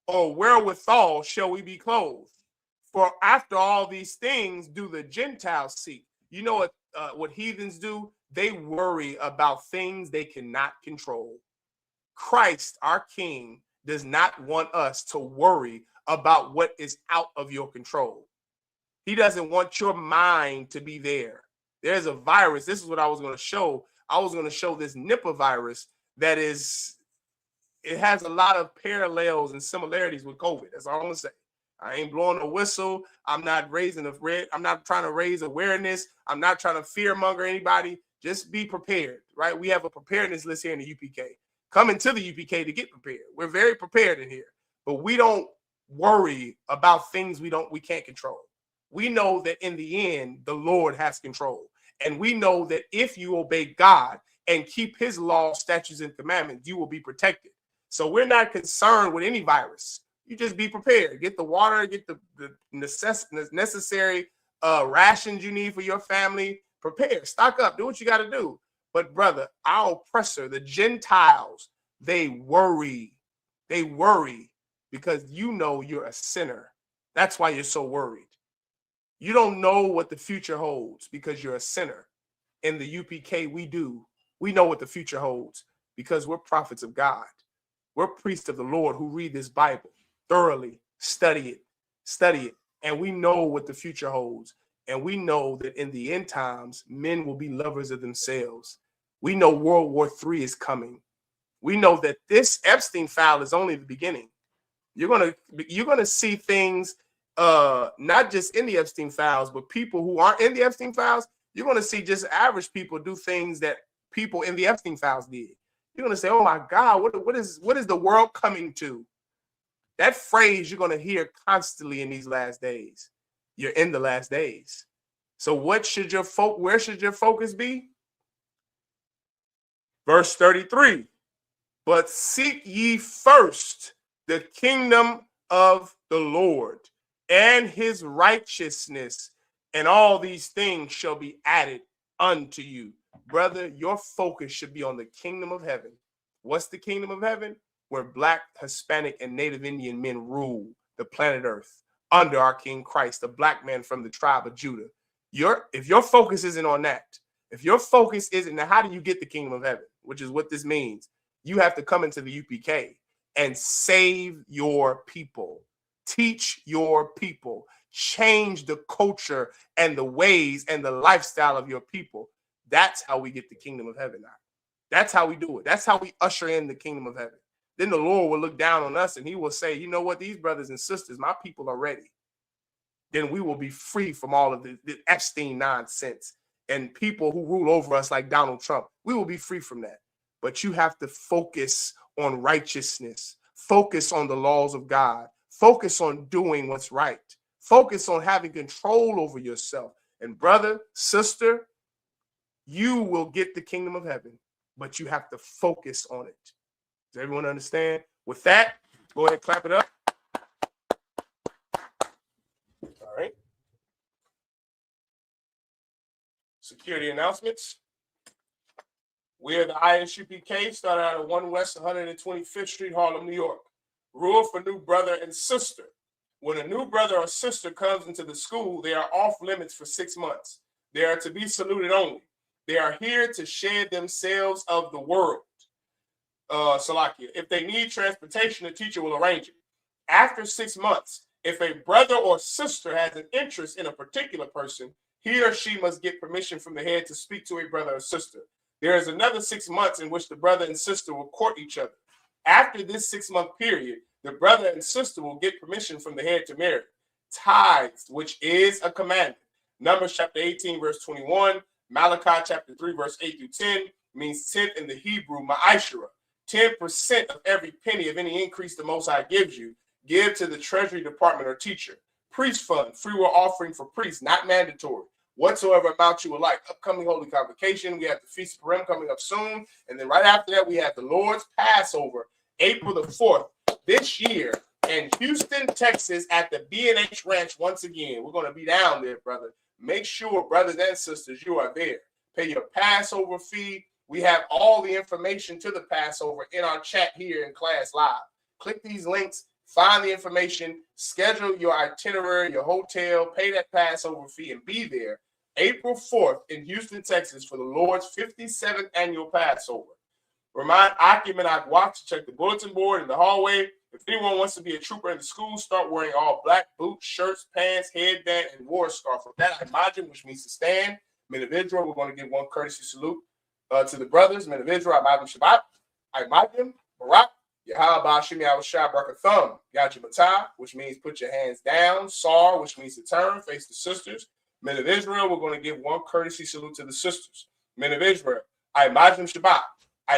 Or wherewithal shall we be clothed? For after all these things do the Gentiles seek. You know what heathens do? They worry about things they cannot control. Christ, our King, does not want us to worry about what is out of your control. He doesn't want your mind to be there. There's a virus. This is what I was going to show. I was going to show this Nipah virus that it has a lot of parallels and similarities with COVID. That's all I'm going to say. I ain't blowing a whistle. I'm not I'm not trying to raise awareness. I'm not trying to fearmonger anybody. Just be prepared, right? We have a preparedness list here in the UPK. Come into the UPK to get prepared. We're very prepared in here, but we don't worry about things we can't control. We know that in the end, the Lord has control. And we know that if you obey God and keep his law, statutes, and commandments, you will be protected. So we're not concerned with any virus. You just be prepared. Get the water, get the necessary rations you need for your family. Prepare, stock up, do what you got to do. But brother, our oppressor, the Gentiles, they worry. They worry because you know you're a sinner. That's why you're so worried. You don't know what the future holds because you're a sinner. In the UPK, we do. We know what the future holds because we're prophets of God. We're priests of the Lord who read this Bible thoroughly, study it, and we know what the future holds. And we know that in the end times, men will be lovers of themselves. We know World War III is coming. We know that this Epstein file is only the beginning. You're gonna see things, not just in the Epstein files, but people who aren't in the Epstein files. You're gonna see just average people do things that people in the Epstein files did. You're gonna say, "Oh my God, what is the world coming to?" That phrase you're gonna hear constantly in these last days. You're in the last days. So where should your focus be? Verse 33. But seek ye first the kingdom of the Lord and his righteousness, and all these things shall be added unto you. Brother, your focus should be on the kingdom of heaven. What's the kingdom of heaven? Where Black, Hispanic, and Native Indian men rule the planet Earth under our King Christ, the Black man from the tribe of Judah. If your focus isn't on that, if your focus isn't, now how do you get the kingdom of heaven? Which is what this means. You have to come into the UPK and save your people. Teach your people. Change the culture and the ways and the lifestyle of your people. That's how we get the kingdom of heaven out. That's how we do it. That's how we usher in the kingdom of heaven. Then the Lord will look down on us and he will say, you know what, these brothers and sisters, my people are ready. Then we will be free from all of the Epstein nonsense and people who rule over us like Donald Trump. We will be free from that. But you have to focus on righteousness. Focus on the laws of God. Focus on doing what's right. Focus on having control over yourself. And brother, sister, you will get the kingdom of heaven, but you have to focus on it. Does everyone understand? With that, go ahead and clap it up. All right. Security announcements. We are the I.S.U.P.K, started out at 1 West 125th Street, Harlem, New York. Rule for new brother and sister. When a new brother or sister comes into the school, they are off limits for 6 months. They are to be saluted only. They are here to shed themselves of the world. Salakia. If they need transportation, the teacher will arrange it. After 6 months, if a brother or sister has an interest in a particular person, he or she must get permission from the head to speak to a brother or sister. There is another 6 months in which the brother and sister will court each other. After this 6-month period, the brother and sister will get permission from the head to marry. Tithes, which is a commandment. Numbers chapter 18, verse 21. Malachi chapter 3, verse 8 through 10 means tenth in the Hebrew, ma'ashara. 10% of every penny of any increase the Most High gives you, give to the Treasury Department or teacher. Priest fund, free will offering for priests, not mandatory. Whatsoever amount you would like. Upcoming Holy Convocation, we have the Feast of Purim coming up soon. And then right after that, we have the Lord's Passover, April the 4th, this year in Houston, Texas, at the B&H Ranch once again. We're going to be down there, brother. Make sure, brothers and sisters, you are there. Pay your Passover fee. We have all the information to the Passover in our chat here in class live. Click these links, find the information, schedule your itinerary, your hotel, pay that Passover fee, and be there April 4th in Houston, Texas for the Lord's 57th annual Passover. Remind Akim and Agwak to check the bulletin board in the hallway. If anyone wants to be a trooper in the school, start wearing all black boots, shirts, pants, headband, and war scarf. With that, Imagine, which means to stand. Men of Israel, we're going to give one courtesy salute to the brothers. Men of Israel, Imagine Shabbat, Imagine, Barak, Yahanna, Shimi Awashah, Barakathum, Yajimata, which means put your hands down. Sar, which means to turn, face the sisters. Men of Israel, we're going to give one courtesy salute to the sisters. Men of Israel, Imagine Shabbat,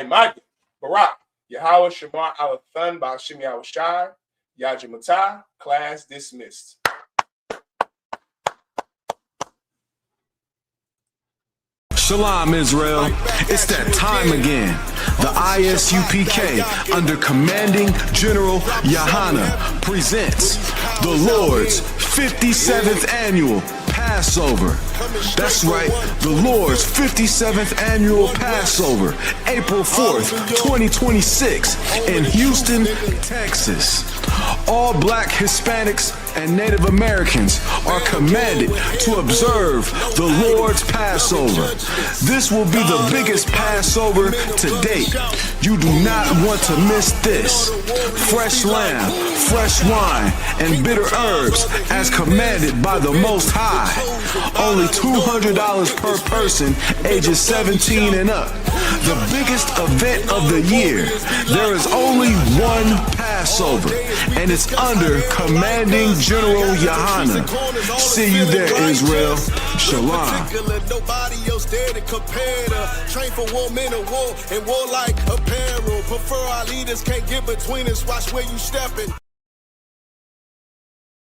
Imagine, Barak, Yahweh Shemar Alathan, Bashimi Awashah, Yajimata, class dismissed. Shalom, Israel. It's that time again. The I.S.U.P.K, under Commanding General Yahanna, presents the Lord's 57th Annual Passover. That's right, the Lord's 57th Annual Passover, April 4th, 2026, in Houston, Texas. All Black, Hispanics, and Native Americans are commanded to observe the Lord's Passover. This will be the biggest Passover to date. You do not want to miss this. Fresh lamb, fresh wine, and bitter herbs as commanded by the Most High. Only $200 per person, ages 17 and up. The biggest event of the year. There is only one Passover, and it's under Commanding General Yahanna. See you there, Israel. Shalom. Nobody else there to compare to. Train for war, men of war, and war like apparel. Prefer our leaders, can't get between us. Watch where you stepping.